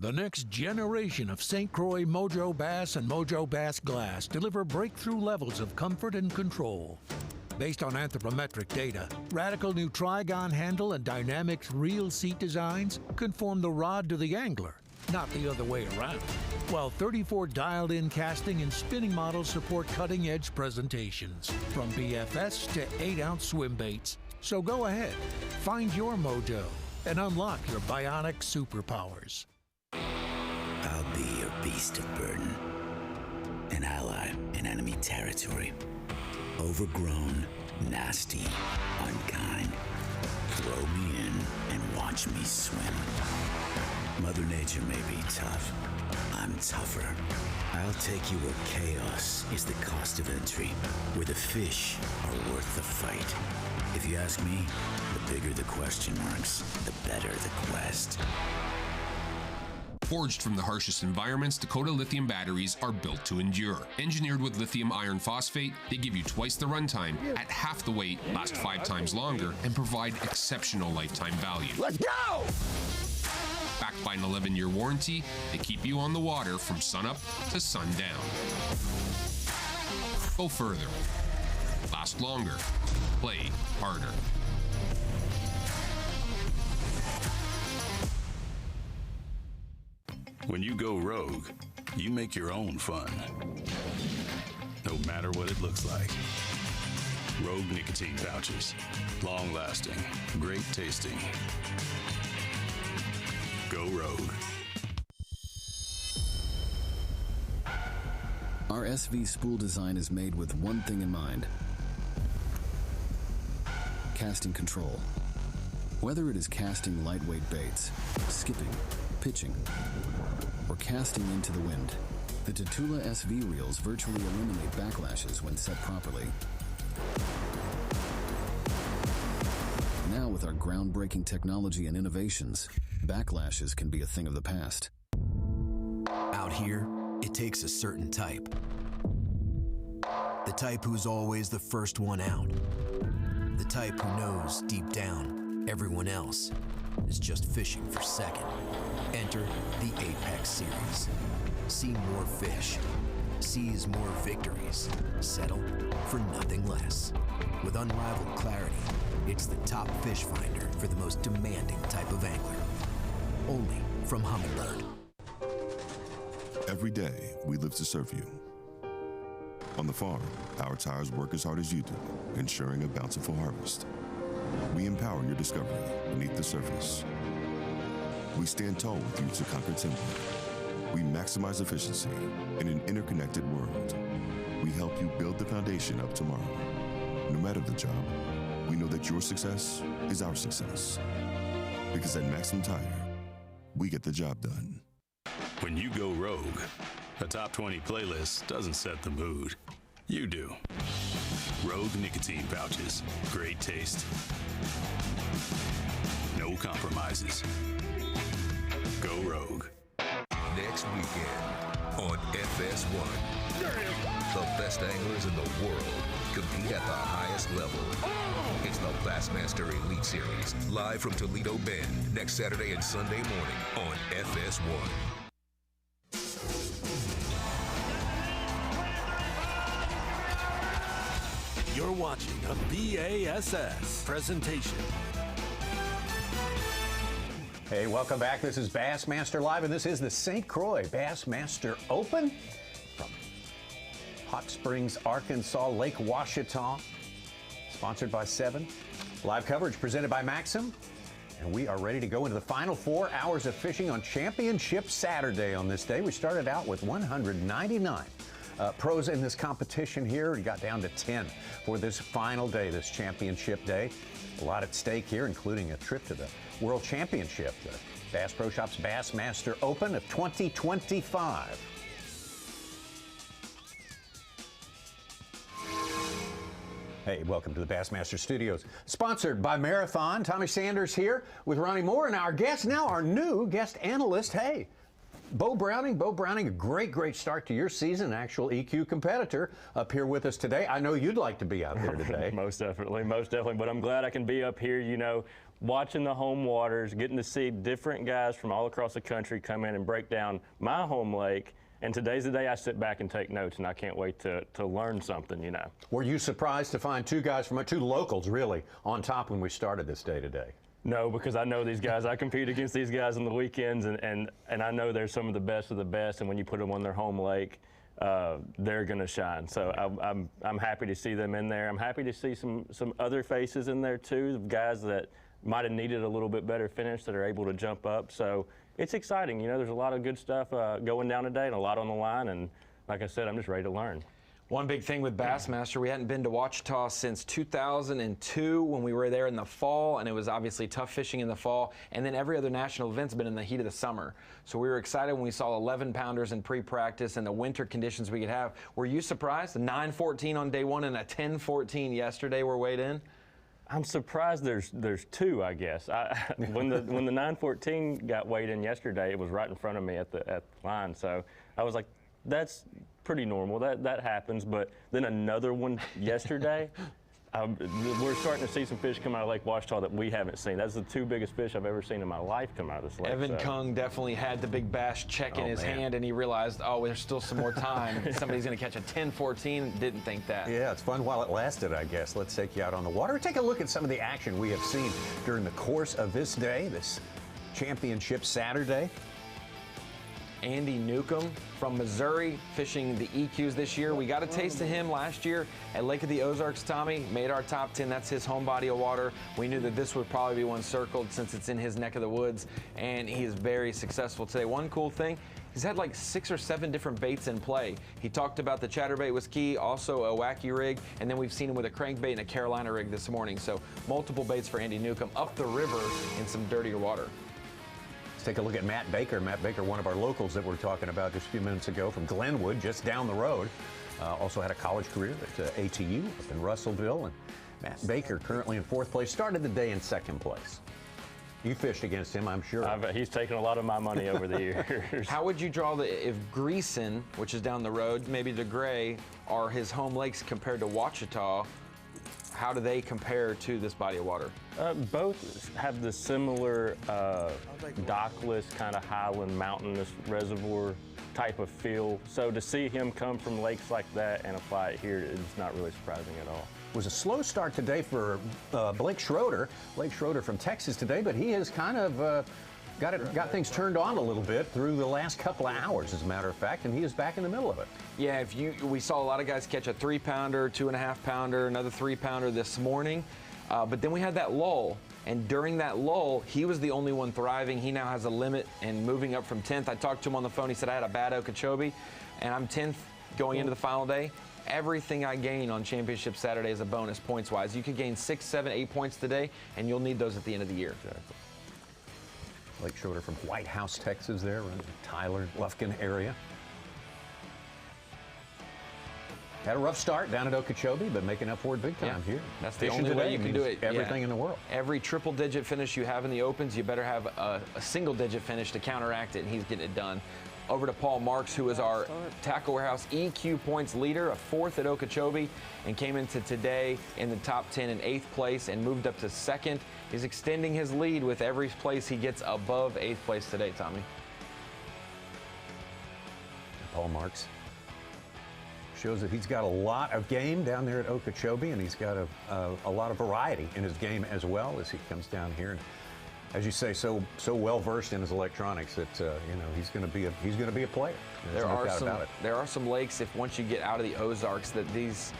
The next generation of St. Croix Mojo Bass and Mojo Bass Glass deliver breakthrough levels of comfort and control. Based on anthropometric data, radical new Trigon handle and Dynamics reel seat designs conform the rod to the angler, not the other way around. While 34 dialed-in casting and spinning models support cutting-edge presentations, from B.A.S.S to 8-ounce swim baits. So go ahead, find your mojo, and unlock your bionic superpowers. I'll be your beast of burden, an ally in enemy territory. Overgrown, nasty, unkind. Throw me in and watch me swim. Mother Nature may be tough. I'm tougher. I'll take you where chaos is the cost of entry, where the fish are worth the fight. If you ask me, the bigger the question marks, the better the quest. Forged from the harshest environments, Dakota lithium batteries are built to endure. Engineered with lithium iron phosphate, they give you twice the runtime, at half the weight, last 5 times longer, and provide exceptional lifetime value. Let's go! Backed by an 11-year warranty, they keep you on the water from sunup to sundown. Go further. Last longer. Play harder. When you go rogue, you make your own fun, no matter what it looks like. Rogue nicotine pouches, long-lasting, great tasting. Go rogue. Our SV spool design is made with one thing in mind: casting control. Whether it is casting lightweight baits, skipping, pitching, or casting into the wind, the Tatula SV reels virtually eliminate backlashes when set properly. Now, with our groundbreaking technology and innovations, backlashes can be a thing of the past. Out here, it takes a certain type. The type who's always the first one out. The type who knows, deep down, everyone else is just fishing for second. Enter the Apex Series. See more fish. Seize more victories. Settle for nothing less. With unrivaled clarity, it's the top fish finder for the most demanding type of angler. Only from Humminbird. Every day, we live to serve you. On the farm, our tires work as hard as you do, ensuring a bountiful harvest. We empower your discovery beneath the surface. We stand tall with you to conquer timber. We maximize efficiency in an interconnected world. We help you build the foundation of tomorrow. No matter the job, we know that your success is our success. Because at Maximum Tire, we get the job done. When you go rogue, a top 20 playlist doesn't set the mood. You do. Rogue nicotine pouches. Great taste. No compromises. Go rogue. Next weekend on FS1. The best anglers in the world compete at the highest level. It's the Bassmaster Elite Series, live from Toledo Bend, next Saturday and Sunday morning on FS1. You're watching a B.A.S.S. presentation. Hey, welcome back. This is Bassmaster Live, and this is the St. Croix Bassmaster Open from Hot Springs, Arkansas, Lake Ouachita, sponsored by 7. Live coverage presented by Maxim, and we are ready to go into the final 4 hours of fishing on Championship Saturday on this day. We started out with 199 pros in this competition here. We got down to 10 for this final day, this championship day. A lot at stake here, including a trip to the World Championship, the Bass Pro Shops Bassmaster Open of 2025. Hey, welcome to the Bassmaster Studios, sponsored by Marathon. Tommy Sanders here with Ronnie Moore, and our guest now, our new guest analyst. Hey, Bo Browning. Bo Browning, a great start to your season, actual EQ competitor up here with us today. I know you'd like to be out there today. Most definitely, but I'm glad I can be up here. You know, watching the home waters, getting to see different guys from all across the country come in and break down my home lake. And today's the day I sit back and take notes, and I can't wait to learn something, you know. Were you surprised to find two locals really on top when we started this day today? No, because I know these guys. I compete against these guys on the weekends, and I know they're some of the best of the best. And when you put them on their home lake, they're going to shine. So I'm happy to see them in there. I'm happy to see some other faces in there too, guys that might have needed a little bit better finish that are able to jump up. So it's exciting. You know, there's a lot of good stuff going down today and a lot on the line. And like I said, I'm just ready to learn. One big thing with Bassmaster, we hadn't been to Ouachita since 2002 when we were there in the fall, and it was obviously tough fishing in the fall. And then every other national event's been in the heat of the summer. So we were excited when we saw 11-pounders in pre-practice and the winter conditions we could have. Were you surprised? 9-14 on day one and a 10-14 yesterday were weighed in? I'm surprised there's two, I guess. When the 9-14 got weighed in yesterday, it was right in front of me at the line. So I was like, that's pretty normal. That happens. But then another one yesterday, we're starting to see some fish come out of Lake Ouachita that we haven't seen. That's the two biggest fish I've ever seen in my life come out of this lake. Evan Kung definitely had the big bass check in his hand, and he realized, oh, there's still some more time. Somebody's going to catch a 10-14. Didn't think that. Yeah, it's fun while it lasted, I guess. Let's take you out on the water. Take a look at some of the action we have seen during the course of this day, this championship Saturday. Andy Newcomb from Missouri fishing the EQs this year. We got a taste of him last year at Lake of the Ozarks. Tommy made our top 10. That's his home body of water. We knew that this would probably be one circled since it's in his neck of the woods, and he is very successful today. One cool thing, he's had like 6 or 7 different baits in play. He talked about the chatterbait was key, also a wacky rig, and then we've seen him with a crankbait and a Carolina rig this morning. So multiple baits for Andy Newcomb up the river in some dirtier water. Take a look at Matt Baker. Matt Baker, one of our locals that we were talking about just a few minutes ago from Glenwood, just down the road. Also had a college career at ATU up in Russellville. And Matt Baker currently in 4th place, started the day in 2nd place. You fished against him, I'm sure. He's taken a lot of my money over the years. How would you draw if Greason, which is down the road, maybe DeGray, are his home lakes compared to Ouachita? How do they compare to this body of water? Both have the similar dockless, kind of highland, mountainous reservoir type of feel. So to see him come from lakes like that and apply it here is not really surprising at all. It was a slow start today for Blake Schroeder. Blake Schroeder from Texas today, but he has kind of got things turned on a little bit through the last couple of hours, as a matter of fact, and he is back in the middle of it. Yeah, we saw a lot of guys catch a 3-pounder, 2.5-pounder, another 3-pounder this morning, but then we had that lull, and during that lull, he was the only one thriving. He now has a limit and moving up from 10th. I talked to him on the phone. He said, I had a bad Okeechobee, and I'm 10th going into the final day. Everything I gain on Championship Saturday is a bonus points-wise. You could gain 6, 7, 8 points today, and you'll need those at the end of the year. Exactly. Blake Schroeder from White House, Texas there, around the Tyler, Lufkin area. Had a rough start down at Okeechobee, but making up for it big time here. That's the only way you can do it. Everything in the world. Every triple-digit finish you have in the Opens, you better have a single-digit finish to counteract it, and he's getting it done. Over to Paul Marks, who is our Tackle Warehouse EQ points leader, a 4th at Okeechobee, and came into today in the top 10 in 8th place and moved up to 2nd. He's extending his lead with every place he gets above 8th place today, Tommy. Paul Marks shows that he's got a lot of game down there at Okeechobee, and he's got a lot of variety in his game as well as he comes down here. And as you say, so well versed in his electronics that you know he's going to be a player. There are some lakes, if once you get out of the Ozarks, that these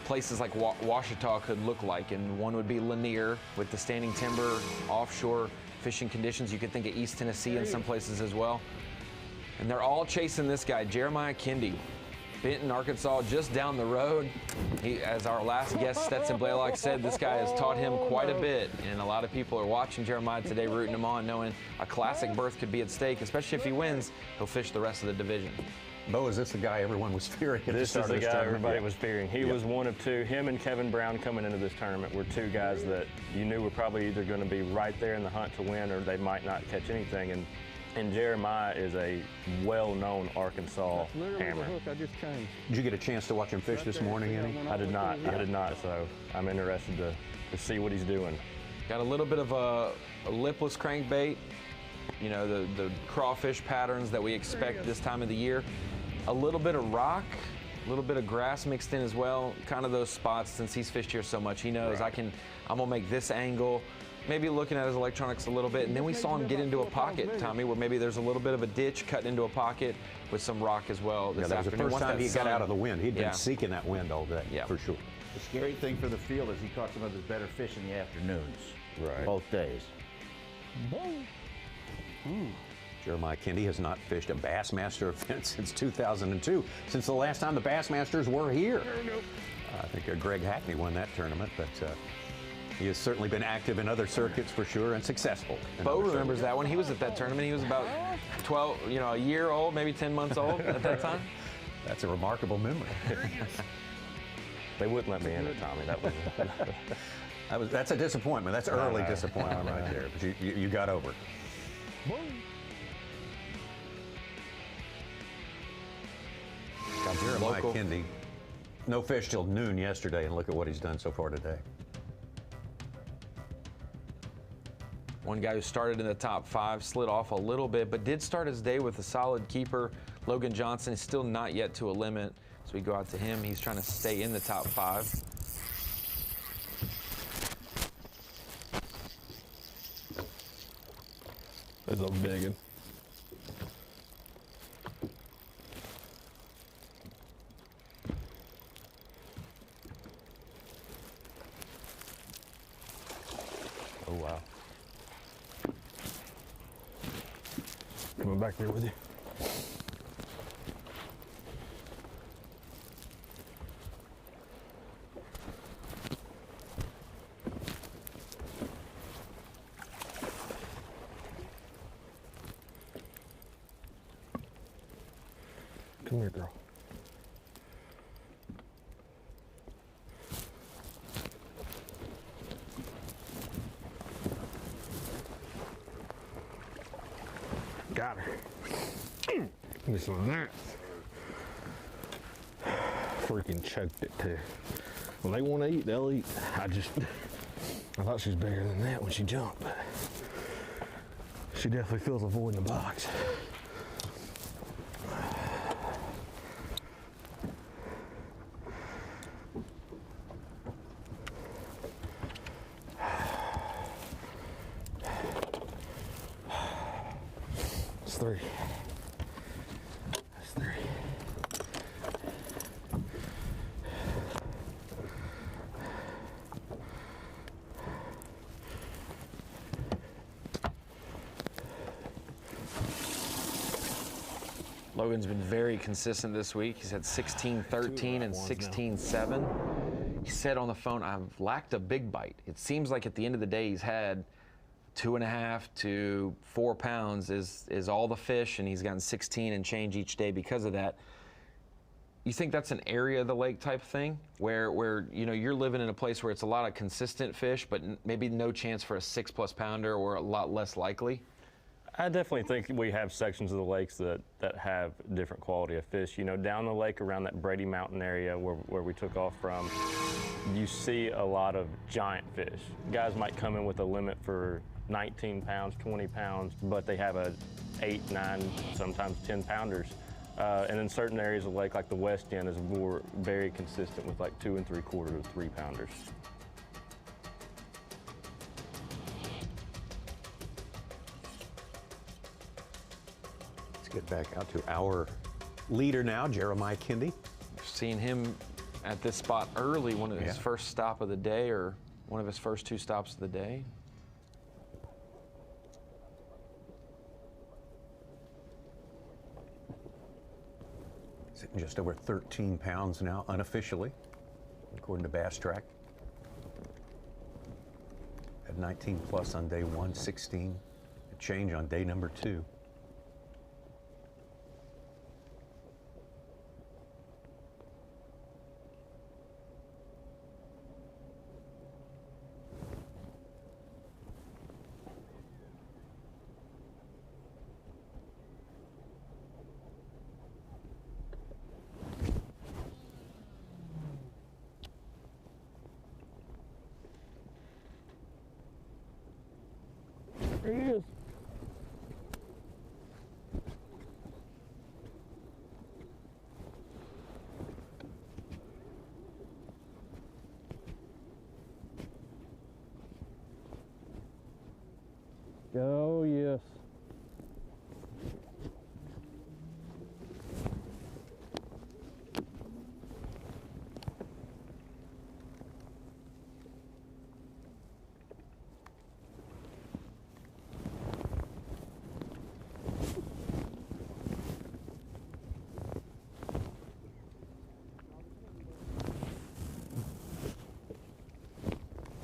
places like Ouachita could look like, and one would be Lanier with the standing timber, offshore fishing conditions. You could think of East Tennessee in some places as well. And they're all chasing this guy, Jeremiah Kendi. Benton, Arkansas, just down the road. As our last guest, Stetson Blaylock, said, this guy has taught him quite a bit, and a lot of people are watching Jeremiah today, rooting him on, knowing a classic berth could be at stake, especially if he wins, he'll fish the rest of the division. Bo, is this the guy everyone was fearing at the start of this tournament? This is the guy everybody was fearing. He was one of two. Him and Kevin Brown coming into this tournament were two guys that you knew were probably either going to be right there in the hunt to win or they might not catch anything. And Jeremiah is a well-known Arkansas hammer. The hook I just changed. Did you get a chance to watch him fish this morning, Eddie? I did not. So I'm interested to see what he's doing. Got a little bit of a lipless crankbait, you know, the crawfish patterns that we expect this time of the year. A little bit of rock, a little bit of grass mixed in as well. Kind of those spots, since he's fished here so much, he knows I'm gonna make this angle. Maybe looking at his electronics a little bit, and then we saw him get into a pocket, Tommy, where maybe there's a little bit of a ditch cut into a pocket with some rock as well this that was afternoon. the first time he got out of the wind. He'd been Yeah. seeking that wind all day, for sure. The scary thing for the field is he caught some of his better fish in the afternoons, both days. Jeremiah Kendi has not fished a Bassmaster event since 2002, since the last time the Bassmasters were here. I think Greg Hackney won that tournament, but he has certainly been active in other circuits for sure and successful. Bo remembers that one. He was at that tournament. He was about 12, you know, a year old, maybe 10 months old at that time. That's a remarkable memory. They wouldn't let me in it, Tommy. That was. That's a disappointment. That's early disappointment right there. But you got over it. Got Jeremiah Kendi. No fish till noon yesterday, and look at what he's done so far today. One guy who started in the top 5, slid off a little bit, but did start his day with a solid keeper. Logan Johnson is still not yet to a limit, so we go out to him. He's trying to stay in the top 5. That's a big one. Oh, wow. Coming back there with you. Come here, girl. Got her. Give me some of that. Freaking choked it too. When they want to eat, they'll eat. I thought she was bigger than that when she jumped, but she definitely fills a void in the box. That's 3. That's 3. Logan's been very consistent this week. He's had 16-13 and 16-7. He said on the phone, I've lacked a big bite. It seems like at the end of the day, he's had 2.5 to 4 pounds is all the fish, and he's gotten 16 and change each day because of that. You think that's an area of the lake type thing where you know you're living in a place where it's a lot of consistent fish, but maybe no chance for a 6+ pounder, or a lot less likely? I definitely think we have sections of the lakes that have different quality of fish. You know, down the lake around that Brady Mountain area where we took off from, you see a lot of giant fish. Guys might come in with a limit for 19 pounds, 20 pounds, but they have a 8, 9, sometimes 10 pounders. And in certain areas of the lake, like the west end, is more very consistent with like 2 3/4 to 3 pounders. Get back out to our leader now, Jeremiah Kendi. Seeing him at this spot early, one of his first stop of the day, or one of his first 2 stops of the day. Sitting just over 13 pounds now, unofficially, according to Bass Track. Had 19 plus on day 1, 16 a change on day number 2. There he is. Oh, yes.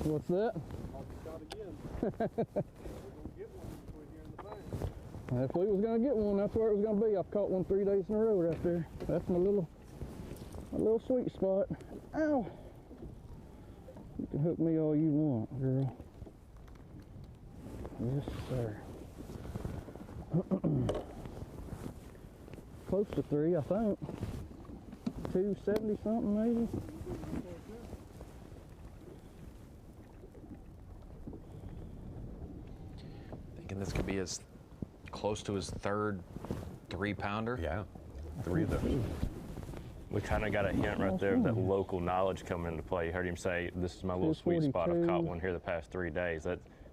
What's that? If we was gonna get one, that's where it was gonna be. I've caught one 3 days in a row right there. That's my little sweet spot. Ow! You can hook me all you want, girl. Yes, sir. Close to 3, I think. 270 something maybe. Thinking this could be as close to his third 3-pounder. Yeah, 3 of those. We kind of got a hint right there of that local knowledge coming into play. You heard him say, "This is my little sweet spot. I've caught one here the past 3 days."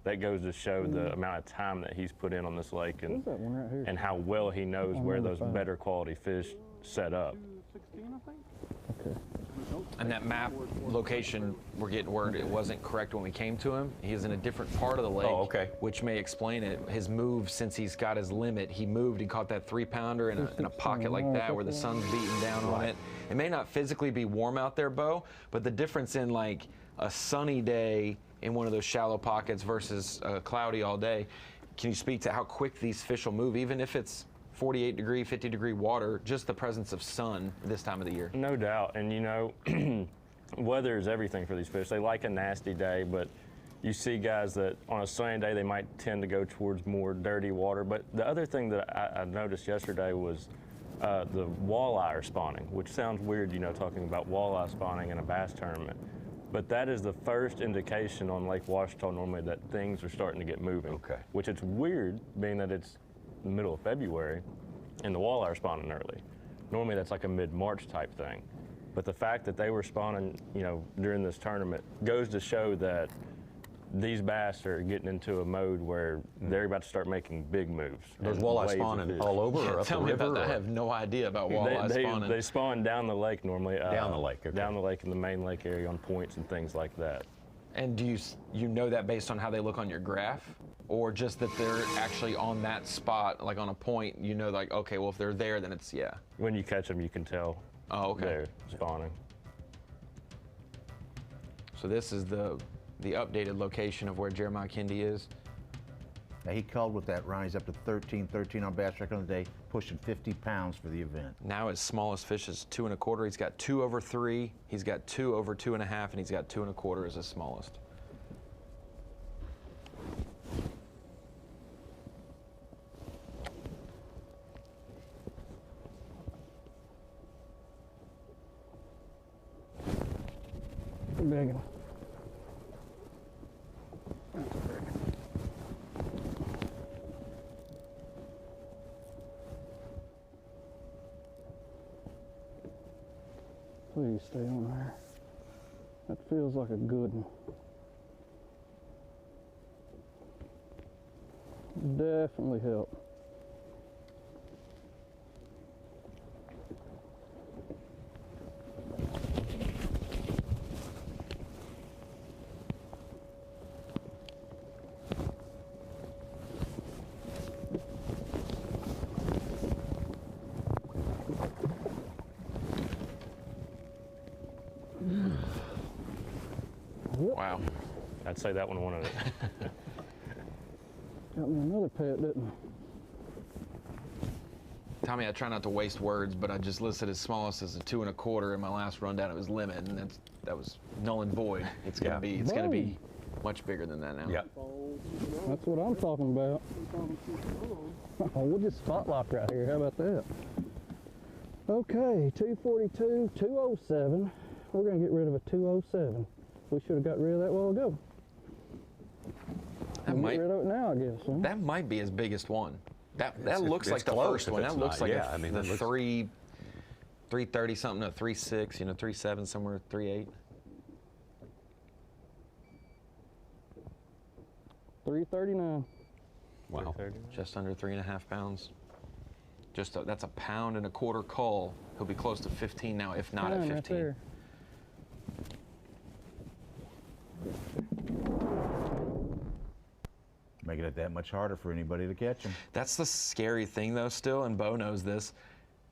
That goes to show the amount of time that he's put in on this lake and Where's that one right here? and how well he knows where those better quality fish set up. 16, I think. Okay. And that map location, we're getting word it wasn't correct when we came to him. He is in a different part of the lake, which may explain it. His move, since he's got his limit, he moved, he caught that 3-pounder in a pocket like that where the sun's beating down on it. It may not physically be warm out there, Bo, but the difference in like a sunny day in one of those shallow pockets versus cloudy all day, can you speak to how quick these fish will move, even if it's 48 degree, 50 degree water, just the presence of sun this time of the year? No doubt. And you know, weather is everything for these fish. They like a nasty day, but you see guys that on a sunny day, they might tend to go towards more dirty water. But the other thing that I noticed yesterday was the walleye are spawning, which sounds weird, you know, talking about walleye spawning in a bass tournament. But that is the first indication on Lake Ouachita normally that things are starting to get moving. Okay. Which it's weird, being that it's the middle of February and the walleye are spawning early. Normally that's like a mid-March type thing. But the fact that they were spawning, you know, during this tournament goes to show that these bass are getting into a mode where they're about to start making big moves. Those walleye spawning all over or up tell the me river? about that. I have no idea about walleye spawning. They spawn down the lake normally. Down the lake, okay. Down the lake in the main lake area on points and things like that. And do you know that based on how they look on your graph? Or just that they're actually on that spot, like on a point, you know, like, okay, well, if they're there, then it's, yeah. When you catch them, you can tell they're spawning. So this is the updated location of where Jeremiah Kendi is. Now he called with that run. He's up to 13 on bass record on the day, pushing 50 pounds for the event. Now his smallest fish is 2 1/4. He's got 2 over 3. He's got 2 over 2 1/2, and he's got 2 1/4 as his smallest. Big one. Please stay on there. That feels like a good one. Definitely help. Wow. I'd say that one wanted it. Got me another pet, didn't Tommy, I try not to waste words, but I just listed his smallest as a 2 1/4 in my last rundown of his limit, and that was null and void. It's gonna be much bigger than that now. Yeah. That's what I'm talking about. Oh, we'll just spot lock right here. How about that? Okay, 242, 207. We're gonna get rid of a 207. We should have got rid of that a while ago. That might get rid of it now, I guess. Huh? That might be his biggest one. That looks like the close first if one. it's That looks not. like Yeah, I mean, the that looks- 330 something, a 3.6, 3.7 somewhere, 3.8. 339. Wow. Just under 3.5 pounds. That's a pound and a quarter cull. He'll be close to 15 now, if not at 15. Right there. Making it that much harder for anybody to catch him. That's the scary thing, though, still, and Bo knows this.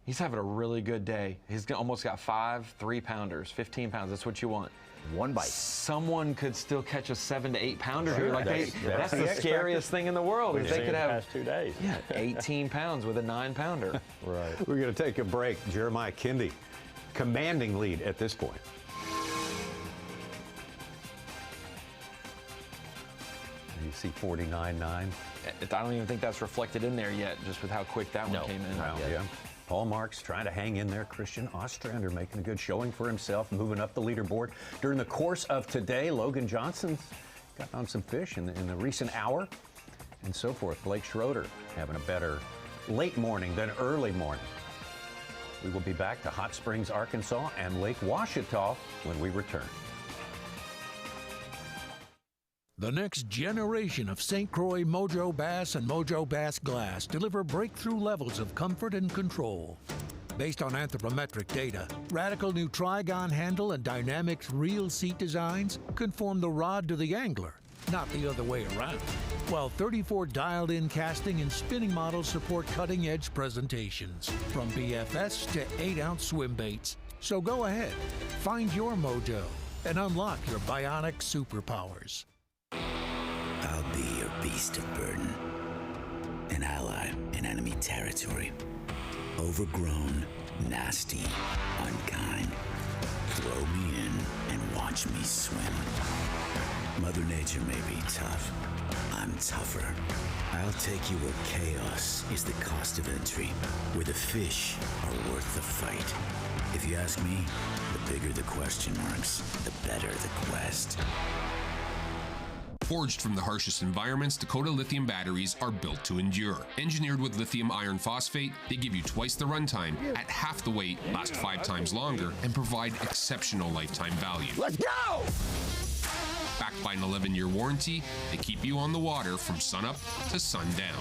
He's having a really good day. He's almost got 5 3-pounders, 15 pounds. That's what you want. One bite. Someone could still catch a 7 to 8 pounder here. Like that's the the X scariest thing in the world. If they could have past 2 days. 18 pounds with a 9-pounder. Right. We're going to take a break. Jeremiah Kindy, commanding lead at this point. You see 49.9. I don't even think that's reflected in there yet, just with how quick that one came in. Wow, yeah. Paul Marks trying to hang in there. Christian Ostrander making a good showing for himself, moving up the leaderboard. During the course of today, Logan Johnson's got on some fish in the recent hour and so forth. Blake Schroeder having a better late morning than early morning. We will be back to Hot Springs, Arkansas and Lake Ouachita when we return. The next generation of St. Croix Mojo Bass and Mojo Bass Glass deliver breakthrough levels of comfort and control. Based on anthropometric data, radical new trigon handle and dynamic reel seat designs conform the rod to the angler, not the other way around. While 34 dialed-in casting and spinning models support cutting-edge presentations, from B.A.S.S to 8-ounce swim baits. So go ahead, find your mojo, and unlock your bionic superpowers. I'll be your beast of burden, an ally in enemy territory. Overgrown, nasty, unkind. Throw me in and watch me swim. Mother Nature may be tough. I'm tougher. I'll take you where chaos is the cost of entry, where the fish are worth the fight. If you ask me, the bigger the question marks, the better the quest. Forged from the harshest environments, Dakota lithium batteries are built to endure. Engineered with lithium iron phosphate, they give you twice the runtime, at half the weight, last 5 times longer, and provide exceptional lifetime value. Let's go! Backed by an 11-year warranty, they keep you on the water from sunup to sundown.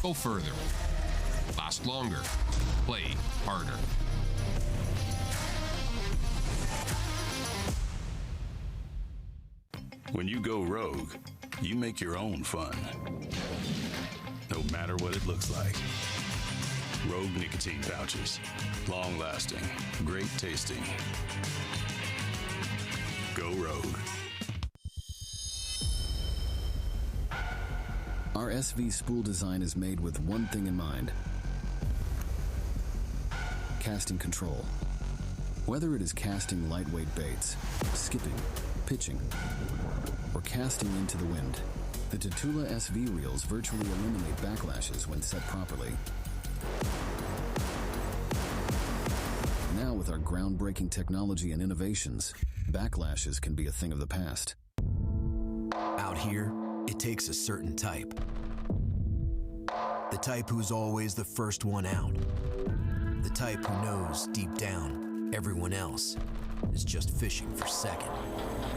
Go further. Last longer. Play harder. When you go rogue, you make your own fun. No matter what it looks like. Rogue nicotine pouches. Long lasting. Great tasting. Go rogue. Our SV spool design is made with one thing in mind: casting control. Whether it is casting lightweight baits, skipping, pitching, or casting into the wind, the Tatula SV reels virtually eliminate backlashes when set properly. Now, with our groundbreaking technology and innovations, backlashes can be a thing of the past. Out here, it takes a certain type. The type who's always the first one out. The type who knows deep down everyone else is just fishing for second.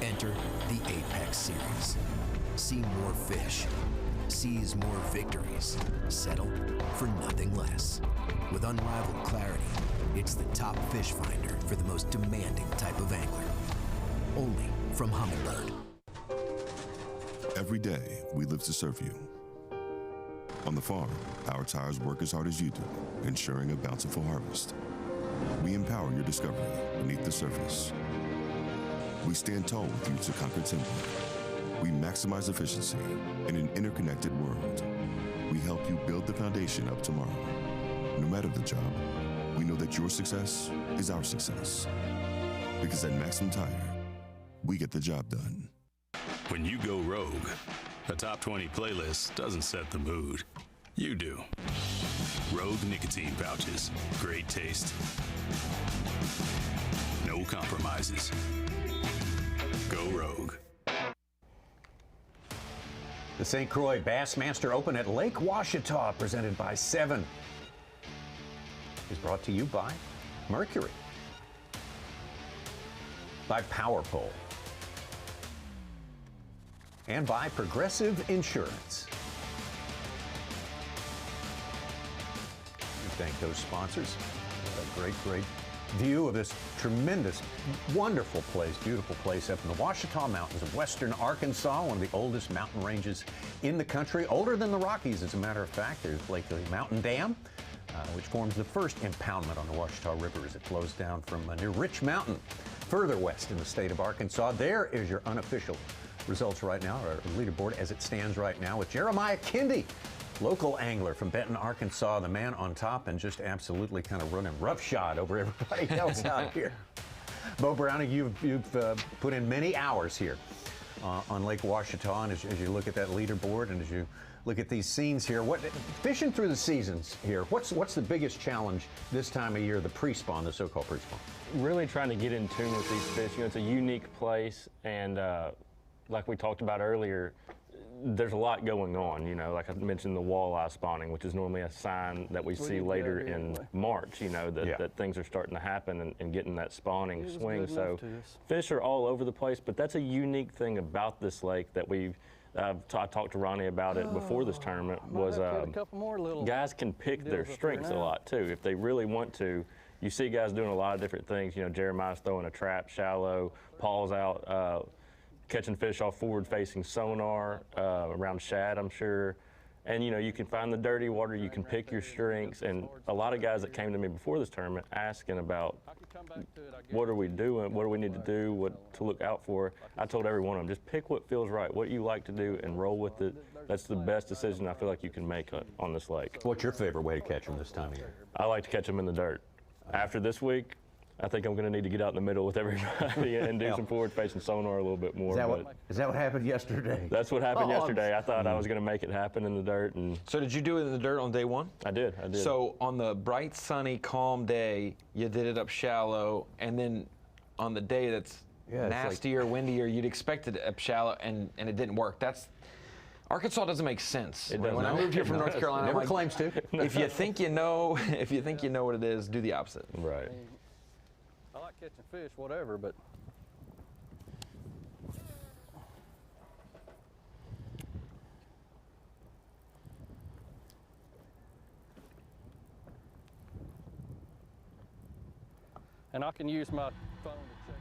Enter the Apex Series. See more fish. Seize more victories. Settle for nothing less. With unrivaled clarity, it's the top fish finder for the most demanding type of angler. Only from Humminbird. Every day, we live to serve you. On the farm, our tires work as hard as you do, ensuring a bountiful harvest. We empower your discovery beneath the surface. We stand tall with you to conquer timber. We maximize efficiency in an interconnected world. We help you build the foundation of tomorrow. No matter the job, we know that your success is our success. Because at Maximum Tire, we get the job done. When you go rogue, a top 20 playlist doesn't set the mood. You do. Rogue nicotine pouches. Great taste. No compromises. Go rogue. The St. Croix Bassmaster Open at Lake Ouachita, presented by 7, is brought to you by Mercury, by Power Pole, and by Progressive Insurance. We thank those sponsors. A great view of this tremendous, wonderful place, beautiful place up in the Ouachita Mountains of western Arkansas, one of the oldest mountain ranges in the country, older than the Rockies, as a matter of fact. There's Lake Mountain Dam, which forms the first impoundment on the Ouachita River as it flows down from near Rich Mountain, further west in the state of Arkansas. There is your unofficial results right now, or leaderboard as it stands right now, with Jeremiah Kindy, local angler from Benton, Arkansas, the man on top, and just absolutely kind of running roughshod over everybody else out here. Bo Browning, you've put in many hours here on Lake Ouachita, and as you look at that leaderboard and as you look at these scenes here, fishing through the seasons here, what's the biggest challenge this time of year, the pre-spawn, the so-called pre-spawn? Really trying to get in tune with these fish. You know, it's a unique place, and like we talked about earlier, there's a lot going on. You know, like I mentioned, the walleye spawning, which is normally a sign that we see later in March, you know, that things are starting to happen and getting that spawning swing. So fish are all over the place, but that's a unique thing about this lake that we've I talked to Ronnie about it before this tournament, was guys can pick their strengths a lot too if they really want to. You see guys doing a lot of different things. You know, Jeremiah's throwing a trap shallow, Paul's out catching fish off forward-facing sonar, around shad, I'm sure. And, you know, you can find the dirty water, you can pick your strengths, and a lot of guys that came to me before this tournament asking about what are we doing, what do we need to do, what to look out for. I told every one of them, just pick what feels right, what you like to do, and roll with it. That's the best decision I feel like you can make on this lake. What's your favorite way to catch them this time of year? I like to catch them in the dirt. After this week, I think I'm going to need to get out in the middle with everybody and do some forward-facing sonar a little bit more. Is that what happened yesterday? That's what happened yesterday. I thought I was going to make it happen in the dirt. And so did you do it in the dirt on day one? I did. So on the bright, sunny, calm day, you did it up shallow, and then on the day that's nastier, windier, you'd expect it up shallow, and it didn't work. Arkansas doesn't make sense. When I moved here from North Carolina, never claims to. If you think you know, what it is, do the opposite. Right. I like catching fish, whatever, but and I can use my phone to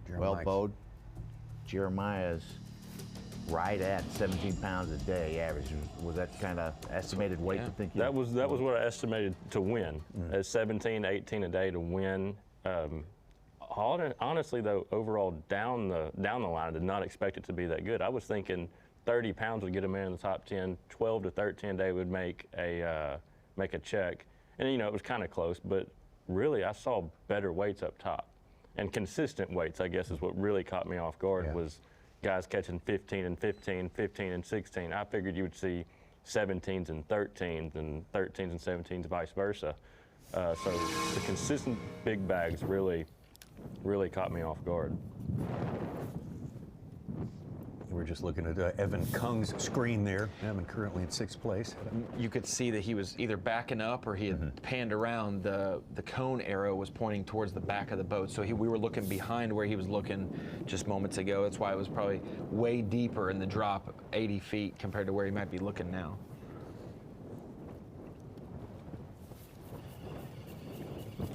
check. Well, Bo, Jeremiah's right at 17 pounds a day average. Was that kind of estimated weight to think? That was what I estimated to win, at 17, 18 a day to win. Honestly, though, overall down the line, I did not expect it to be that good. I was thinking 30 pounds would get him in the top 10, 12 to 13 a day would make a check, and you know it was kind of close, but really I saw better weights up top, and consistent weights, I guess, is what really caught me off guard. Was guys catching 15 and 15, 15 and 16. I figured you would see 17s and 13s and 13s and 17s, vice versa. So the consistent big bags really caught me off guard. We're just looking at Evan Kung's screen there. Evan currently in 6th place. You could see that he was either backing up or he had panned around. The cone arrow was pointing towards the back of the boat, so we were looking behind where he was looking just moments ago. That's why it was probably way deeper in the drop, 80 feet, compared to where he might be looking now.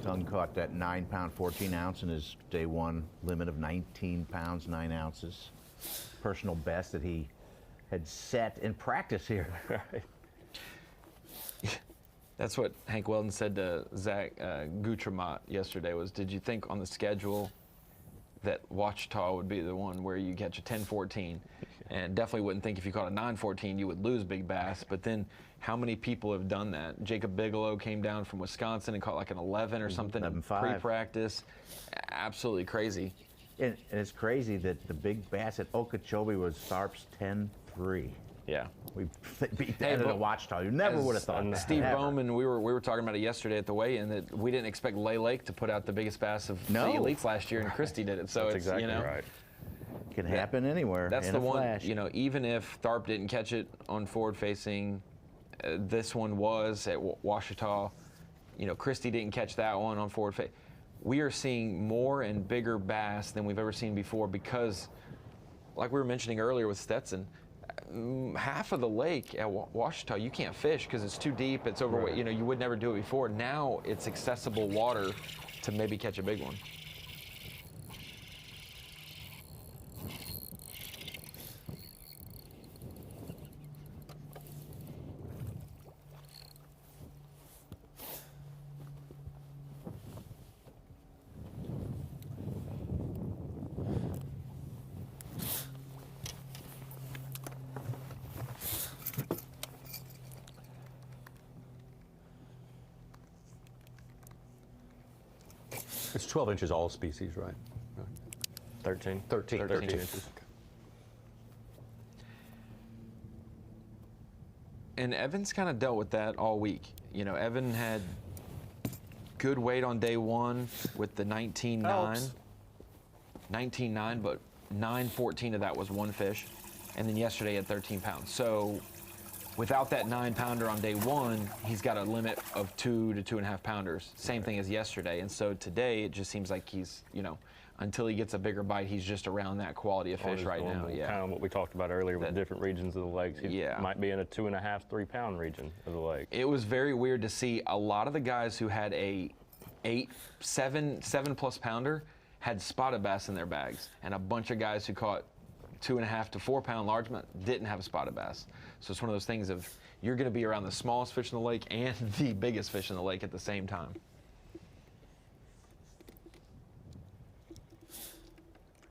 Kung caught that 9 pound, 14 ounce in his day one limit of 19 pounds, 9 ounces. Personal best that he had set in practice here. Right. That's what Hank Weldon said to Zach Gutramat yesterday was, did you think on the schedule that Ouachita would be the one where you catch a 10-14? And definitely wouldn't think if you caught a 9-14 you would lose big bass, but then how many people have done that? Jacob Bigelow came down from Wisconsin and caught like an 11 or something in pre-practice. Absolutely crazy. And it's crazy that the big bass at Okeechobee was Tharp's 10-3. Yeah. We beat that at Ouachita. You never would have thought that. Steve Never. Bowman, we were talking about it yesterday at the weigh-in that we didn't expect Lay Lake to put out the biggest bass of the elites last year, and Christie did it. So That's it's exactly right. Can happen anywhere. That's in the a one. flash. Even if Tharp didn't catch it on forward-facing, this one was at Ouachita. Christie didn't catch that one on forward-facing. We are seeing more and bigger bass than we've ever seen before because, like we were mentioning earlier with Stetson, half of the lake at Ouachita you can't fish because it's too deep, it's overweight. Right. You would never do it before. Now it's accessible water to maybe catch a big one. It's 12 inches all species, right? 13. 13 inches. And Evan's kind of dealt with that all week. Evan had good weight on day one with the 19.9. 19.9, but 9.14 of that was one fish. And then yesterday at 13 pounds. So without that 9-pounder on day one, he's got a limit of 2 to 2.5 pounders. Same thing as yesterday. And so today, it just seems like he's, until he gets a bigger bite, he's just around that quality of fish right now. Yeah. Kind of what we talked about earlier with different regions of the lakes. He might be in a 2.5, 3 pound region of the lake. It was very weird to see a lot of the guys who had a 7+ pounder had spotted bass in their bags, and a bunch of guys who caught 2.5 to 4 pound largemouth didn't have a spotted bass. So it's one of those things of you're going to be around the smallest fish in the lake and the biggest fish in the lake at the same time.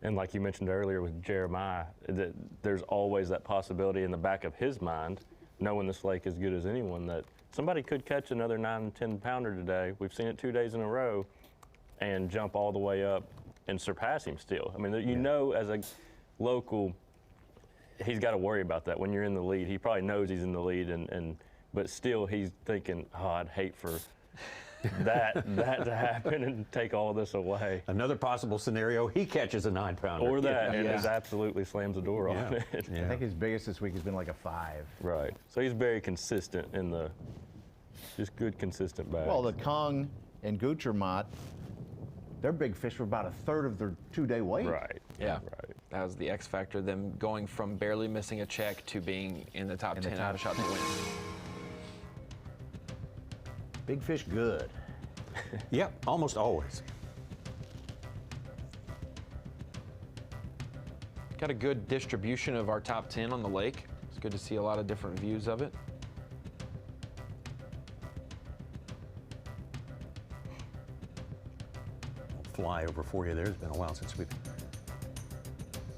And like you mentioned earlier with Jeremiah, that there's always that possibility in the back of his mind, knowing this lake as good as anyone, that somebody could catch another 9 and 10 pounder today. We've seen it 2 days in a row and jump all the way up and surpass him still. I mean, as a local, he's got to worry about that when you're in the lead. He probably knows he's in the lead, but still he's thinking, I'd hate for that to happen and take all this away. Another possible scenario, he catches a 9-pounder. Or that, and just absolutely slams the door on it. I think his biggest this week has been like a 5. Right. So he's very consistent in just good, consistent bags. Well, the Kong and Guchermont, their big fish were about a third of their 2-day weight. Right. Yeah. Right. That was the X factor, them going from barely missing a check to being in the top 10 out of shot to win. Big fish good. Yep, almost always. Got a good distribution of our top 10 on the lake. It's good to see a lot of different views of it. Fly over for you there. It's been a while since we've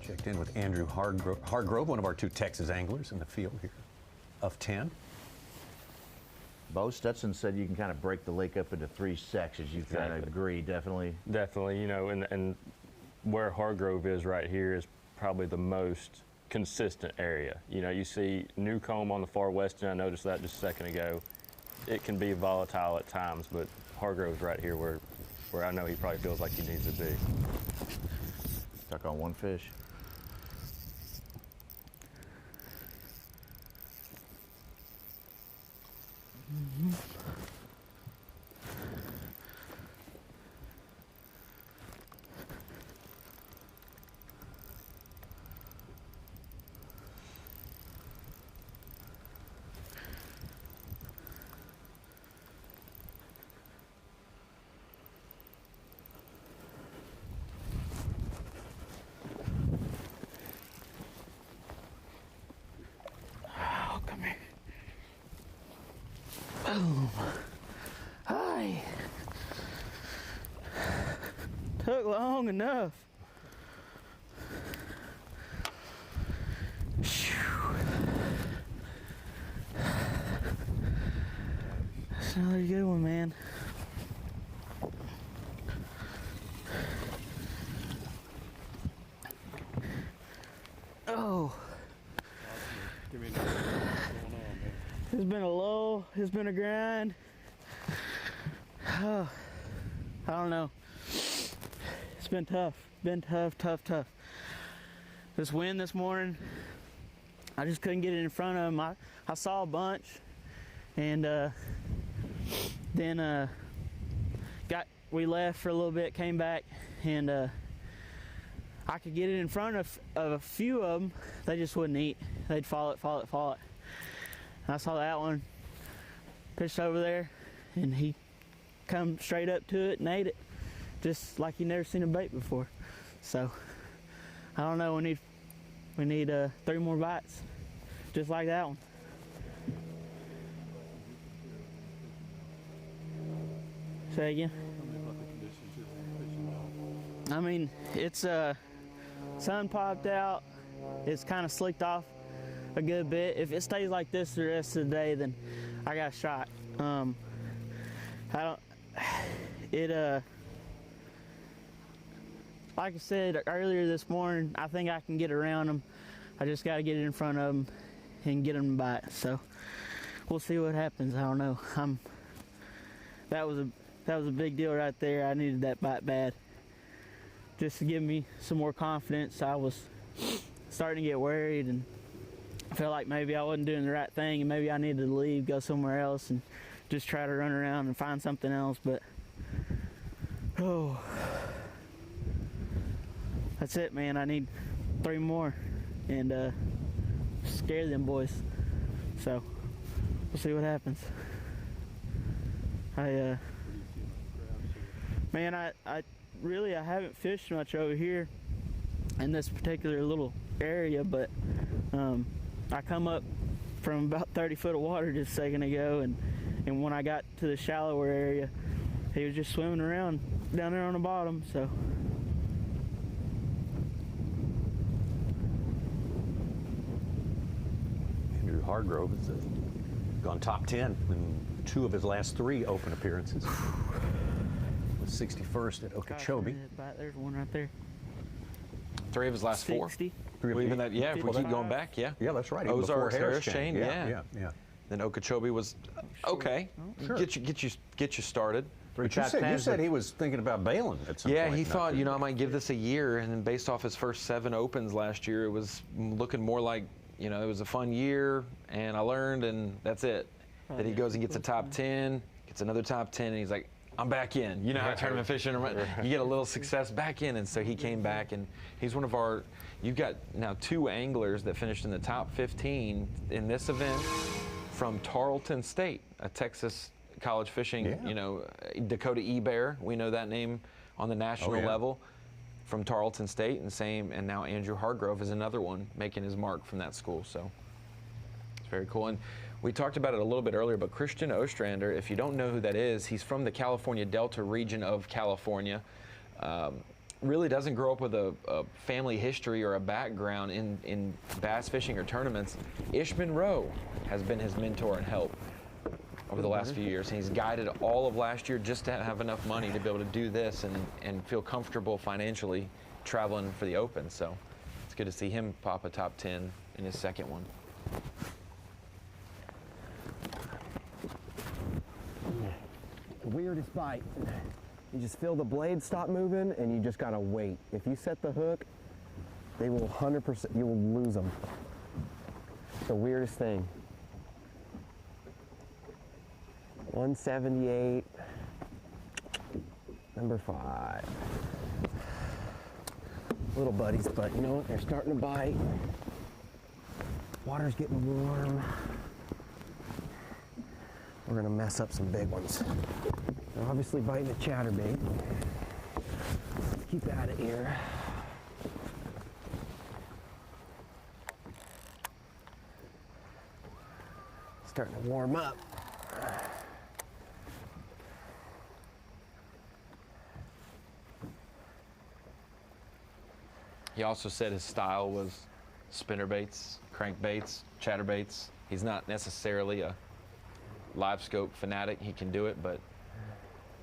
checked in with Andrew Hargrove, one of our 2 Texas anglers in the field here of 10. Bo Stetson said you can kind of break the lake up into 3 sections. You kind of agree, definitely. Definitely, and where Hargrove is right here is probably the most consistent area. You see Newcomb on the far west, and I noticed that just a second ago. It can be volatile at times, but Hargrove's right here where I know he probably feels like he needs to be. Stuck on one fish. Oh, come here. Boom. Hi. Took long enough. That's another good one, man. Oh. Give me another. It's been a lull. It's been a grind. Oh, I don't know. It's been tough. Been tough. This wind this morning, I just couldn't get it in front of them. I saw a bunch, and then we left for a little bit, came back, and I could get it in front of a few of them. They just wouldn't eat. They'd follow it. And I saw that one, pitched over there, and he come straight up to it and ate it, just like he never seen a bait before. So I don't know. We need 3 more bites, just like that one. Say again. I mean, it's sun popped out. It's kind of slicked off a good bit. If it stays like this the rest of the day, then I got a shot. Like I said earlier this morning, I think I can get around them. I just got to get it in front of them and get them to bite. So we'll see what happens. I don't know. That was a big deal right there. I needed that bite bad, just to give me some more confidence. I was starting to get worried and I felt like maybe I wasn't doing the right thing, and maybe I needed to leave, go somewhere else, and just try to run around and find something else. But that's it, man. I need 3 more and scare them boys. So we'll see what happens. I haven't fished much over here in this particular little area, but I come up from about 30 foot of water just a second ago, and when I got to the shallower area, he was just swimming around down there on the bottom. So Andrew Hargrove has gone top 10 in 2 of his last 3 open appearances. Was 61st at Okeechobee. There's one right there. 3 of his last 4. 60. Even that, yeah. If we keep going back, yeah. Yeah, that's right. Ozarks, Harris Chain, yeah. Then Okeechobee was okay. Sure. Get you started. But you said he was thinking about bailing at some point. Yeah, he thought, I might give this a year, and then based off his first 7 opens last year, it was looking more like, it was a fun year, and I learned, and that's it. Then he goes and gets a top 10, gets another top 10, and he's like, I'm back in. You know how tournament fishing, you get a little success back in, and so he came back, and he's one of our, you've got now 2 anglers that finished in the top 15 in this event from Tarleton State, a Texas college fishing, Dakota E-Bear, we know that name on the national level, from Tarleton State, and now Andrew Hargrove is another one making his mark from that school, so it's very cool. And we talked about it a little bit earlier, but Christian Ostrander, if you don't know who that is, he's from the California Delta region of California. Really doesn't grow up with a family history or a background in bass fishing or tournaments. Ish Monroe has been his mentor and help over the last few years, and he's guided all of last year just to have enough money to be able to do this and feel comfortable financially traveling for the Open. So it's good to see him pop a top 10 in his second one. The weirdest bite. You just feel the blade stop moving, and you just gotta wait. If you set the hook, they will 100%, you will lose them. The weirdest thing. 178, number 5. Little buddies, but you know what? They're starting to bite. Water's getting warm. We're gonna mess up some big ones. They're obviously biting a chatterbait. Keep out of here. Starting to warm up. He also said his style was spinnerbaits, crankbaits, chatterbaits. He's not necessarily a live scope fanatic. He can do it, but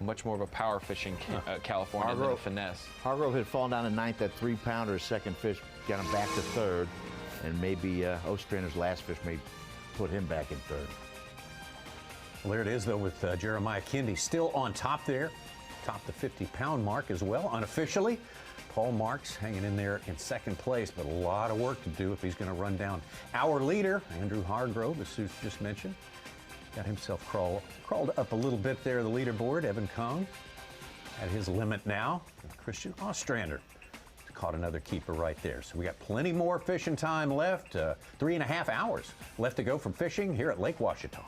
much more of a power fishing California than a finesse. Hargrove had fallen down to 9th at 3-pounder. Second fish got him back to 3rd, and maybe Ostrander's last fish may put him back in 3rd. Well, there it is, though, with Jeremiah Kindy still on top there. Top the 50-pound mark as well, unofficially. Paul Marks hanging in there in second place, but a lot of work to do if he's going to run down our leader, Andrew Hargrove, as Sue just mentioned. Got himself crawled up a little bit there, the leaderboard. Evan Kong at his limit now. Christian Ostrander caught another keeper right there. So we got plenty more fishing time left. 3.5 hours left to go from fishing here at Lake Ouachita.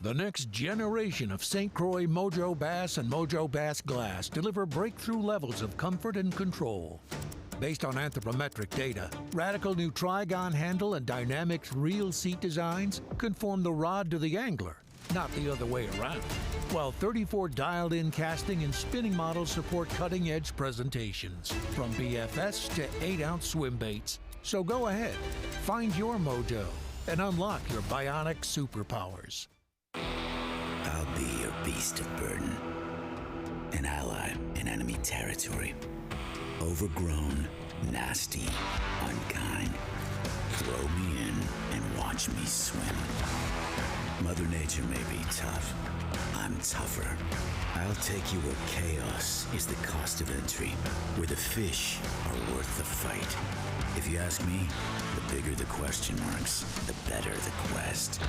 The next generation of St. Croix Mojo Bass and Mojo Bass Glass deliver breakthrough levels of comfort and control. Based on anthropometric data, radical new trigon handle and dynamic reel seat designs conform the rod to the angler, not the other way around. While 34 dialed-in casting and spinning models support cutting-edge presentations, from B.A.S.S to 8-ounce swim baits. So go ahead, find your mojo, and unlock your bionic superpowers. I'll be your beast of burden, an ally in enemy territory. Overgrown, nasty, unkind. Throw me in and watch me swim. Mother Nature may be tough. I'm tougher. I'll take you where chaos is the cost of entry, where the fish are worth the fight. If you ask me, the bigger the question marks, the better the quest.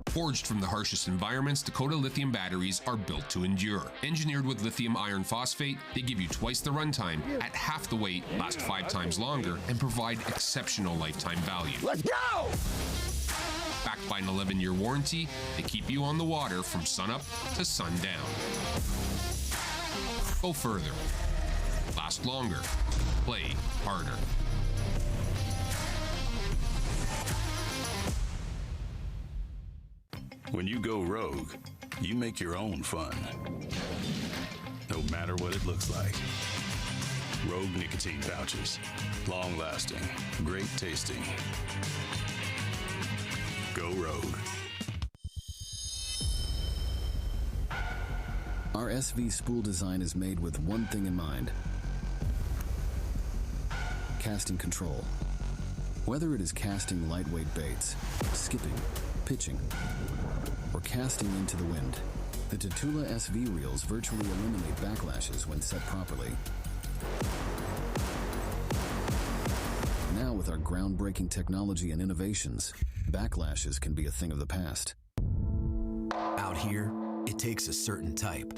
Forged from the harshest environments, Dakota lithium batteries are built to endure. Engineered with lithium iron phosphate, they give you twice the runtime, at half the weight, last 5 times longer, and provide exceptional lifetime value. Let's go! Backed by an 11-year warranty, they keep you on the water from sunup to sundown. Go further. Last longer. Play harder. When you go rogue, you make your own fun. No matter what it looks like. Rogue nicotine pouches. Long lasting. Great tasting. Go rogue. Our SV spool design is made with one thing in mind: casting control. Whether it is casting lightweight baits, skipping, pitching, or casting into the wind, the Tatula SV reels virtually eliminate backlashes when set properly. Now with our groundbreaking technology and innovations, backlashes can be a thing of the past. Out here, it takes a certain type.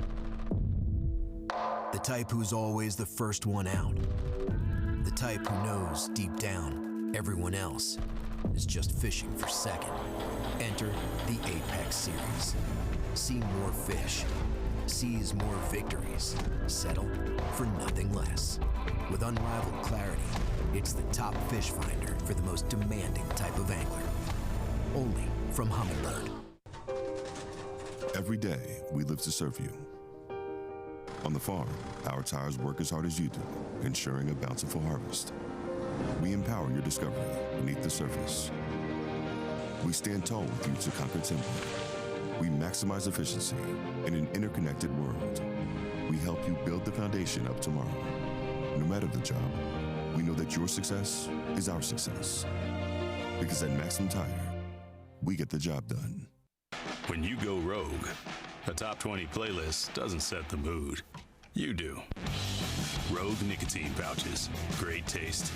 The type who's always the first one out. The type who knows deep down everyone else is just fishing for second. Enter the Apex Series. See more fish. Seize more victories. Settle for nothing less. With unrivaled clarity, it's the top fish finder for the most demanding type of angler. Only from Humminbird. Every day, we live to serve you. On the farm, our tires work as hard as you do, ensuring a bountiful harvest. We empower your discovery beneath the surface. We stand tall with you to conquer timber. We maximize efficiency in an interconnected world. We help you build the foundation of tomorrow. No matter the job, we know that your success is our success. Because at Maximum Tire, we get the job done. When you go rogue, a top 20 playlist doesn't set the mood. You do. Rogue nicotine pouches. Great taste.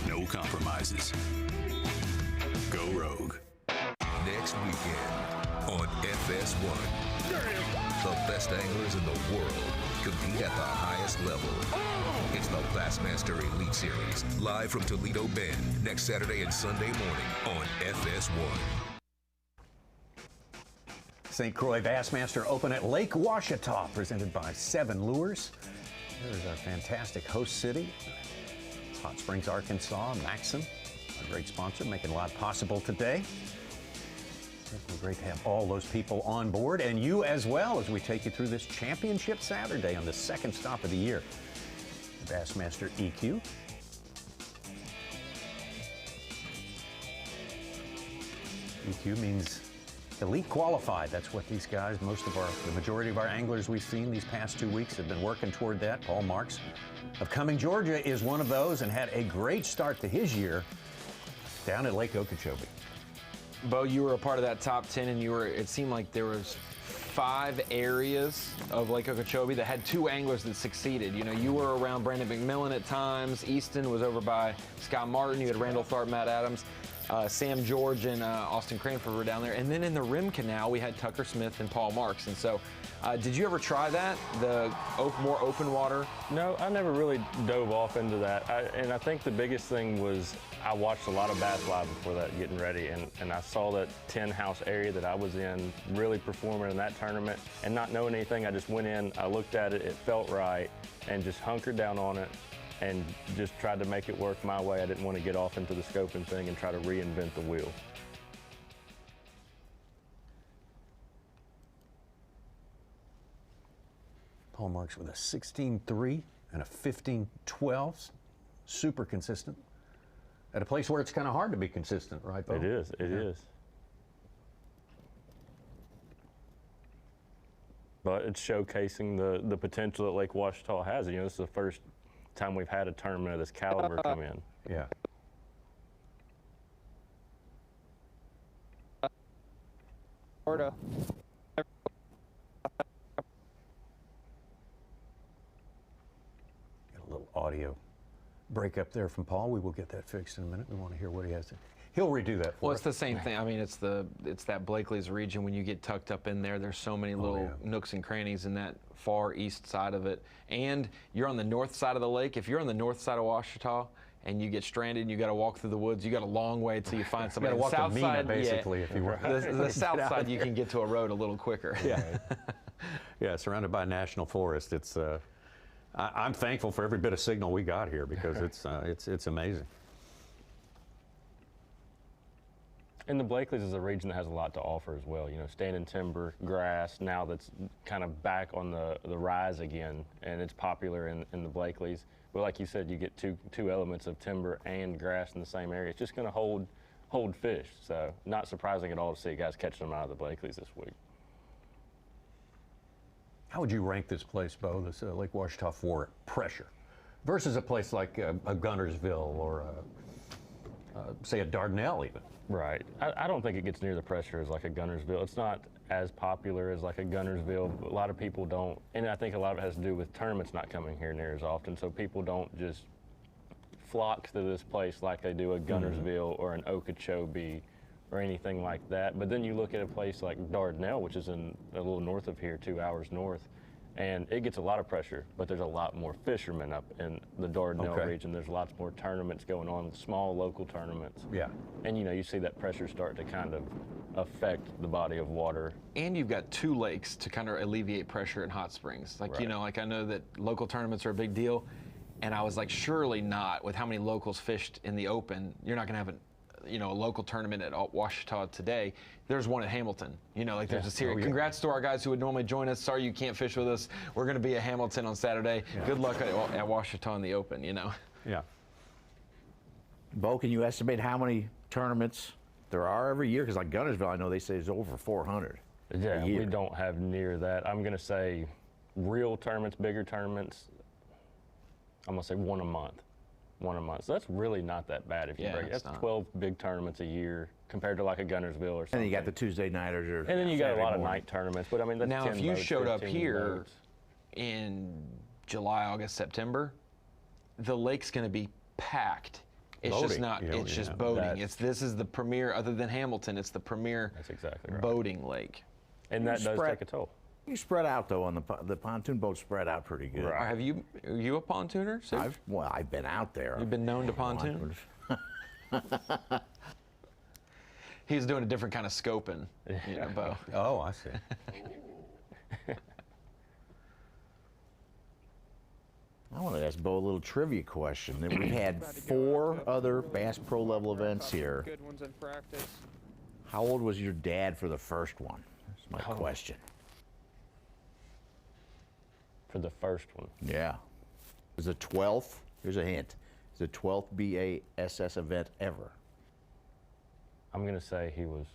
No compromises. Go rogue. Next weekend on FS1. The best anglers in the world compete at the highest level. It's the Bassmaster Elite Series, live from Toledo Bend, next Saturday and Sunday morning on FS1. St. Croix Bassmaster Open at Lake Ouachita, presented by 7 Lures. There's our fantastic host city, Hot Springs, Arkansas. Maxim, a great sponsor, making a lot possible today. It's great to have all those people on board, and you as well, as we take you through this championship Saturday on the second stop of the year, the Bassmaster EQ. EQ means elite qualified. That's what these guys, the majority of our anglers we've seen these past 2 weeks have been working toward that. Paul Marks of Cumming, Georgia is one of those and had a great start to his year. down at Lake Okeechobee. Bo, you were a part of that top 10, and it seemed like there was 5 areas of Lake Okeechobee that had 2 anglers that succeeded. You know, you were around Brandon McMillan at times. Easton was over by Scott Martin. You had Randall Tharp, Matt Adams. Sam George and Austin Cranford were down there. And then in the Rim Canal, we had Tucker Smith and Paul Marks. And so, did you ever try that, the more open water? No, I never really dove off into that. And I think the biggest thing was I watched a lot of Bass Live before that, getting ready. And I saw that 10 house area that I was in really performing in that tournament. And not knowing anything, I just went in, I looked at it, it felt right, and just hunkered down on it and just tried to make it work my way. I didn't want to get off into the scoping thing and try to reinvent the wheel. Paul Marks with a 16.3 and a 15.12, super consistent. At a place where it's kind of hard to be consistent, right, Bo? It is, it is. But it's showcasing the potential that Lake Ouachita has. You know, this is the first time we've had a tournament of this caliber come in. Yeah. Florida. Got a little audio break up there from Paul. We will get that fixed in a minute. We want to hear what he has to. He'll redo that for us. Well, it's the same thing. I mean, it's that Blakely's region. When you get tucked up in there, there's so many little nooks and crannies in that far east side of it. And you're on the north side of the lake. If you're on the north side of Ouachita and you get stranded and you got to walk through the woods, you got a long way till you find somebody. You got to walk south to Mina, side, basically, if you were. The south side, you can get to a road a little quicker. Yeah. Yeah, surrounded by national forest. It's. I'm thankful for every bit of signal we got here because it's amazing. And the Blakely's is a region that has a lot to offer as well. You know, standing timber, grass, now that's kind of back on the rise again, and it's popular in the Blakely's. But like you said, you get two elements of timber and grass in the same area. It's just going to hold fish. So not surprising at all to see guys catching them out of the Blakely's this week. How would you rank this place, Bo, this Lake Ouachita, for pressure versus a place like a Guntersville or say a Dardanelle even? Right. I don't think it gets near the pressure as like a Guntersville. It's not as popular as like a Guntersville. A lot of people don't, and I think a lot of it has to do with tournaments not coming here near as often, so people don't just flock to this place like they do a Guntersville or an Okeechobee or anything like that. But then you look at a place like Dardanelle, which is in a little north of here, 2 hours north, and it gets a lot of pressure, but there's a lot more fishermen up in the Dardanelle region. There's lots more tournaments going on, small local tournaments. Yeah. And you know, you see that pressure start to kind of affect the body of water. And you've got 2 lakes to kind of alleviate pressure in Hot Springs. Like, you know, like I know that local tournaments are a big deal, and I was like, surely not, with how many locals fished in the open, you're not gonna have a local tournament at Ouachita today. There's one at Hamilton. You know, like there's a series. Congrats to our guys who would normally join us. Sorry you can't fish with us. We're going to be at Hamilton on Saturday. Good luck at Ouachita in the open, you know. Yeah. Bo, can you estimate how many tournaments there are every year? Because like Guntersville, I know they say it's over 400. Yeah, we don't have near that. I'm going to say real tournaments, bigger tournaments, I'm going to say one a month. So that's really not that bad if you break it. That's 12 big tournaments a year compared to like a Guntersville or something. And then you got the Tuesday nighters or and then you got a lot of night tournaments. But I mean, that's now 10 if you boats, showed up 15 here boats. in July, August, September, the lake's going to be packed. It's boating. Just not. It's just boating. This is the premier, other than Hamilton. It's the premier boating lake. And that does take a toll. You spread out though on the pontoon boats spread out pretty good. Are you a pontooner? I've been out there. You've been known to pontoon. He's doing a different kind of scoping, you know, Bo. Oh, I see. I want to ask Bo a little trivia question. We've had 4 other Bass Pro level events here. Good ones in practice. How old was your dad for the first one? That's my question. For the first one. Yeah. It was the 12th, here's a hint, it's the 12th B.A.S.S. event ever. I'm going to say he was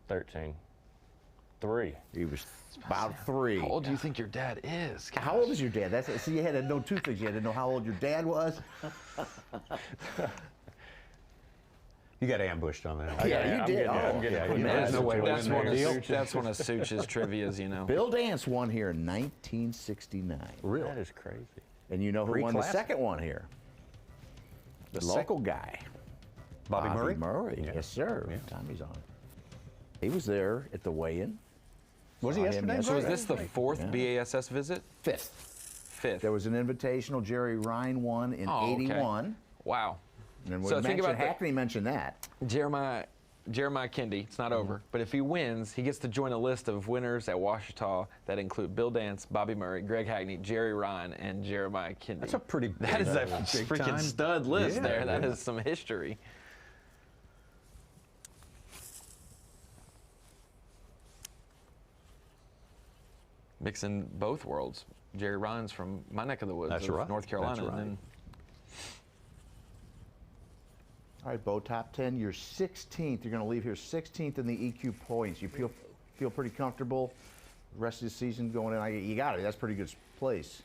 13. 3. He was about 3. How old do you think your dad is? Gosh. How old is your dad? See, you had to know 2 things. You had to know how old your dad was. You got ambushed on that. Yeah, you did. There's no way to win that deal. That's one of Such's trivias, you know. Bill Dance won here in 1969. Really? That is crazy. And you know who won the Pre-classic. second one here? The local guy. Bobby Murray? Murray, Yeah. yes, sir. Yeah. Tommy's on. He was there at the weigh-in. Was he Saw him yesterday? So is yesterday. this the fourth BASS visit? Fifth. There was an invitational Jerry Ryan won in Oh, okay. 81. Wow. And So when think about that. Hackney mentioned that. Jeremiah Kendi, it's not over. But if he wins, he gets to join a list of winners at Ouachita that include Bill Dance, Bobby Murray, Greg Hackney, Jerry Ryan, and Jeremiah Kendi. That's a pretty That is a big freaking time. stud list Yeah, there. That yeah. is some history. Mixing both worlds. Jerry Ryan's from my neck of the woods, That's of right. North Carolina. That's right. And then All right, Bo, top 10. You're 16th. You're going to leave here 16th in the EQ points. You feel pretty comfortable the rest of the season going in? You got it. That's a pretty good place.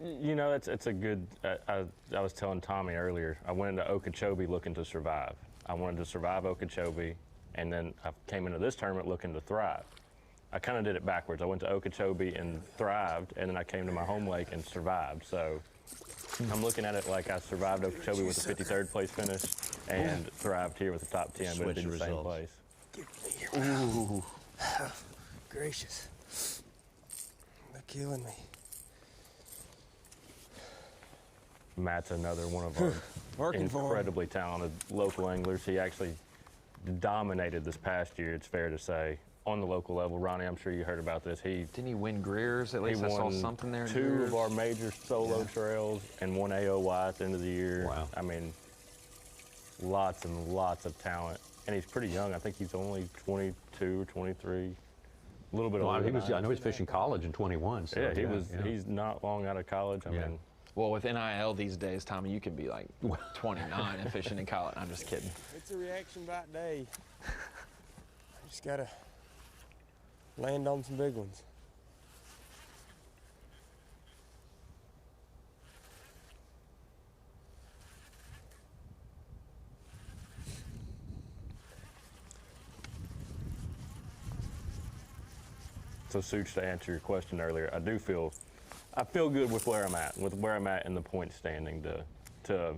You know, it's a good. I was telling Tommy earlier. I went into Okeechobee looking to survive. I wanted to survive Okeechobee, and then I came into this tournament looking to thrive. I kind of did it backwards. I went to Okeechobee and thrived, and then I came to my home lake and survived. So I'm looking at it like I survived Okeechobee with a 53rd place finish and thrived here with the top 10, but it did the same place. Ooh. Gracious. They're killing me. Matt's another one of our incredibly talented local anglers. He actually dominated this past year, it's fair to say, on the local level. Ronnie, I'm sure you heard about this. Didn't he win Greer's? At least I saw something there. Two Greer's. of our major solo trails and one AOY at the end of the year. Wow. I mean, lots and lots of talent. And he's pretty young. I think he's only 22 or 23. A little bit older. I know he's fishing college in 21. So yeah, he's not long out of college. I mean, well, with NIL these days, Tommy, you can be like 29 and fishing in college. I'm just kidding. It's a reaction bite day. Just gotta land on some big ones. So, Such, to answer your question earlier, I feel good with where I'm at in the point standing to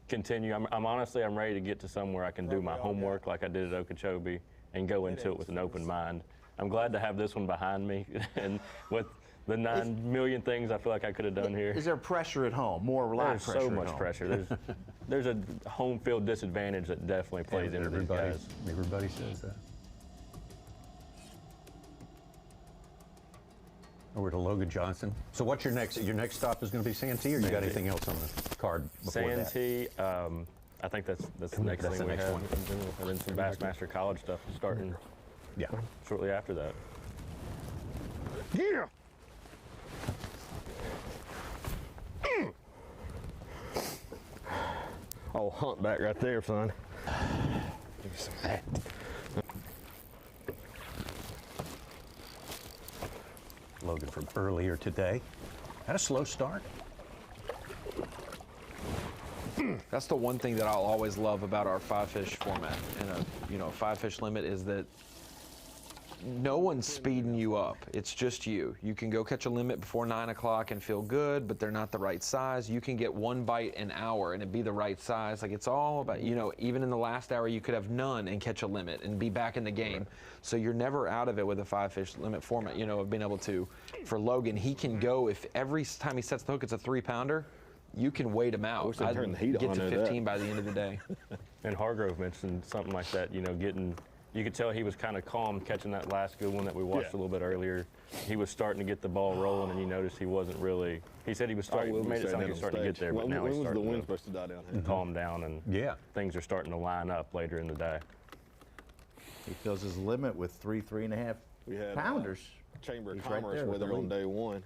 continue. I'm honestly ready to get to somewhere I can do my homework like I did at Okeechobee and go into it with an open mind. I'm glad to have this one behind me, and with the 9 million things I feel like I could have done here. Is there pressure at home? More live pressure? There's so much pressure. There's a home field disadvantage that definitely plays into these guys. Everybody says that. Over to Logan Johnson. So what's your next stop is going to be Santee, or you got anything else on the card before that? Santee, I think that's the next thing we have. And then some Bassmaster college stuff starting shortly after that. Yeah! Oh, humpback right there, son. Give me some of that. Logan from earlier today. Had a slow start. That's the one thing that I'll always love about our 5-fish format and a 5-fish limit is that no one's speeding you up. It's just you. You can go catch a limit before 9 o'clock and feel good, but they're not the right size. You can get one bite an hour and it be the right size. Like it's all about, even in the last hour you could have none and catch a limit and be back in the game. Right. So you're never out of it with a 5-fish limit format. Of being able to, for Logan, he can go, if every time he sets the hook it's a 3-pounder, you can wait him out. I'd turn the heat get on to 15 by the end of the day. And Hargrove mentioned something like that, you could tell he was kind of calm catching that last good one that we watched a little bit earlier. He was starting to get the ball rolling, and you noticed he wasn't really. He said he was starting. Made it sound like he was starting to get there, but now he's starting the wind supposed to die down here? Calm down, and things are starting to line up later in the day. He fills his limit with 3.5 pounders. Chamber of Commerce weather on day one,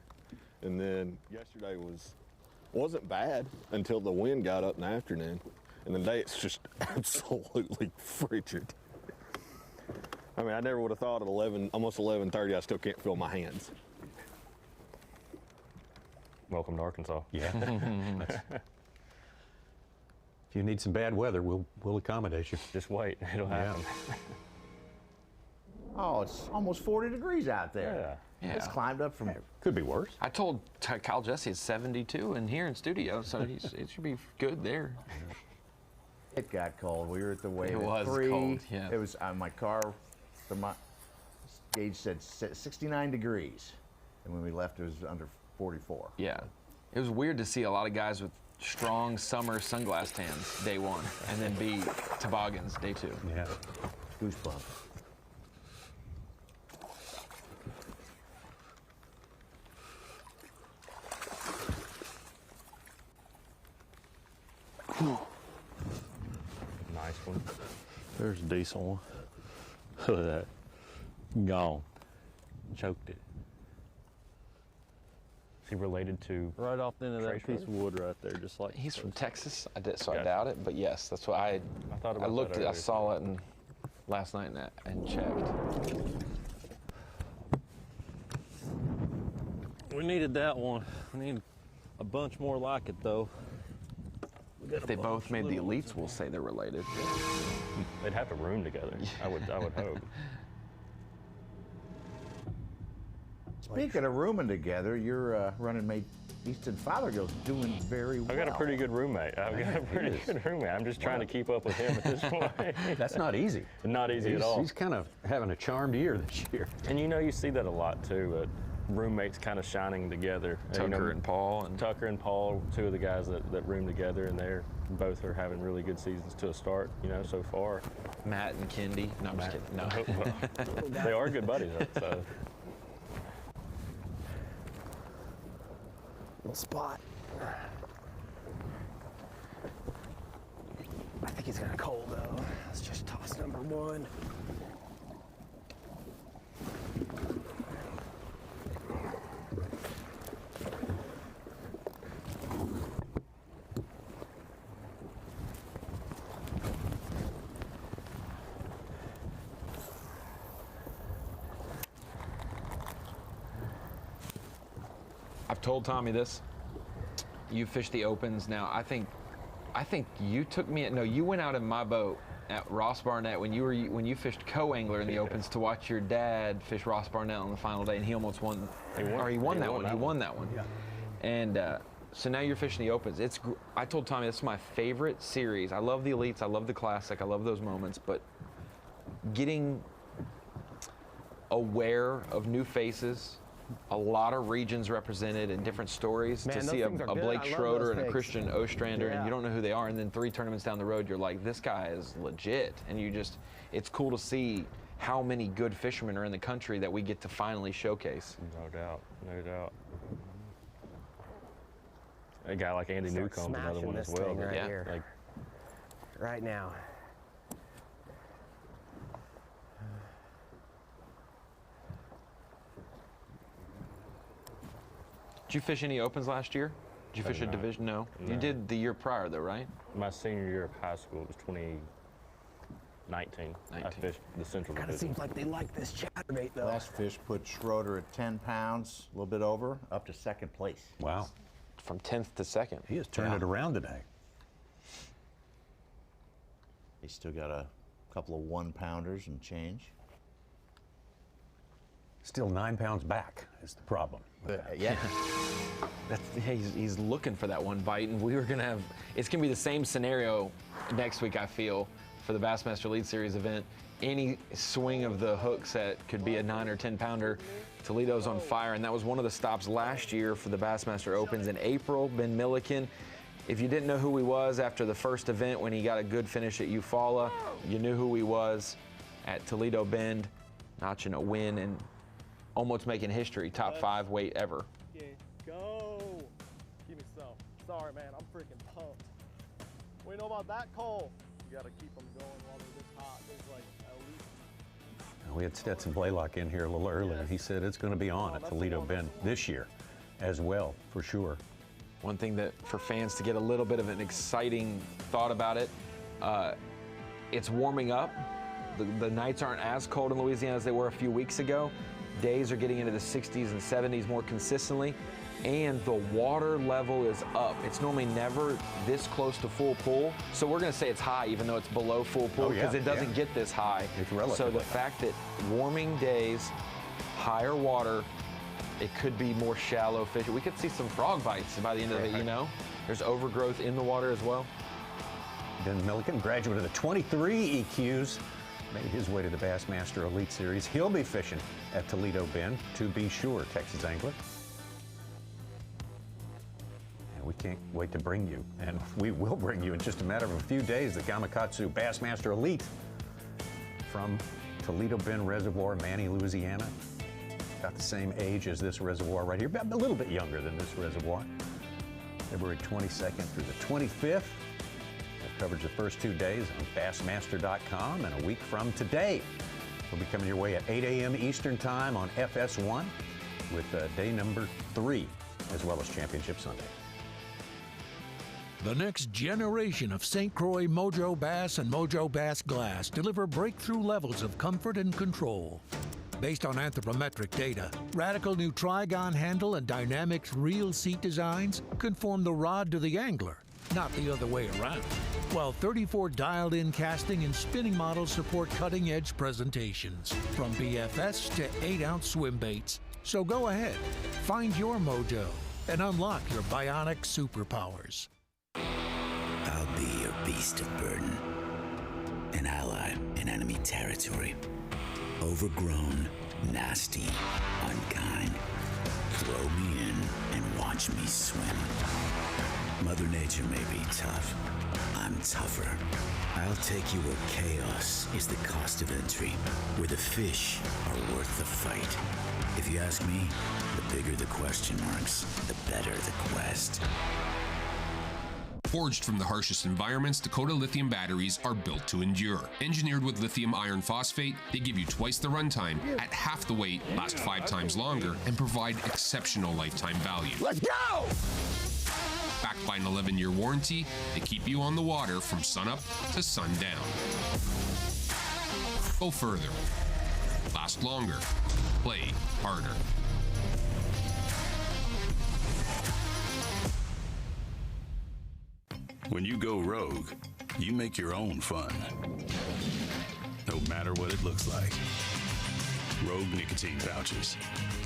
and then yesterday wasn't bad until the wind got up in the afternoon, and the day it's just absolutely frigid. I mean, I never would have thought at almost 11:30, I still can't feel my hands. Welcome to Arkansas. Yeah. If you need some bad weather, we'll accommodate you. Just wait, it'll happen. Oh, it's almost 40 degrees out there. Yeah. It's climbed up from. Could be worse. I told Kyle Jesse it's 72 in here in studio, so it should be good there. It got cold. We were at the wave. It was 3. cold, yeah. It was my car. My gauge said 69 degrees, and when we left, it was under 44. Yeah, it was weird to see a lot of guys with strong summer sunglass tans day 1, and then be toboggans day 2. Yeah. Goosebumps. Nice one. There's a decent one. Look at that. Gone. Choked it. Is he related to? Right off the end of that Trace piece of wood right there, just like. He's from Texas, I Gotcha. doubt it, but yes, that's what I thought about looked that at. I earlier. saw it last night and checked. We needed that one. We need a bunch more like it, though. If they both made the elites, we'll say they're related. They'd have to room together. I would hope. Speaking of rooming together, your running mate Easton Fothergill's doing very well. I've got a pretty good roommate. I'm just trying to keep up with him at this point. That's not easy. Not easy at all. He's kind of having a charmed year this year. And you see that a lot too. Roommates kind of shining together. Tucker and Paul. Tucker and Paul, 2 of the guys that room together, and they're both are having really good seasons to a start, so far. Matt and Kendi. No, I'm just kidding. No. They are good buddies, so. Little spot. I think he's got a cold though. Let's just toss number 1. I've told Tommy this. You fish the opens now. I think you took me. No, you went out in my boat at Ross Barnett when you fished co-angler in the opens to watch your dad fish Ross Barnett on the final day, and he almost won. He won that one. Yeah. And so now you're fishing the opens. I told Tommy this is my favorite series. I love the elites. I love the classic. I love those moments, but getting aware of new faces. A lot of regions represented and different stories. Man, to see a Blake Schroeder and a Christian Ostrander, and you don't know who they are, and then 3 tournaments down the road, you're like, this guy is legit. And it's cool to see how many good fishermen are in the country that we get to finally showcase. No doubt. A guy like Andy Newcomb's another one as well. Right here. Right now. Did you fish any opens last year? Did you fish a division? No. You did the year prior, though, right? My senior year of high school was 2019. I fished the Central Kind of Division. seems like they like this chatterbait, though. Last fish put Schroeder at 10 pounds, a little bit over, up to 2nd place. Wow. From 10th to 2nd. He has turned it around today. He's still got a couple of 1-pounders and change. Still 9 pounds back is the problem. Yeah. He's looking for that one bite, and it's going to be the same scenario next week, I feel, for the Bassmaster Elite Series event. Any swing of the hook set could be a 9 or 10 pounder. Toledo's on fire, and that was one of the stops last year for the Bassmaster Opens in April. Ben Milliken, if you didn't know who he was after the first event when he got a good finish at Eufaula, you knew who he was at Toledo Bend, notching a win and almost making history, top 5 weight ever. Yeah, go. Give me some. Sorry, man, I'm freaking pumped. What do you know about that, Cole? You gotta keep them going while they're this hot. There's like at least. We had Stetson Blaylock in here a little earlier. He said it's going to be on at Toledo Bend this year as well, for sure. One thing that for fans to get a little bit of an exciting thought about it, it's warming up. The nights aren't as cold in Louisiana as they were a few weeks ago. Days are getting into the 60s and 70s more consistently. and the water level is up. It's normally never this close to full pool, so we're going to say it's high even though it's below full pool because it doesn't get this high. It's relatively so the high. fact that warming days, higher water, it could be more shallow fish. We could see some frog bites by the end of it, you know? There's overgrowth in the water as well. Ben Milliken, graduate of the 23 EQs, made his way to the Bassmaster Elite Series. He'll be fishing at Toledo Bend, to be sure, Texas angler. And we can't wait to bring you, and we will bring you in just a matter of a few days, the Gamakatsu Bassmaster Elite from Toledo Bend Reservoir, Manny, Louisiana. About the same age as this reservoir right here, a little bit younger than this reservoir. February 22nd through the 25th. Coverage the first 2 days on Bassmaster.com, and a week from today, we'll be coming your way at 8 a.m. Eastern Time on FS1 with day number 3, as well as Championship Sunday. The next generation of St. Croix Mojo Bass and Mojo Bass Glass deliver breakthrough levels of comfort and control. Based on anthropometric data, radical new Trigon handle and Dynamics reel seat designs conform the rod to the angler, not the other way around, while 34 dialed-in casting and spinning models support cutting-edge presentations, from B.A.S.S to 8-ounce swim baits. So go ahead, find your mojo, and unlock your bionic superpowers. I'll be your beast of burden, an ally in enemy territory. Overgrown, nasty, unkind. Throw me in and watch me swim. Mother Nature may be tough. I'm tougher. I'll take you where chaos is the cost of entry, where the fish are worth the fight. If you ask me, the bigger the question marks, the better the quest. Forged from the harshest environments, Dakota lithium batteries are built to endure. Engineered with lithium iron phosphate, they give you twice the runtime, at half the weight, last 5 times longer, and provide exceptional lifetime value. Let's go! Backed by an 11-year warranty, they keep you on the water from sunup to sundown. Go further. Last longer. Play harder. When you go rogue, you make your own fun. No matter what it looks like. Rogue nicotine pouches.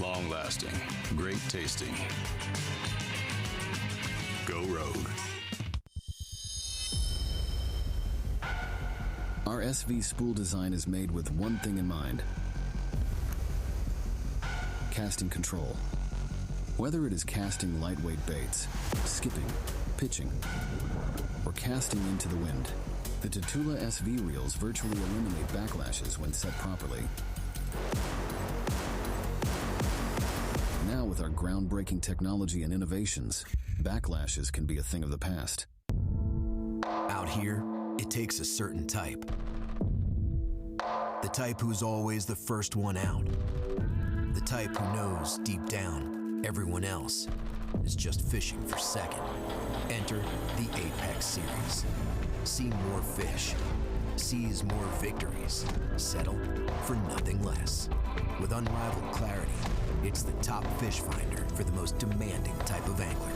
Long lasting. Great tasting. Go rogue. Our SV spool design is made with one thing in mind: casting control. Whether it is casting lightweight baits, skipping, pitching, or casting into the wind, the Tatula SV reels virtually eliminate backlashes when set properly. Now with our groundbreaking technology and innovations, backlashes can be a thing of the past. Out here, it takes a certain type. The type who's always the first one out. The type who knows deep down everyone else is just fishing for second. Enter the Apex Series. See more fish. Seize more victories. Settle for nothing less. With unrivaled clarity, it's the top fish finder for the most demanding type of angler.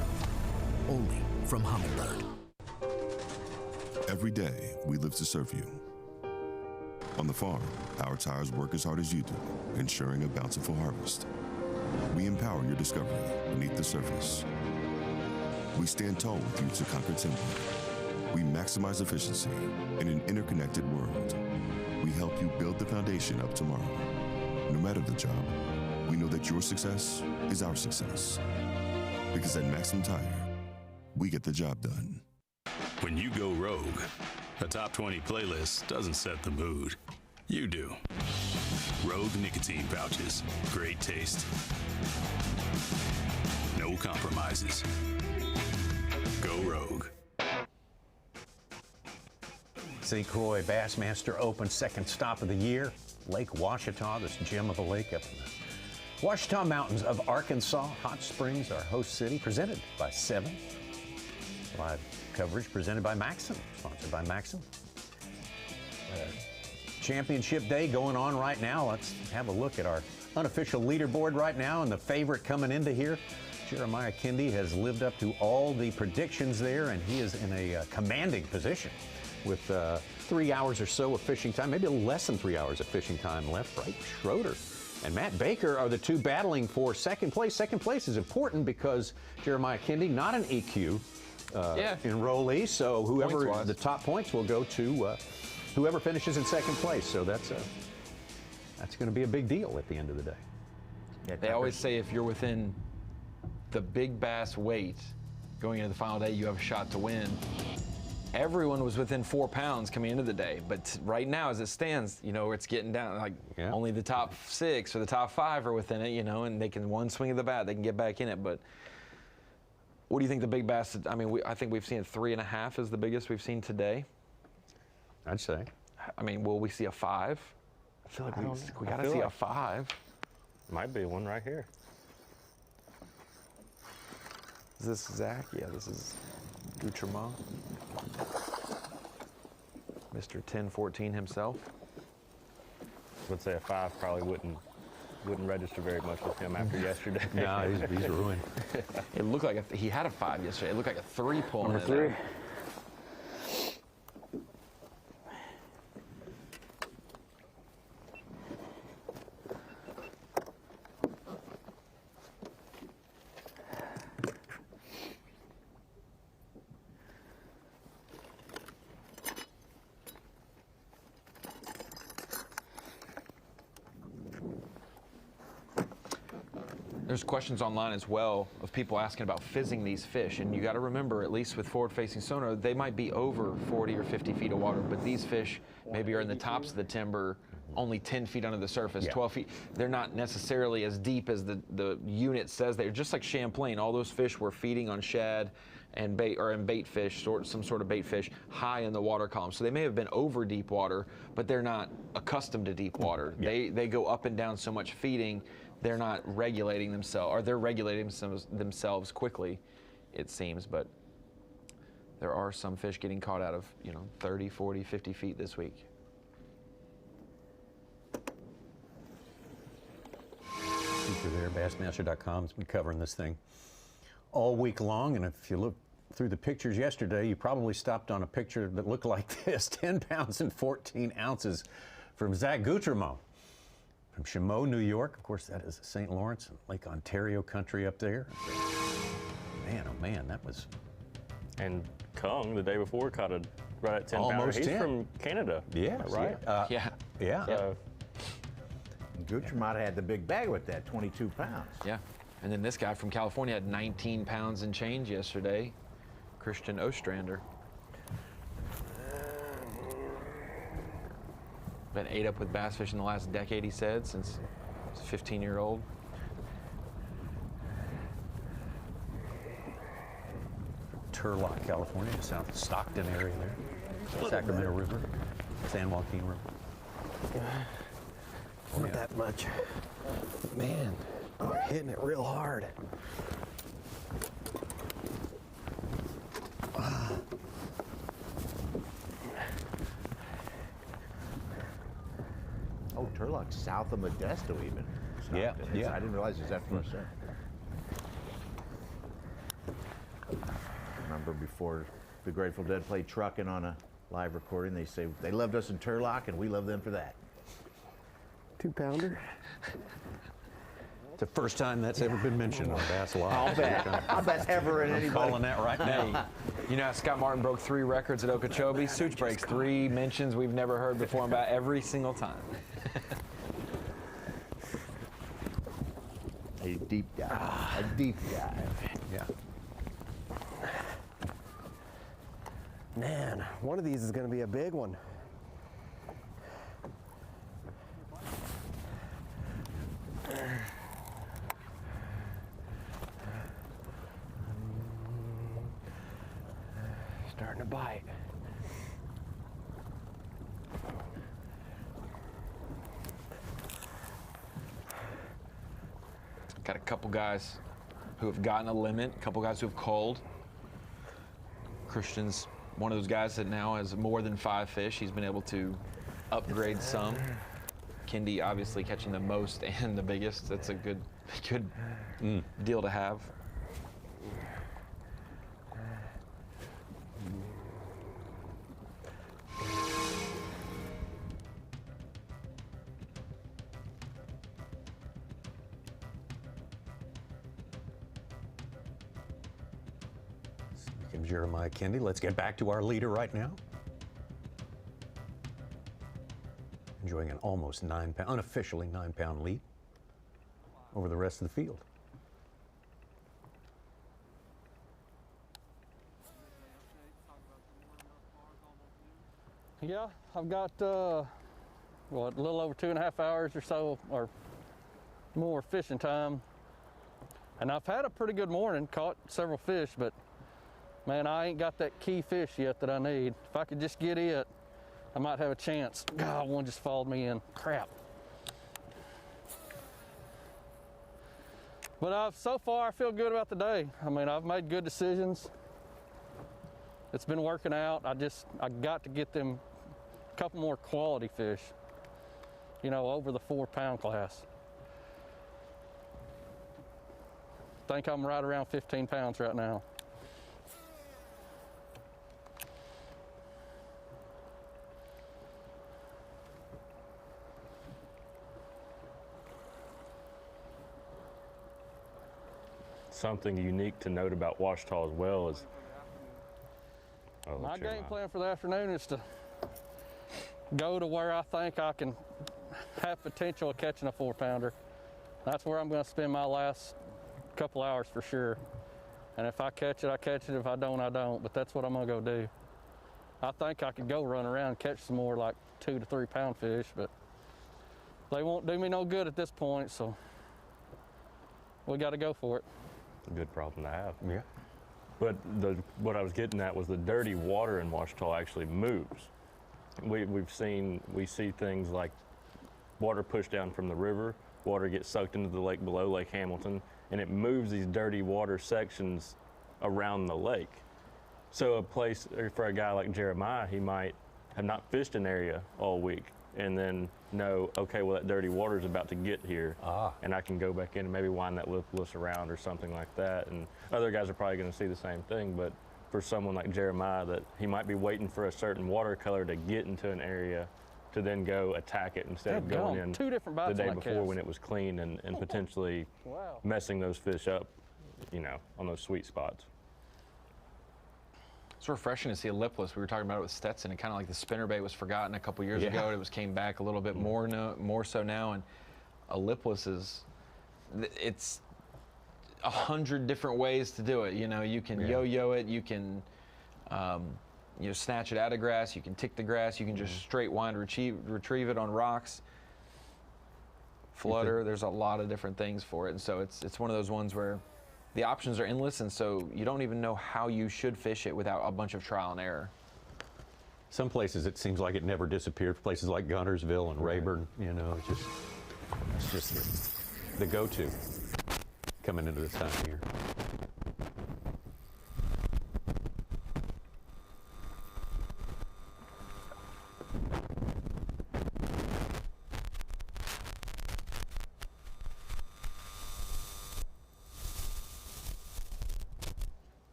Only from Humminbird. Every day, we live to serve you. On the farm, our tires work as hard as you do, ensuring a bountiful harvest. We empower your discovery beneath the surface. We stand tall with you to conquer timber. We maximize efficiency in an interconnected world. We help you build the foundation of tomorrow. No matter the job, we know that your success is our success. Because at Maxim Tire, we get the job done. When you go rogue, a top 20 playlist doesn't set the mood. You do. Rogue nicotine pouches. Great taste. No compromises. Go rogue. St. Croix Bassmaster Open, second stop of the year. Lake Ouachita, this gem of a lake up in the Ouachita Mountains of Arkansas. Hot Springs, our host city, presented by 7. Live coverage presented by Maxim, sponsored by Maxim. Championship day going on right now. Let's have a look at our unofficial leaderboard right now, and the favorite coming into here Jeremiah Kindy has lived up to all the predictions there, and he is in a commanding position with 3 hours or so of fishing time, maybe less than 3 hours of fishing time left. Bryce Schroeder and Matt Baker are the two battling for second place. Second place is important because Jeremiah Kindy, not an EQ enrollee, so whoever the top points will go to whoever finishes in second place. So that's going to be a big deal at the end of the day. They always say if you're within the big bass weight going into the final day, you have a shot to win. Everyone was within 4 pounds coming into the day, but right now, as it stands, you know, it's getting down. Like only the top 6 or the top 5 are within it, you know, and they can one swing of the bat, they can get back in it. But what do you think the big bass? I mean, I think we've seen 3.5 is the biggest we've seen today. I'd say. I mean, will we see a 5? I feel like we got to see a 5. Might be one right here. Is this Zach? Yeah, this is Gutremont. Mr. 1014 himself. I would say a 5 probably wouldn't register very much with him after yesterday. No, he's ruined. It looked like he had a 5 yesterday. It looked like a 3 pulling Number it 3. out. There's questions online as well of people asking about fizzing these fish, and you got to remember, at least with forward-facing sonar, they might be over 40 or 50 feet of water, but these fish maybe are in the tops of the timber, only 10 feet under the surface, 12 feet. They're not necessarily as deep as the unit says. They're just like Champlain. All those fish were feeding on shad and bait, or in bait fish, some sort of bait fish, high in the water column. So they may have been over deep water, but they're not accustomed to deep water. They go up and down so much feeding. They're not regulating themselves, or they're regulating themselves quickly, it seems, but there are some fish getting caught out of, 30, 40, 50 feet this week. Super there, Bassmaster.com has been covering this thing all week long, and if you look through the pictures yesterday, you probably stopped on a picture that looked like this, 10 pounds and 14 ounces from Zach Gutremont. From Chameau, New York. Of course, that is St. Lawrence and Lake Ontario country up there. Man, oh man, that was... And Kung, the day before, caught it right at 10 Almost pounder. He's 10. from Canada, right? Yeah. So, Gutremont had the big bag with that, 22 pounds. Yeah, and then this guy from California had 19 pounds and change yesterday, Christian Ostrander. Been ate up with bass fish in the last decade, he said, since he was 15-year-old. Turlock, California, south of Stockton area there. Sacramento River, San Joaquin River. Not that much. Man, I'm hitting it real hard. Oh, Turlock's south of Modesto even. Yeah. I didn't realize it's that far south. Remember before the Grateful Dead played Truckin' on a live recording, they say they loved us in Turlock and we love them for that. 2 pounder. It's the first time that's ever been mentioned on Bass Live. I'll bet ever in I'm anybody. calling that right now. You know how Scott Martin broke 3 records at Okeechobee? Such breaks 3 mentions we've never heard before about every single time. A deep dive. A deep dive. Yeah. Man, one of these is going to be a big one. Starting to bite. Got a couple guys who have gotten a limit, a couple guys who have culled. Christian's one of those guys that now has more than 5 fish. He's been able to upgrade some. Kindy obviously catching the most and the biggest. That's a good deal to have. him, Jeremiah Kendi. Let's get back to our leader right now. Enjoying an almost unofficially 9-pound lead over the rest of the field. Yeah, I've got what, a little over 2.5 hours or so, or more fishing time. And I've had a pretty good morning, caught several fish, but man, I ain't got that key fish yet that I need. If I could just get it, I might have a chance. God, one just followed me in. Crap. But so far, I feel good about the day. I mean, I've made good decisions. It's been working out. I got to get them a couple more quality fish, you know, over the 4-pound class. I think I'm right around 15 pounds right now. Something unique to note about Ouachita as well is my game plan for the afternoon is to go to where I think I can have potential of catching a 4-pounder. That's where I'm going to spend my last couple hours for sure. And if I catch it, I catch it. If I don't, I don't. But that's what I'm going to go do. I think I could go run around and catch some more like 2 to 3 pound fish, but they won't do me no good at this point, so we got to go for it. A good problem to have. Yeah. But what I was getting at was the dirty water in Ouachita actually moves. We see things like water pushed down from the river, water gets sucked into the lake below, Lake Hamilton, and it moves these dirty water sections around the lake. So a place, or for a guy like Jeremiah, he might have not fished an area all week and then know, okay, well, that dirty water is about to get here, and I can go back in and maybe wind that lip around or something like that. And other guys are probably going to see the same thing, but for someone like Jeremiah, that he might be waiting for a certain watercolor to get into an area to then go attack it instead of going in 2 different bites the day on that before cast. when it was clean and potentially messing those fish up, you know, on those sweet spots. It's refreshing to see a lipless. We were talking about it with Stetson, and kind of like the spinnerbait was forgotten a couple years ago. It came back a little bit more so now, and a lipless it's 100 different ways to do it. You know, you can yo-yo it, you can you know, snatch it out of grass, you can tick the grass, you can just straight wind retrieve it on rocks. Flutter, there's a lot of different things for it, and so it's one of those ones where the options are endless, and so you don't even know how you should fish it without a bunch of trial and error. Some places it seems like it never disappeared. Places like Guntersville and Rayburn, you know, it's just the go-to coming into this time of year.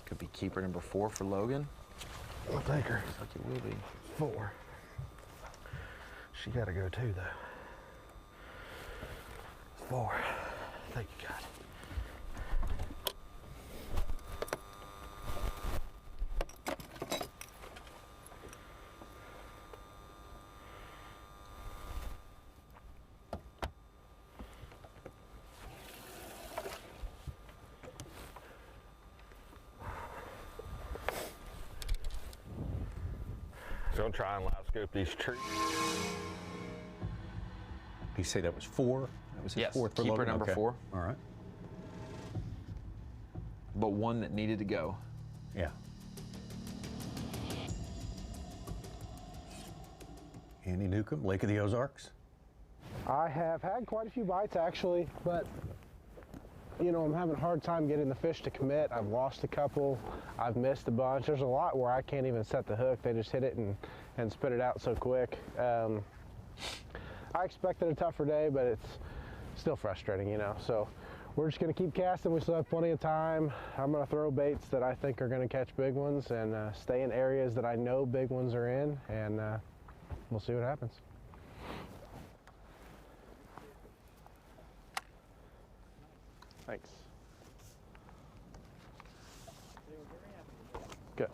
Could be keeper number 4 for Logan. I'll take her. Looks like it will be. 4. She got to go too, though. 4. Thank you, God. So I'll try and live scope these trees. Did you say that was 4? That was his Yes, 4th for keeper Logan? number 4. All right. But one that needed to go. Yeah. Andy Newcomb, Lake of the Ozarks. I have had quite a few bites actually, but you know, I'm having a hard time getting the fish to commit. I've lost a couple, I've missed a bunch. There's a lot where I can't even set the hook. They just hit it and spit it out so quick. I expected a tougher day, but it's still frustrating, you know. So we're just gonna keep casting. We still have plenty of time. I'm gonna throw baits that I think are gonna catch big ones and stay in areas that I know big ones are in, and we'll see what happens. Thanks. Good.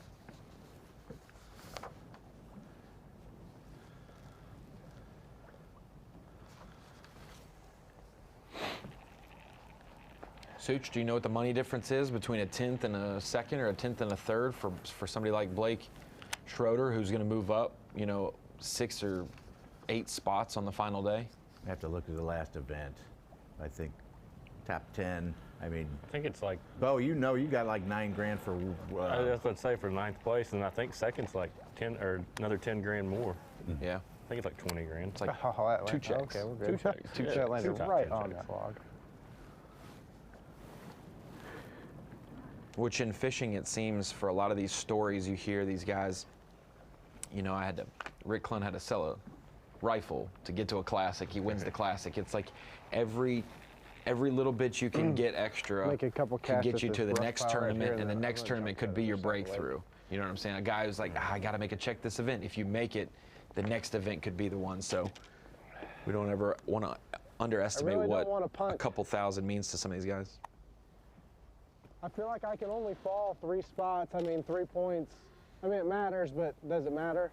Such, do you know what the money difference is between a 10th and a second or a 10th and a third for somebody like Blake Schroeder, who's going to move up, 6 or 8 spots on the final day? I have to look at the last event. I think top 10. I think it's like. Bo, you got like $9 grand for. That's what I'd say for 9th place, and I think second's like 10 or another 10 grand more. Yeah. I think it's like 20 grand. It's like two checks. Okay, we're good. Two checks. That landed right on that log. Which in fishing, it seems, for a lot of these stories you hear, these guys, Rick Clunn had to sell a rifle to get to a classic. He wins the classic. It's like every little bit you can get extra Make a couple could get casts you at to the this next rough pile right tournament, here, and the then next I'm gonna tournament jump could be in your the second breakthrough. You know what I'm saying? A guy who's like, I got to make a check this event. If you make it, the next event could be the one. So we don't ever want to underestimate what a couple thousand means to some of these guys. I feel like I can only fall 3 spots. 3 points. It matters, but does it matter?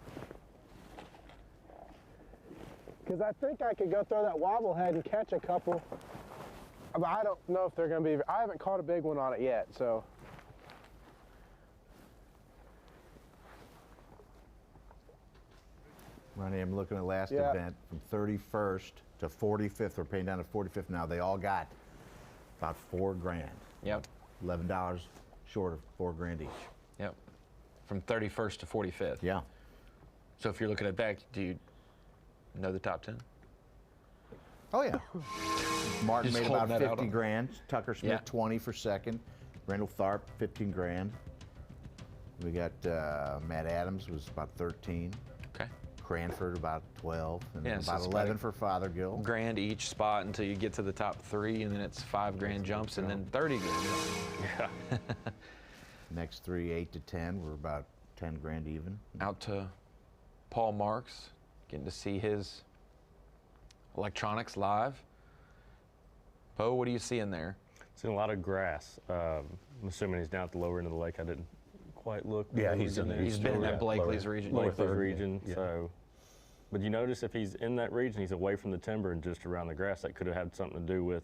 Because I think I could go throw that wobble head and catch a couple. But I don't know if they're going to be. I haven't caught a big one on it yet, so. Ronnie, I'm looking at last event from 31st to 45th. We're paying down to 45th now. They all got about $4 grand. Yep. $11 short of $4 grand each. Yep. From 31st to 45th. Yeah. So if you're looking at that, do you know the top 10? Oh, yeah. Martin Just made about holding that 50 out. grand. Tucker Smith, Yeah. 20 for second. Randall Tharp, 15 grand. We got Matt Adams was about 13. Okay. Cranford about 12. And Yeah, then so about it's 11 for Fothergill. Grand each spot until you get to the top 3, and then it's 5 grand jumps, and then 30 grand jumps. Yeah. Next 3, 8 to 10, we're about 10 grand even. Out to Paul Marks, getting to see his electronics live. Bo, what do you see in there? Seeing a lot of grass. I'm assuming he's down at the lower end of the lake. I didn't quite look. Yeah, he's been in that Blakely's region. Blakely's region. Yeah. So, but you notice if he's in that region, he's away from the timber and just around the grass. That could have had something to do with,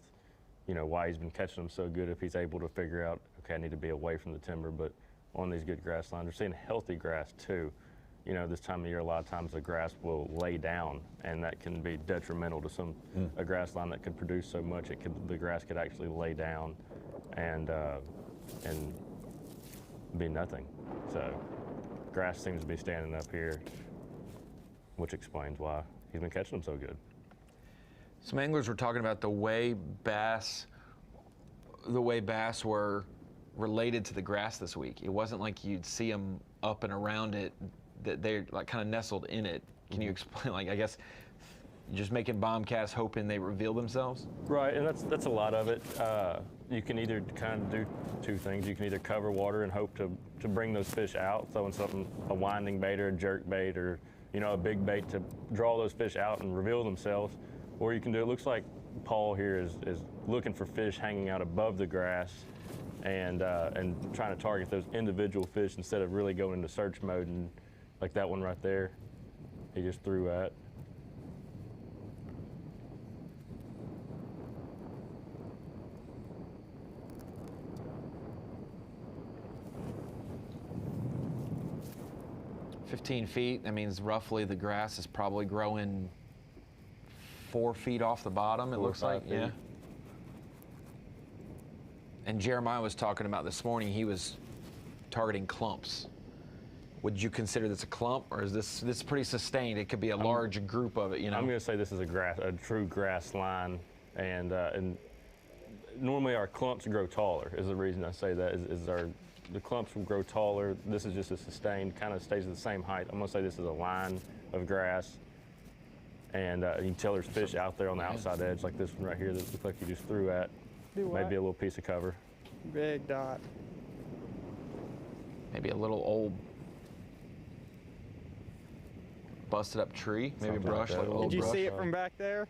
why he's been catching them so good. If he's able to figure out, okay, I need to be away from the timber, but on these good grass lines, we're seeing healthy grass too. This time of year, a lot of times the grass will lay down, and that can be detrimental to a grass line that could produce so much. The grass could actually lay down, and be nothing. So, grass seems to be standing up here, which explains why he's been catching them so good. Some anglers were talking about the way bass were related to the grass this week. It wasn't like you'd see them up and around it, that they're like kind of nestled in it. Can you explain, I guess, just making bomb casts hoping they reveal themselves? Right, and that's a lot of it. You can either kind of do 2 things. You can either cover water and hope to bring those fish out, throwing a winding bait or a jerk bait or a big bait to draw those fish out and reveal themselves. Or you can do, it looks like Paul here is looking for fish hanging out above the grass and trying to target those individual fish instead of really going into search mode, and like that one right there, he just threw at. "15 feet, that means roughly the grass is probably growing 4 feet off the bottom, it looks like. Yeah. And Jeremiah was talking about this morning, he was targeting clumps. Would you consider this a clump, or is this pretty sustained? It could be a large group of it, I'm going to say this is a true grass line, and normally our clumps grow taller. Is the reason I say that the clumps will grow taller. This is just a sustained, kind of stays at the same height. I'm going to say this is a line of grass, and you can tell there's fish out there on the outside edge, like this one right here that looks like you just threw at. Maybe a little piece of cover. Big dot. Maybe a little old busted up tree, maybe brush, like a little brush. Did you see it from back there?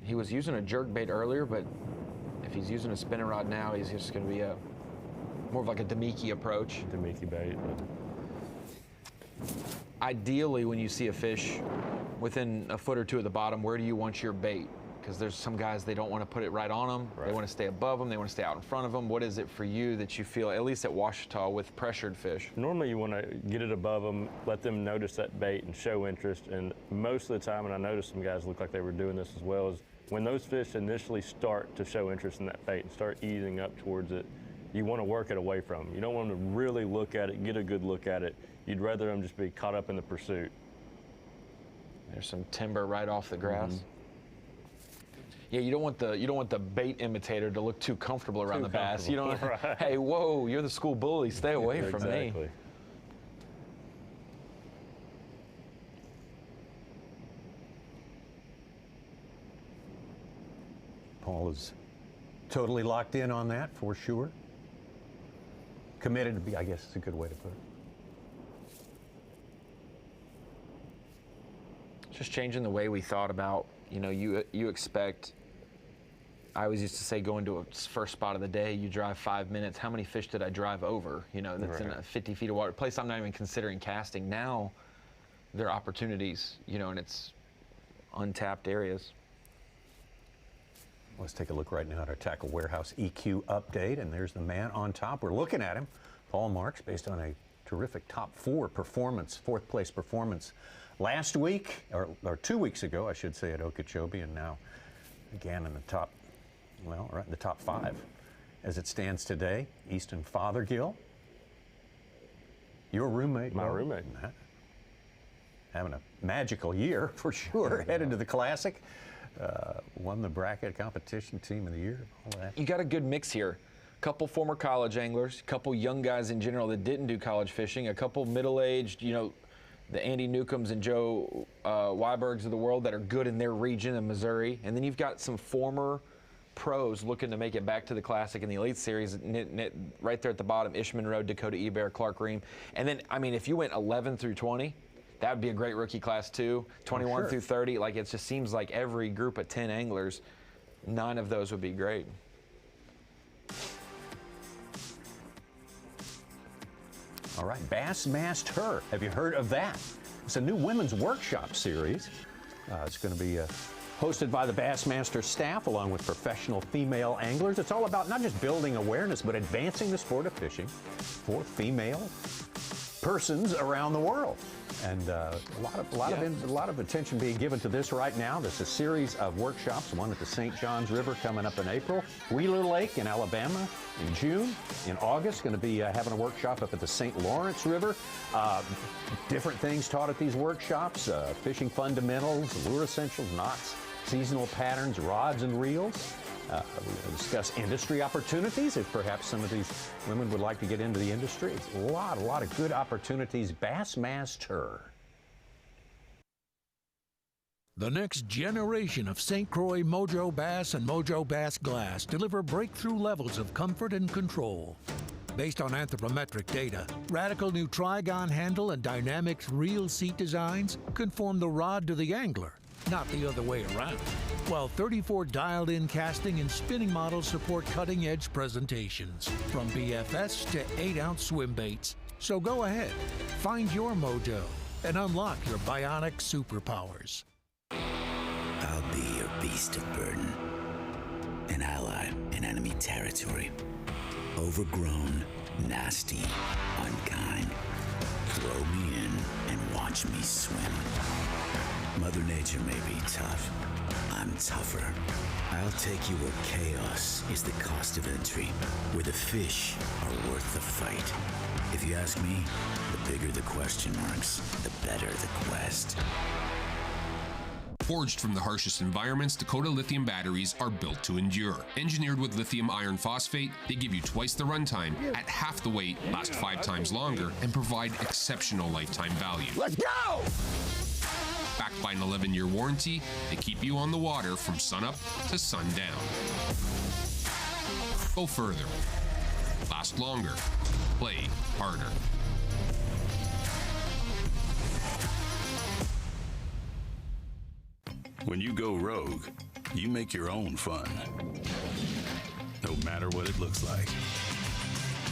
he was using a jerk bait earlier, but if he's using a spinning rod now, he's just going to be more of like a Damiki approach. Damiki bait. Ideally, when you see a fish within a foot or two at the bottom, where do you want your bait? Because there's some guys, they don't want to put it right on them. Right. They want to stay above them. They want to stay out in front of them. What is it for you that you feel, at least at Ouachita, with pressured fish? Normally you want to get it above them, let them notice that bait and show interest. And most of the time, and I noticed some guys look like they were doing this as well, is when those fish initially start to show interest in that bait and start easing up towards it, you want to work it away from them. You don't want them to really look at it, get a good look at it. You'd rather them just be caught up in the pursuit. There's some timber right off the grass. Mm-hmm. Yeah, you don't want the bait imitator to look too comfortable around the bass. You don't. Right. Hey, whoa! You're the school bully. Stay away from me. Paul is totally locked in on that for sure. Committed to be. I guess is a good way to put it. Just changing the way we thought about. You know, you expect. I always used to say, going to a first spot of the day, you drive 5 minutes. How many fish did I drive over? You know, that's in 50 feet of water. A place I'm not even considering casting. Now, there are opportunities, you know, and it's untapped areas. Let's take a look right now at our Tackle Warehouse EQ update, and there's the man on top. We're looking at him, Paul Marks, based on a terrific top fourth place performance last week, or 2 weeks ago, I should say, at Okeechobee, and now again in the top. Well, right in the top 5 as it stands today. Easton Fothergill, your roommate. My roommate. Having a magical year for sure. Headed to the Classic. Won the bracket competition team of the year. All that. You got a good mix here. A couple former college anglers, a couple young guys in general that didn't do college fishing, a couple middle-aged, you know, the Andy Newcombs and Joe Weibergs of the world that are good in their region in Missouri. And then you've got some former pros looking to make it back to the Classic and the Elite Series, right there at the bottom, Ishman Road, Dakota Ebert, Clark Ream. And then, I mean, if you went 11 through 20, that would be a great rookie class too. 21 through 30, like it just seems like every group of 10 anglers, 9 of those would be great. All right, Bassmaster. Have you heard of that? It's a new women's workshop series. It's going to be hosted by the Bassmaster staff along with professional female anglers. It's all about not just building awareness, but advancing the sport of fishing for female persons around the world. And a lot of attention being given to this right now. There's a series of workshops, one at the St. Johns River coming up in April, Wheeler Lake in Alabama in June. In August, going to be having a workshop up at the St. Lawrence River. Different things taught at these workshops, fishing fundamentals, lure essentials, knots, seasonal patterns, rods and reels. We'll discuss industry opportunities if perhaps some of these women would like to get into the industry. It's a lot of good opportunities. Bassmaster. The next generation of St. Croix Mojo Bass and Mojo Bass Glass deliver breakthrough levels of comfort and control. Based on anthropometric data, radical new trigon handle and dynamic reel seat designs conform the rod to the angler, not the other way around, while 34 dialed-in casting and spinning models support cutting-edge presentations, from B.A.S.S to 8-ounce swim baits. So go ahead, find your mojo, and unlock your bionic superpowers. I'll be your beast of burden, an ally in enemy territory. Overgrown, nasty, unkind. Throw me in and watch me swim. Mother Nature may be tough. I'm tougher. I'll take you where chaos is the cost of entry, where the fish are worth the fight. If you ask me, the bigger the question marks, the better the quest. Forged from the harshest environments, Dakota lithium batteries are built to endure. Engineered with lithium iron phosphate, they give you twice the runtime, at half the weight, last 5 times longer, and provide exceptional lifetime value. Let's go! Backed by an 11-year warranty, they keep you on the water from sunup to sundown. Go further. Last longer. Play harder. When you go rogue, You make your own fun, no matter what it looks like.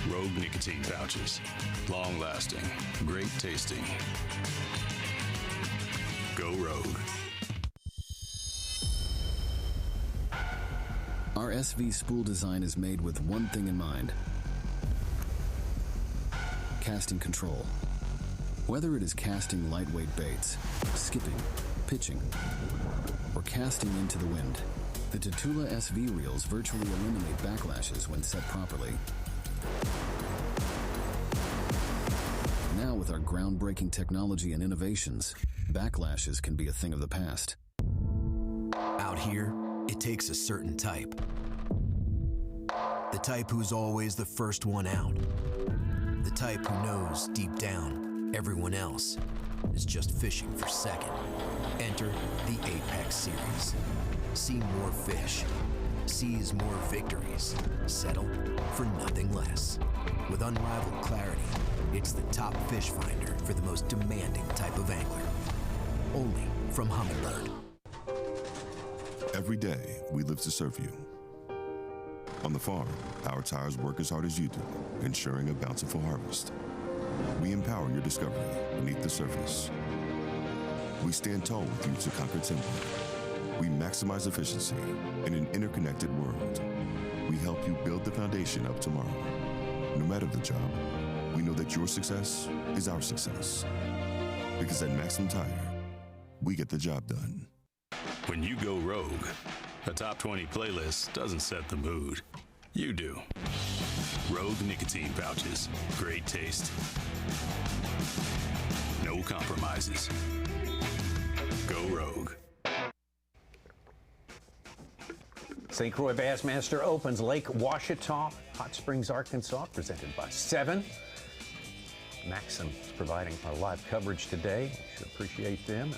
Rogue nicotine pouches, long lasting, great tasting. Go Rogue. Our SV spool design is made with one thing in mind: casting control. Whether it is casting lightweight baits, skipping, pitching, or casting into the wind, the Tatula SV reels virtually eliminate backlashes when set properly. Now with our groundbreaking technology and innovations, backlashes can be a thing of the past. Out here, it takes a certain type. The type who's always the first one out. The type who knows deep down everyone else is just fishing for second. Enter the Apex Series. See more fish. Seize more victories. Settle for nothing less. With unrivaled clarity, it's the top fish finder for the most demanding type of angler. Only from Humminbird. Every day, we live to serve you. On the farm, our tires work as hard as you do, ensuring a bountiful harvest. We empower your discovery beneath the surface. We stand tall with you to conquer timber. We maximize efficiency in an interconnected world. We help you build the foundation of tomorrow. No matter the job, we know that your success is our success. Because at Maxim Tire, we get the job done. When you go Rogue, a top 20 playlist doesn't set the mood. You do. Rogue nicotine pouches. Great taste. No compromises. Go Rogue. St. Croix Bassmaster opens Lake Ouachita, Hot Springs, Arkansas, presented by 7. Maxim is providing our live coverage today. We should appreciate them.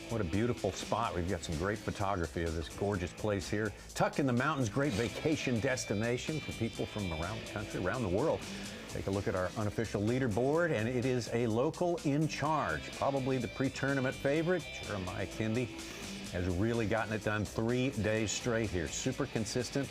What a beautiful spot. We've got some great photography of this gorgeous place here. Tucked in the mountains, great vacation destination for people from around the country, around the world. Take a look at our unofficial leaderboard, and it is a local in charge. Probably the pre-tournament favorite, Jeremiah Kendi, has really gotten it done 3 days straight here. Super consistent.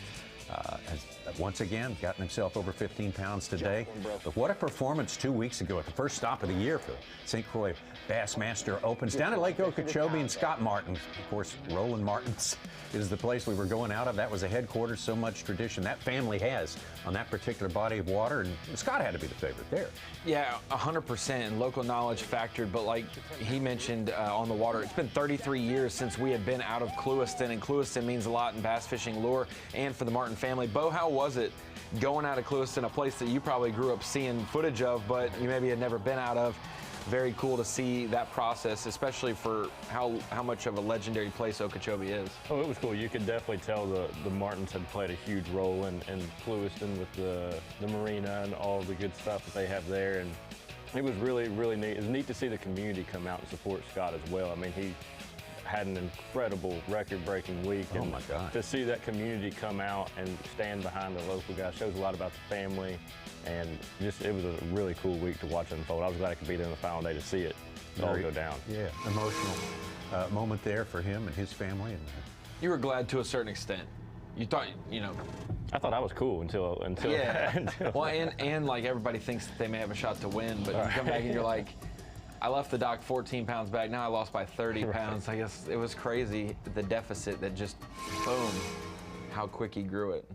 Has once again gotten himself over 15 pounds today. But what a performance 2 weeks ago at the first stop of the year for St. Croix Bassmaster Opens down at Lake Okeechobee. And Scott Martin, of course, Roland Martin's is the place we were going out of. That was the headquarters. So much tradition that family has on that particular body of water, and Scott had to be the favorite there. Yeah, 100%, and local knowledge factored, but like he mentioned on the water, it's been 33 years since we had been out of Clewiston, and Clewiston means a lot in bass fishing lure and for the Martin family. Bo, how was it going out of Clewiston, a place that you probably grew up seeing footage of, but you maybe had never been out of? Very cool to see that process, especially for how much of a legendary place Okeechobee is. Oh, it was cool. You could definitely tell the Martins had played a huge role in Clewiston with the marina and all the good stuff that they have there. And it was really, really neat. It was neat to see the community come out and support Scott as well. I mean, he had an incredible record-breaking week. Oh, my God. To see that community come out and stand behind the local guys shows a lot about the family. And just, it was a really cool week to watch unfold. I was glad I could be there on the final day to see it all go down. Yeah, emotional moment there for him and his family. And you were glad to a certain extent. You thought, you know. I thought I was cool until yeah. Well, and like everybody thinks that they may have a shot to win, but you come back and you're like, I left the dock 14 pounds back. Now I lost by 30 pounds. I guess it was crazy, the deficit that just, boom, how quick he grew it.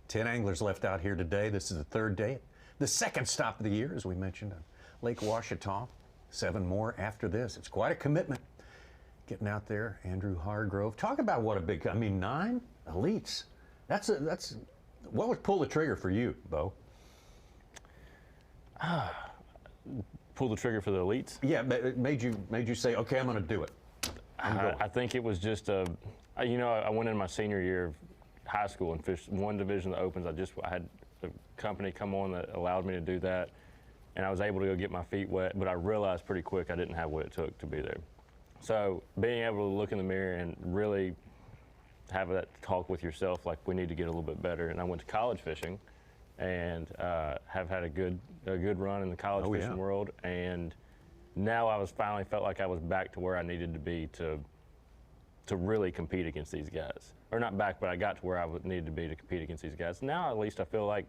10 anglers left out here today. This is the third day. The second stop of the year, as we mentioned, on Lake Ouachita. 7 more after this. It's quite a commitment getting out there. Andrew Hargrove. Talk about what a big, 9 elites. That's what would pull the trigger for you, Bo? Pull the trigger for the elites? Yeah, it made you say, okay, I'm going to do it. I think it was just I went in my senior year of high school and fished one division of the Opens. I had a company come on that allowed me to do that, and I was able to go get my feet wet, but I realized pretty quick I didn't have what it took to be there. So being able to look in the mirror and really have that talk with yourself, like, we need to get a little bit better. And I went to college fishing and have had a good run in the college fishing world, and now I was finally felt like I was back to where I needed to be to to really compete against these guys. Or not back, but I got to where I needed to be to compete against these guys. Now at least I feel like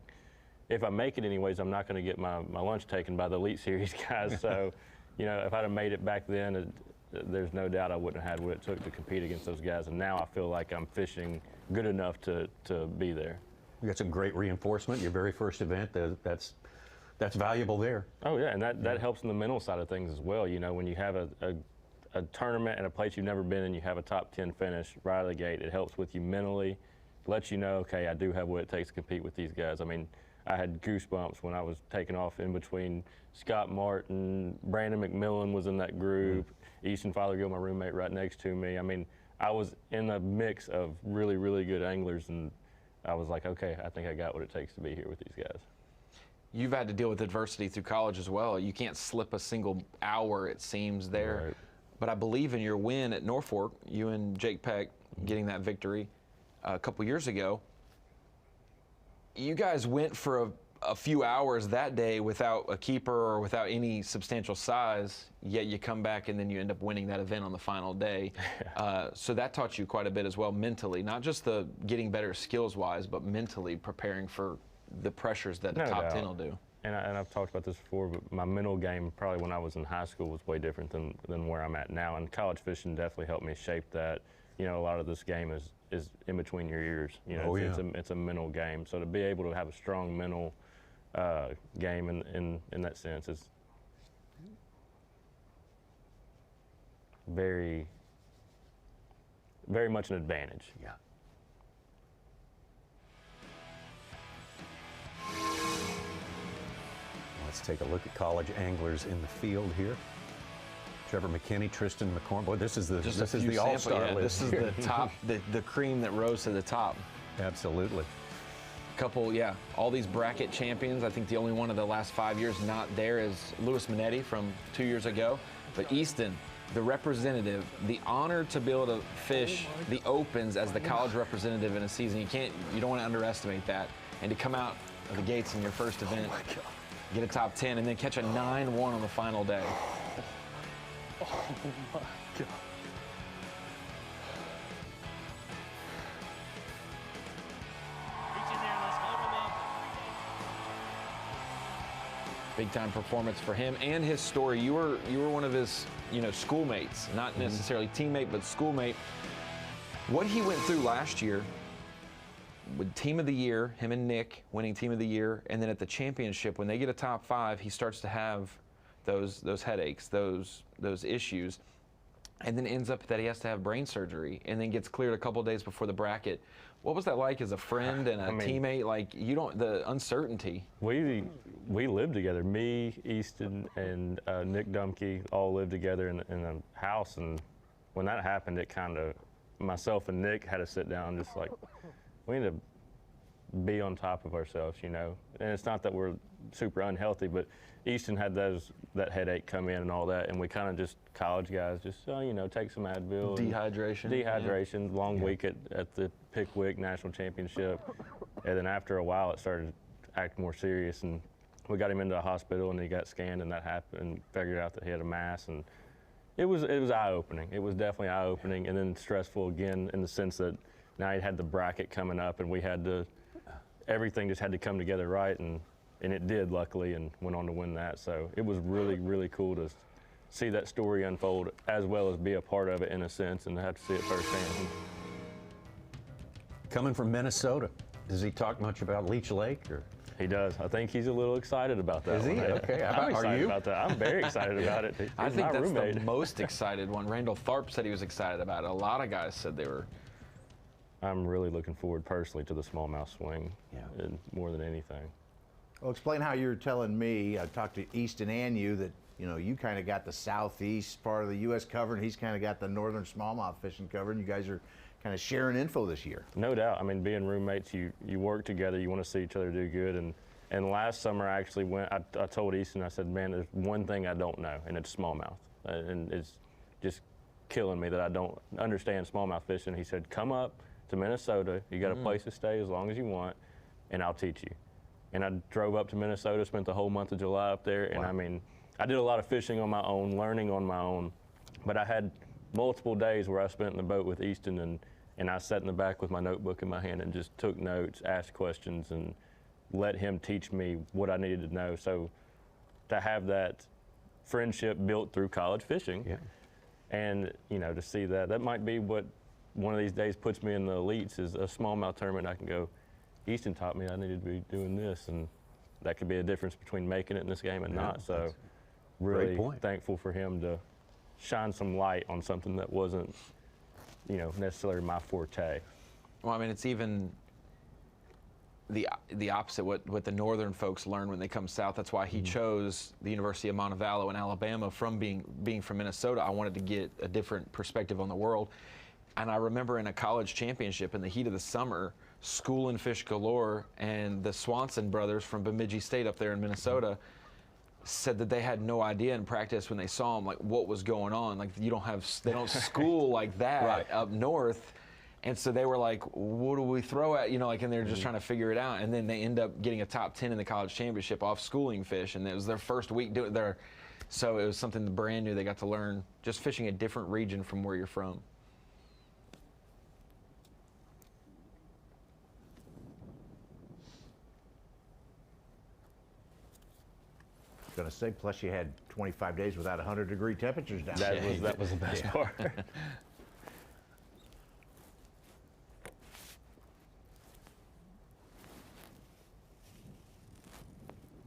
if I make it anyways, I'm not going to get my lunch taken by the Elite Series guys. So, you know, if I'd have made it back then, there's no doubt I wouldn't have had what it took to compete against those guys. And now I feel like I'm fishing good enough to be there. You got some great reinforcement. Your very first event, that's valuable there. Oh yeah, and that helps in the mental side of things as well. You know, when you have a tournament and a place you've never been in, you have a top 10 finish right out of the gate. It helps with you mentally, lets you know, okay, I do have what it takes to compete with these guys. I mean, I had goosebumps when I was taking off in between Scott Martin, Brandon McMillan was in that group, Easton Fothergill, my roommate, right next to me. I mean, I was in a mix of really, really good anglers, and I was like, okay, I think I got what it takes to be here with these guys. You've had to deal with adversity through college as well. You can't slip a single hour, it seems, there. Right. But I believe in your win at Norfolk, you and Jake Peck getting that victory a couple years ago. You guys went for a few hours that day without a keeper or without any substantial size, yet you come back and then you end up winning that event on the final day. So that taught you quite a bit as well mentally, not just the getting better skills-wise, but mentally preparing for the pressures that the top 10 will do. And I've talked about this before, but my mental game probably when I was in high school was way different than where I'm at now. And college fishing definitely helped me shape that. You know, a lot of this game is in between your ears. You know, it's a mental game. So to be able to have a strong mental game in that sense is very, very much an advantage. Yeah. Let's take a look at college anglers in the field here. Trevor McKinney, Tristan McCormick. Boy, this is the all-star list. This is the top, the cream that rose to the top. Absolutely. Couple, all these bracket champions. I think the only one of the last 5 years not there is Louis Minetti from 2 years ago. But Easton, the representative, the honor to be able to fish the Opens as the college representative in a season. You don't want to underestimate that. And to come out of the gates in your first event, get a top 10, and then catch a 9-1 on the final day. Oh my God. Big time performance for him and his story. You were one of his, schoolmates, not necessarily teammate, but schoolmate. What he went through last year with Team of the Year, him and Nick winning Team of the Year, and then at the championship, when they get a top 5, he starts to have those headaches, those issues, and then ends up that he has to have brain surgery, and then gets cleared a couple days before the bracket. What was that like as a friend and a teammate? Like, the uncertainty. We lived together. Me, Easton, and Nick Dumke all lived together in a house, and when that happened, it kind of, myself and Nick had to sit down, just like, we need to be on top of ourselves, And it's not that we're super unhealthy, but Easton had that headache come in and all that, and we kind of just, college guys, just, take some Advil. Dehydration. Long week at the Pickwick National Championship. And then after a while, it started to act more serious, and we got him into the hospital, and he got scanned, and that happened, and figured out that he had a mass, and it was eye-opening. It was definitely eye-opening, and then stressful again in the sense that now he had the bracket coming up, and we had to, everything just had to come together right, and it did, luckily, and went on to win that. So it was really, really cool to see that story unfold, as well as be a part of it in a sense, and have to see it firsthand. Coming from Minnesota, does he talk much about Leech Lake? Or? He does. I think he's a little excited about that. Is he? Okay. I'm excited Are you? about that. I'm very excited about it. I think that's the most excited one. Randall Tharp said he was excited about it. A lot of guys said they were. I'm really looking forward personally to the smallmouth swing, and more than anything. Well, explain how you're telling me, I talked to Easton and you, that you kind of got the southeast part of the U.S. covered, and he's kind of got the northern smallmouth fishing covered, and you guys are kind of sharing info this year. No doubt. I mean, being roommates, you work together, you want to see each other do good, and last summer I actually went, I told Easton, I said, man, there's one thing I don't know, and it's smallmouth, and it's just killing me that I don't understand smallmouth fishing. He said, come up to Minnesota, you got a place to stay as long as you want, and I'll teach you. And I drove up to Minnesota, spent the whole month of July up there, and I mean, I did a lot of fishing on my own, learning on my own, but I had multiple days where I spent in the boat with Easton, and I sat in the back with my notebook in my hand and just took notes, asked questions, and let him teach me what I needed to know. So to have that friendship built through college fishing, and to see that might be what one of these days puts me in the elites, is a smallmouth tournament. I can go, Easton taught me I needed to be doing this, and that could be a difference between making it in this game and not. So really thankful for him to shine some light on something that wasn't necessarily my forte. Well, I mean, it's even the opposite what the northern folks learn when they come south. That's why he chose the University of Montevallo in Alabama from being from Minnesota. I wanted to get a different perspective on the world. And I remember in a college championship in the heat of the summer, School and Fish Galore and the Swanson brothers from Bemidji State up there in Minnesota said that they had no idea in practice when they saw him, like, what was going on. Like, they don't school like that up north. And so they were like, what do we throw at, and they're just trying to figure it out. And then they end up getting a top 10 in the college championship off schooling fish. And it was their first week doing it. So it was something brand new they got to learn, just fishing a different region from where you're from. Going to say, plus you had 25 days without 100-degree temperatures down there. That was the best part.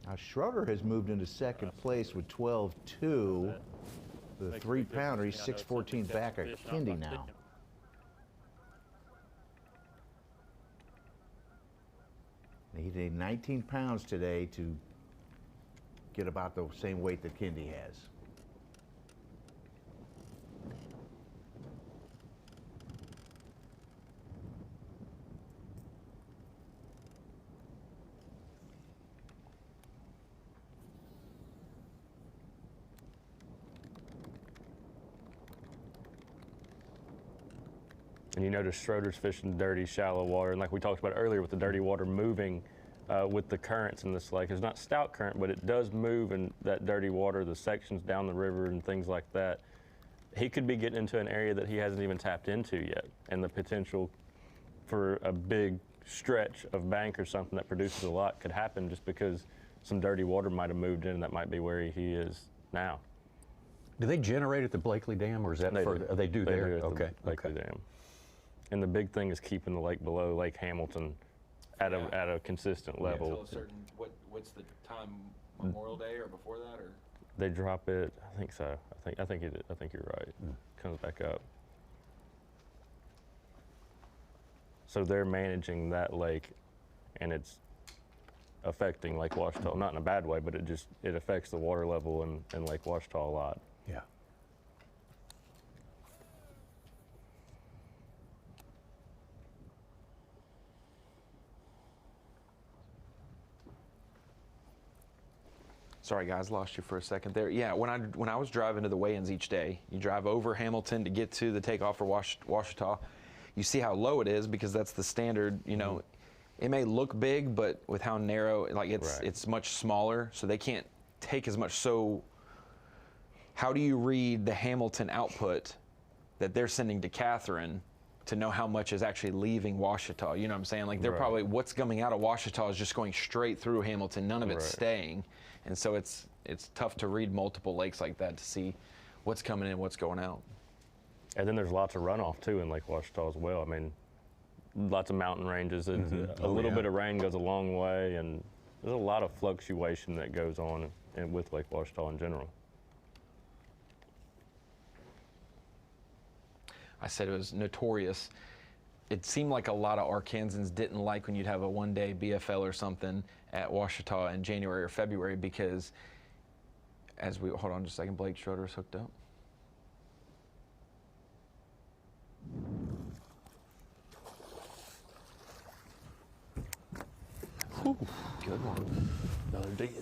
Now Schroeder has moved into second place with 12.2. The 3-pounder, he's 6.14 back at Kindy now. He needed 19 pounds today to get about the same weight that Kindy has. And you notice Schroeder's fishing dirty, shallow water, and like we talked about earlier with the dirty water moving with the currents in this lake. It's not stout current, but it does move in that dirty water, the sections down the river and things like that. He could be getting into an area that he hasn't even tapped into yet, and the potential for a big stretch of bank or something that produces a lot could happen just because some dirty water might have moved in, and that might be where he is now. Do they generate at the Blakely Dam, or is that further? They do there? At the Blakely Dam. And the big thing is keeping the lake below Lake Hamilton at a consistent level. Until a certain, what's the time, Memorial Day or before that, or? They drop it. I think so. I think you're right. Comes back up. So they're managing that lake, and it's affecting Lake Ouachita. Not in a bad way, but it affects the water level in Lake Ouachita a lot. Yeah. Sorry, guys, lost you for a second there. Yeah, when I was driving to the weigh-ins each day, you drive over Hamilton to get to the takeoff for Ouachita. You see how low it is because that's the standard. It may look big, but with how narrow, like it's much smaller, so they can't take as much. So, how do you read the Hamilton output that they're sending to Catherine to know how much is actually leaving Ouachita? You know what I'm saying? Like, they're probably, what's coming out of Ouachita is just going straight through Hamilton. None of it's staying. And so it's tough to read multiple lakes like that to see what's coming in, what's going out. And then there's lots of runoff too in Lake Ouachita as well. I mean, lots of mountain ranges. A little bit of rain goes a long way, and there's a lot of fluctuation that goes on with Lake Ouachita in general. I said it was notorious. It seemed like a lot of Arkansans didn't like when you'd have a one-day BFL or something at Ouachita in January or February because hold on just a second, Blake Schroeder's hooked up. Whew, good one. Another dig.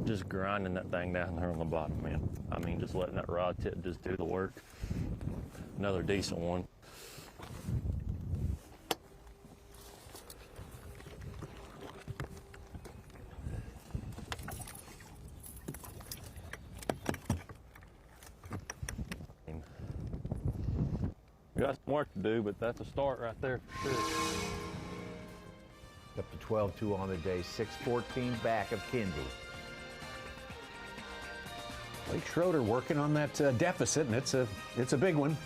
Just grinding that thing down there on the bottom, man. I mean, just letting that rod tip just do the work. Another decent one. We got some work to do, but that's a start right there for sure. Up to 12-2 on the day, 6-14 back of Kendi. Blake Schroeder working on that deficit, and it's a big one.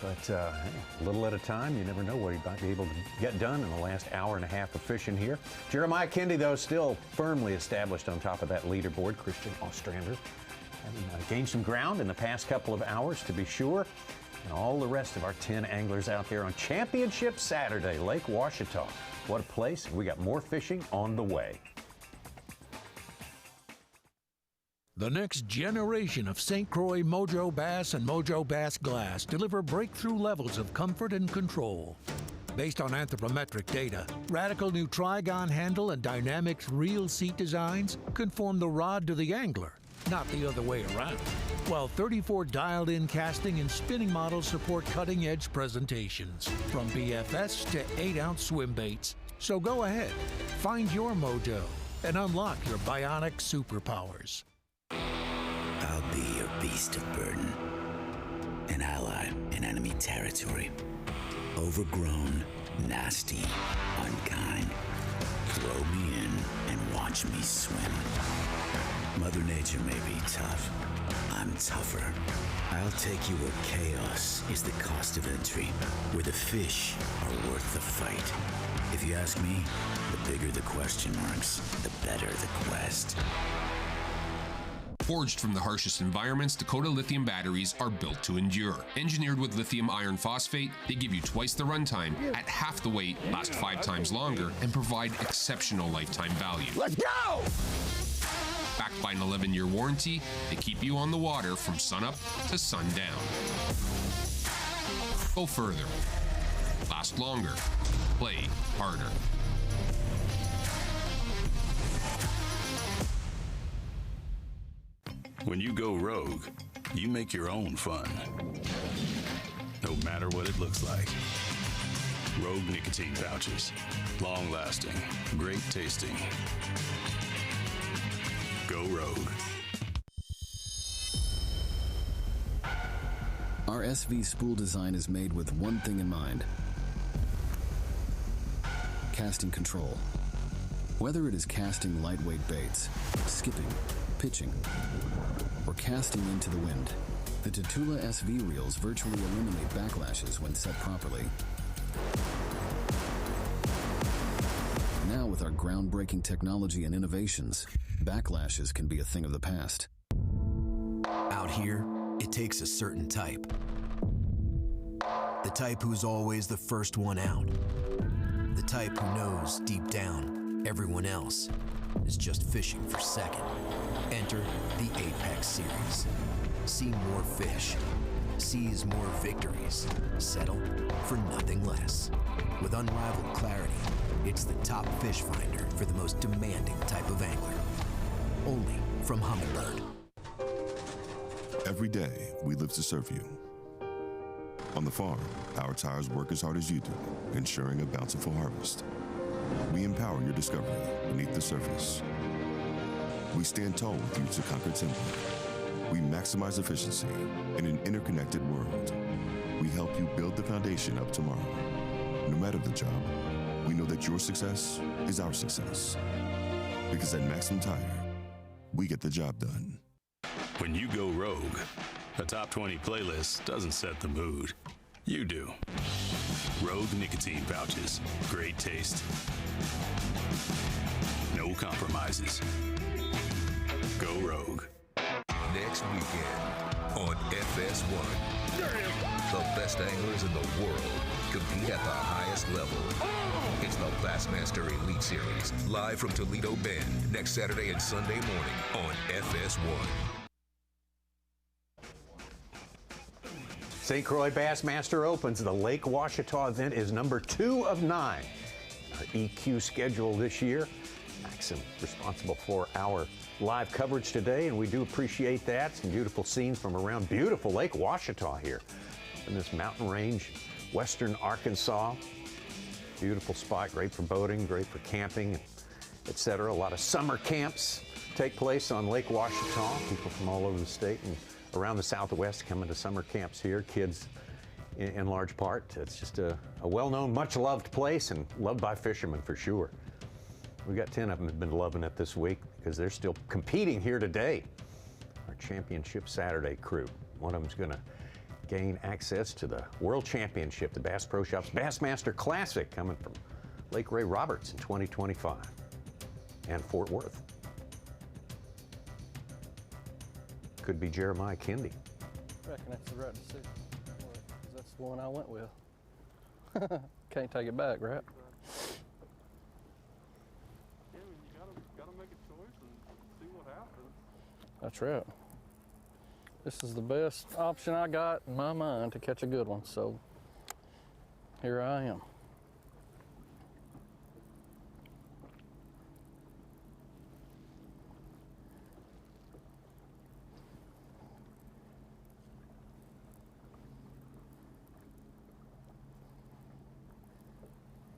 But hey, a little at a time, you never know what he might be able to get done in the last hour and a half of fishing here. Jeremiah Kendi, though, still firmly established on top of that leaderboard. Christian Ostrander having gained some ground in the past couple of hours, to be sure. And all the rest of our 10 anglers out there on Championship Saturday, Lake Ouachita. What a place. We got more fishing on the way. The next generation of St. Croix Mojo Bass and Mojo Bass Glass deliver breakthrough levels of comfort and control. Based on anthropometric data, radical new trigon handle and Dynamics reel seat designs conform the rod to the angler, not the other way around. While 34 dialed-in casting and spinning models support cutting-edge presentations, from B.A.S.S to 8-ounce swim baits. So go ahead, find your mojo, and unlock your bionic superpowers. I'll be your beast of burden, an ally in enemy territory. Overgrown, nasty, unkind. Throw me in and watch me swim. Mother Nature may be tough. I'm tougher. I'll take you where chaos is the cost of entry, where the fish are worth the fight. If you ask me, the bigger the question marks, the better the quest. Forged from the harshest environments, Dakota lithium batteries are built to endure. Engineered with lithium iron phosphate, they give you twice the runtime, at half the weight, last 5 times longer, and provide exceptional lifetime value. Let's go! Backed by an 11-year warranty, they keep you on the water from sunup to sundown. Go further. Last longer. Play harder. When you go rogue, you make your own fun. No matter what it looks like. Rogue nicotine pouches. Long lasting, great tasting. Go rogue. Our SV spool design is made with one thing in mind: casting control. Whether it is casting lightweight baits, skipping, pitching, or casting into the wind, the Tatula SV reels virtually eliminate backlashes when set properly. Now with our groundbreaking technology and innovations, backlashes can be a thing of the past. Out here, it takes a certain type. The type who's always the first one out. The type who knows deep down everyone else is just fishing for second. Enter the Apex Series. See more fish. Seize more victories. Settle for nothing less. With unrivaled clarity, it's the top fish finder for the most demanding type of angler. Only from Humminbird. Every day, we live to serve you. On the farm, our tires work as hard as you do, ensuring a bountiful harvest. We empower your discovery beneath the surface. We stand tall with you to conquer timber. We maximize efficiency in an interconnected world. We help you build the foundation of tomorrow. No matter the job, we know that your success is our success. Because at Maxim Tire, we get the job done. When you go rogue, a top 20 playlist doesn't set the mood. You do. Rogue nicotine pouches. Great taste. No compromises. Go rogue. Next weekend on FS1. The best anglers in the world compete at the highest level. It's the Bassmaster Elite Series, live from Toledo Bend, next Saturday and Sunday morning on FS1. St. Croix Bassmaster opens. The Lake Ouachita event is number 2 of 9. Our EQ schedule this year. Maxim responsible for our live coverage today, and we do appreciate that. Some beautiful scenes from around beautiful Lake Ouachita here in this mountain range, western Arkansas. Beautiful spot, great for boating, great for camping, etc. A lot of summer camps take place on Lake Ouachita. People from all over the state and around the Southwest coming to summer camps here. Kids in large part. It's just a well-known, much-loved place and loved by fishermen for sure. We've got 10 of them have been loving it this week because they're still competing here today. Our Championship Saturday crew. One of them's going to gain access to the World Championship, the Bass Pro Shops Bassmaster Classic, coming from Lake Ray Roberts in 2025 and Fort Worth. Could be Jeremiah Kendi. I reckon that's the right decision. 'Cause that's the one I went with. Can't take it back, right? Yeah, you gotta make a choice and see what happens. That's right. This is the best option I got in my mind to catch a good one, so here I am.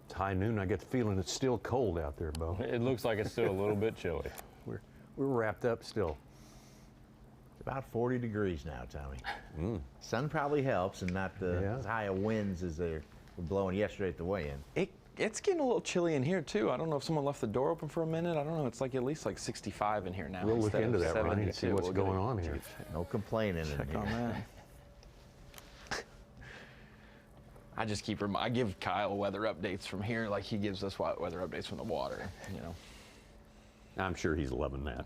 It's high noon. I get the feeling it's still cold out there, Bo. It looks like it's still a little bit chilly. We're wrapped up still. About 40 degrees now, Tommy. Sun probably helps, and not as high of winds as they were blowing yesterday at the weigh-in. It's getting a little chilly in here too. I don't know if someone left the door open for a minute. I don't know. It's like at least like 65 in here now. We'll look into that, Ronnie, and see what's going on here. No complaining in Check here. on that. I just I give Kyle weather updates from here like he gives us weather updates from the water, you know. I'm sure he's loving that.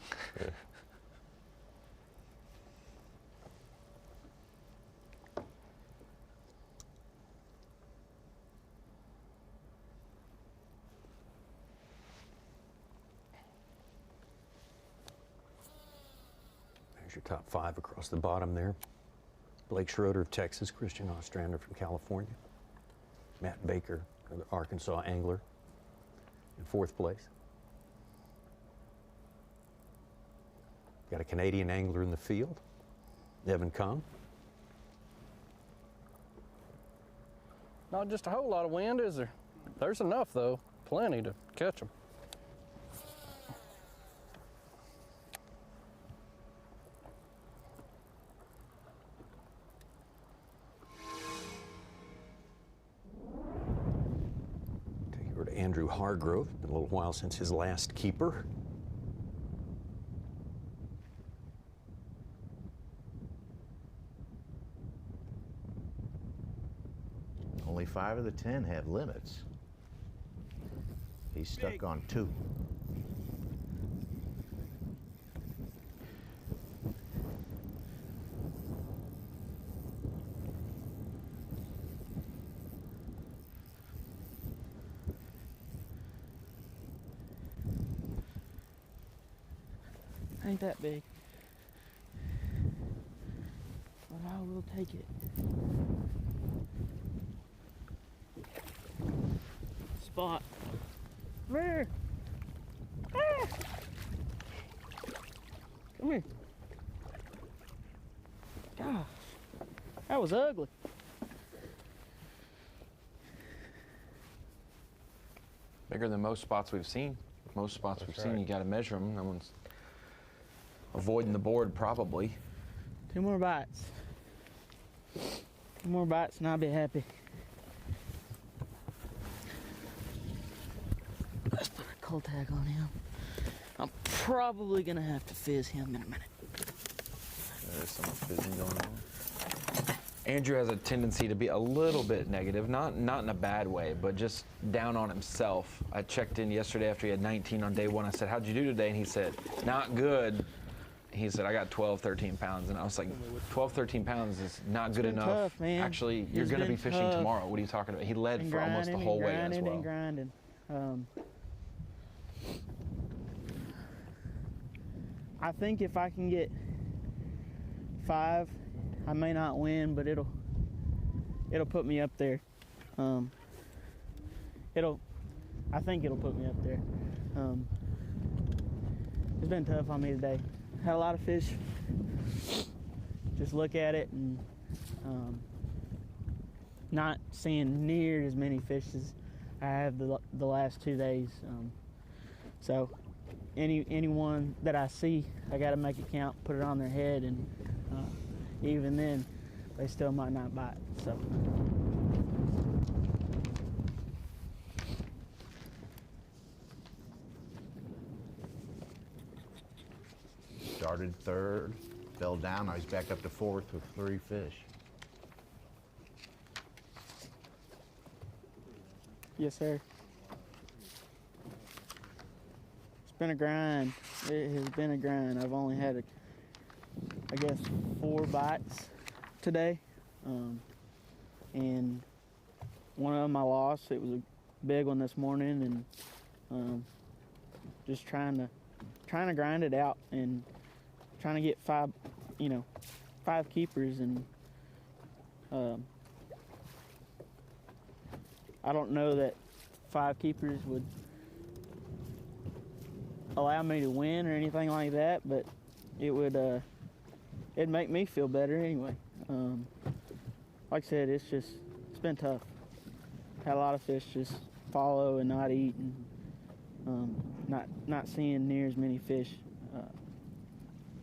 There's your top 5 across the bottom there. Blake Schroeder of Texas, Christian Ostrander from California, Matt Baker, another Arkansas angler, in 4th place. Got a Canadian angler in the field, Evan Kung. Not just a whole lot of wind, is there? There's enough, though. Plenty to catch them. Take you over to Andrew Hargrove. Been a little while since his last keeper. Only 5 of the 10 have limits. He's stuck on 2. Ain't that big. But I will take it. Spot. Come here. Ah. Come here. Gosh, that was ugly. Bigger than most spots we've seen. Most spots we've seen, you got to measure them. No one's avoiding the board, probably. 2 more bites. 2 more bites and I'll be happy. Let's put a cold tag on him. I'm probably gonna have to fizz him in a minute. There's some fizzing going on. Andrew has a tendency to be a little bit negative, not in a bad way, but just down on himself. I checked in yesterday after he had 19 on day 1. I said, "How'd you do today?" And he said, "Not good." He said, "I got 12, 13 pounds." And I was like, 12, 13 pounds is not good enough. Tough, man. Actually, you're going to be fishing tough. tomorrow. What are you talking about? He led for almost the whole way as well. And grinding. I think if I can get 5, I may not win, but it'll put me up there. I think it'll put me up there. It's been tough on me today. Had a lot of fish. Just look at it and not seeing near as many fish as I have the last 2 days. So anyone that I see, I got to make it count, put it on their head, and even then, they still might not bite. So. Started third, fell down. Now he's back up to fourth with 3 fish. Yes, sir. It's been a grind. It has been a grind. I've only had, I guess, 4 bites today. And one of them I lost. It was a big one this morning, and just trying to grind it out and trying to get 5 keepers, and I don't know that 5 keepers would allow me to win or anything like that, but it would it'd make me feel better anyway. Like I said, it's been tough. Had a lot of fish just follow and not eat, and not seeing near as many fish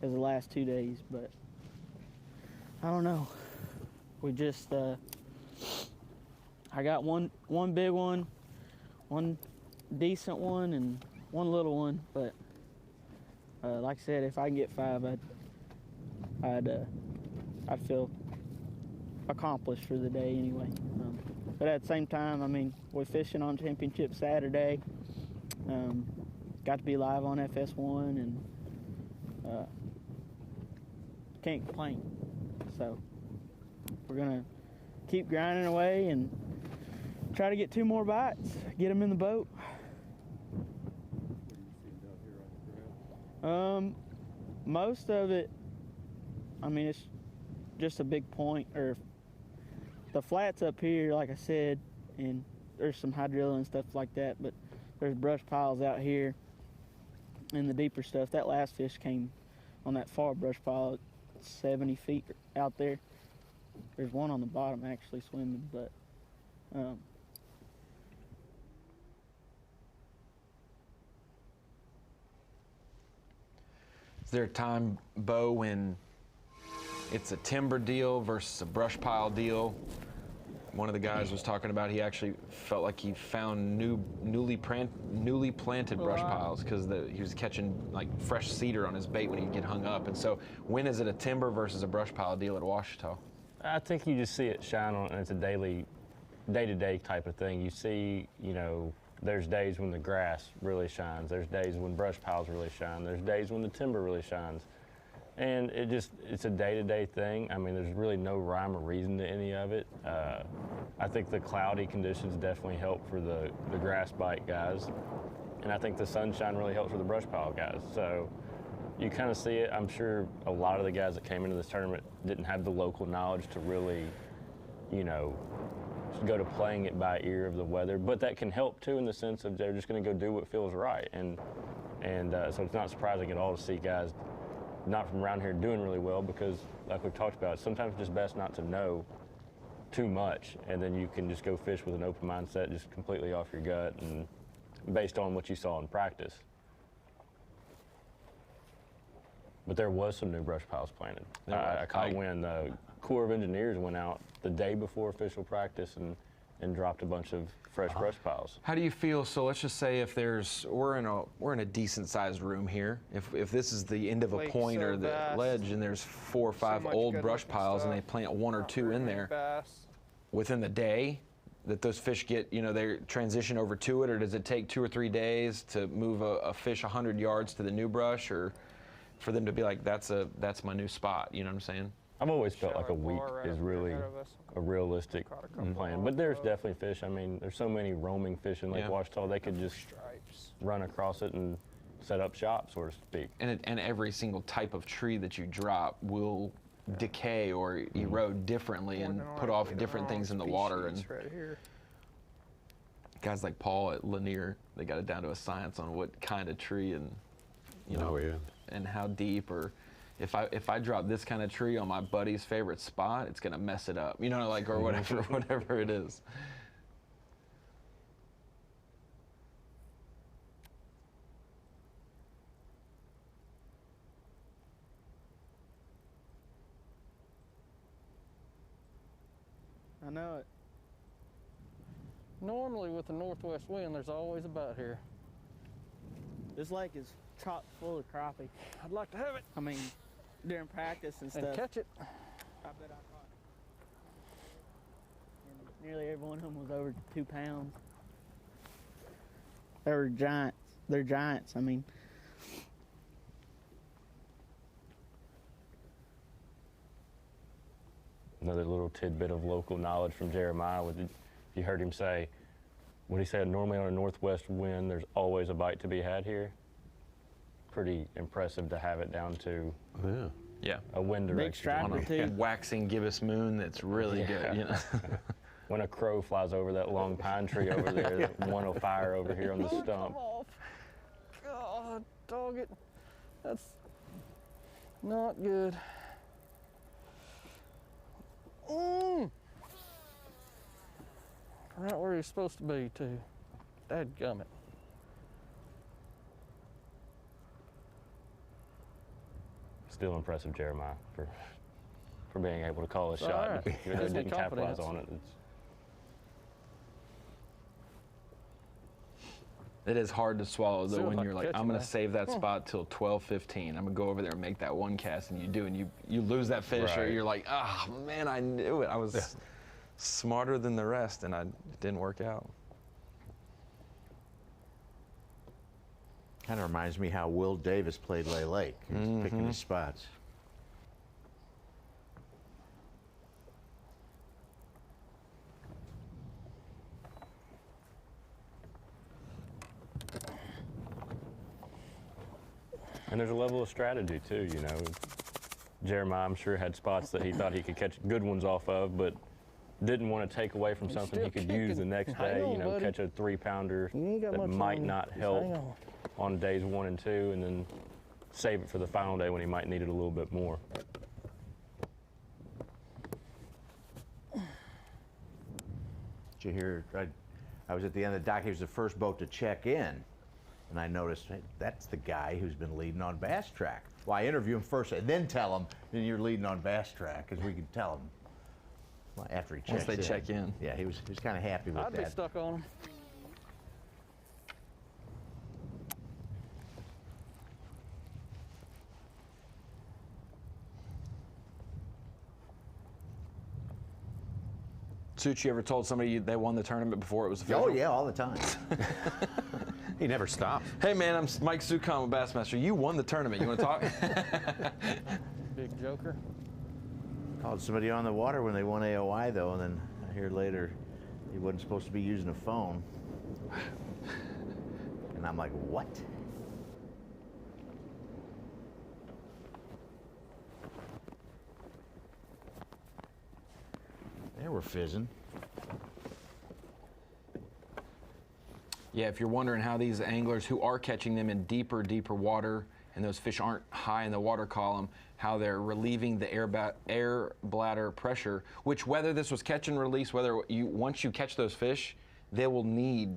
as the last 2 days, but I don't know. We just I got one big one, one decent one, and one little one, but like I said, if I can get 5, I'd feel accomplished for the day anyway. But at the same time, I mean, we're fishing on Championship Saturday. Got to be live on FS1, and can't complain. So we're gonna keep grinding away and try to get 2 more bites, get them in the boat. Most of it, I mean, it's just a big point, or the flats up here, like I said, and there's some hydrilla and stuff like that, but there's brush piles out here and the deeper stuff. That last fish came on that far brush pile, 70 feet out there. There's one on the bottom actually swimming, but Is there a time, Bo, when it's a timber deal versus a brush pile deal? One of the guys was talking about he actually felt like he found newly planted brush piles because he was catching like fresh cedar on his bait when he'd get hung up. And so when is it a timber versus a brush pile deal at Ouachita? I think you just see it shine on, and it's a day-to-day type of thing. You see, there's days when the grass really shines. There's days when brush piles really shine. There's days when the timber really shines. And it's a day-to-day thing. I mean, there's really no rhyme or reason to any of it. I think the cloudy conditions definitely help for the grass bite guys. And I think the sunshine really helps for the brush pile guys. So you kind of see it. I'm sure a lot of the guys that came into this tournament didn't have the local knowledge to really, go to playing it by ear of the weather. But that can help too, in the sense of they're just going to go do what feels right. And so it's not surprising at all to see guys not from around here doing really well, because like we've talked about, sometimes it's just best not to know too much, and then you can just go fish with an open mindset, just completely off your gut and based on what you saw in practice. But there was some new brush piles planted. I caught when the Corps of Engineers went out the day before official practice and dropped a bunch of fresh brush piles. How do you feel? So let's just say if we're in a decent sized room here. If this is the end of a point or the ledge, and there's 4 or 5 old brush piles, and they plant 1 or 2 in there, within the day that those fish get, they transition over to it, or does it take 2 or 3 days to move a fish 100 yards to the new brush, or for them to be like, that's my new spot? You know what I'm saying? I've always felt like a week is really a realistic plan, but there's definitely fish. I mean, there's so many roaming fish in Lake Ouachita, they could just run across it and set up shop, so to speak. And every single type of tree that you drop will decay or erode differently and put off different things in the water. And guys like Paul at Lanier, they got it down to a science on what kind of tree and and how deep, or if I drop this kind of tree on my buddy's favorite spot, it's gonna mess it up, or whatever it is. I know it. Normally with the northwest wind, there's always a bite here. This lake is chock full of crappie. I'd like to have it. I mean, during practice and stuff. And catch it. I bet I caught it. And nearly every one of them was over 2 pounds. They were giants. They're giants. I mean, another little tidbit of local knowledge from Jeremiah. You heard him say, what he said, normally on a northwest wind, there's always a bite to be had here. Pretty impressive to have it down to a wind direction. On a waxing gibbous moon that's really good. You know? When a crow flies over that long pine tree over there, that one will fire over here on the stump. God, dog it. That's not good. Right where he's supposed to be, too. Dadgummit. Still impressive, Jeremiah, for being able to call a shot. Right. Even though he didn't capitalize on it. It is hard to swallow though when you're like, I'm going to that. save that spot till 12:15. I'm going to go over there and make that one cast, and you do, and you lose that fish, or you're like, oh man, I knew it. I was smarter than the rest, and it didn't work out. Kind of reminds me how Will Davis played Lay Lake. He's picking his spots. And there's a level of strategy too, you know. Jeremiah, I'm sure, had spots that he thought he could catch good ones off of, but didn't want to take away from something he could use the next day. You know, catch a 3-pounder that might not help on days 1 and 2, and then save it for the final day when he might need it a little bit more. Did you hear? I was at the end of the dock. He was the first boat to check in. And I noticed, hey, that's the guy who's been leading on Bass Track. Well, I interview him first and then tell him, then you're leading on Bass Track, because we could tell him after he checks in. Once they check in. Yeah, he was kind of happy with that. I'd be stuck on him. Such, you ever told somebody they won the tournament before it was official? Oh, yeah, all the time. He never stops. Hey, man, I'm Mike Zucon with Bassmaster. You won the tournament. You want to talk? Big joker. Called somebody on the water when they won AOI, though, and then I hear later he wasn't supposed to be using a phone. And I'm like, what? There we're fizzing. Yeah, if you're wondering how these anglers who are catching them in deeper water, and those fish aren't high in the water column, how they're relieving the air bladder pressure, which whether this was catch and release, once you catch those fish, they will need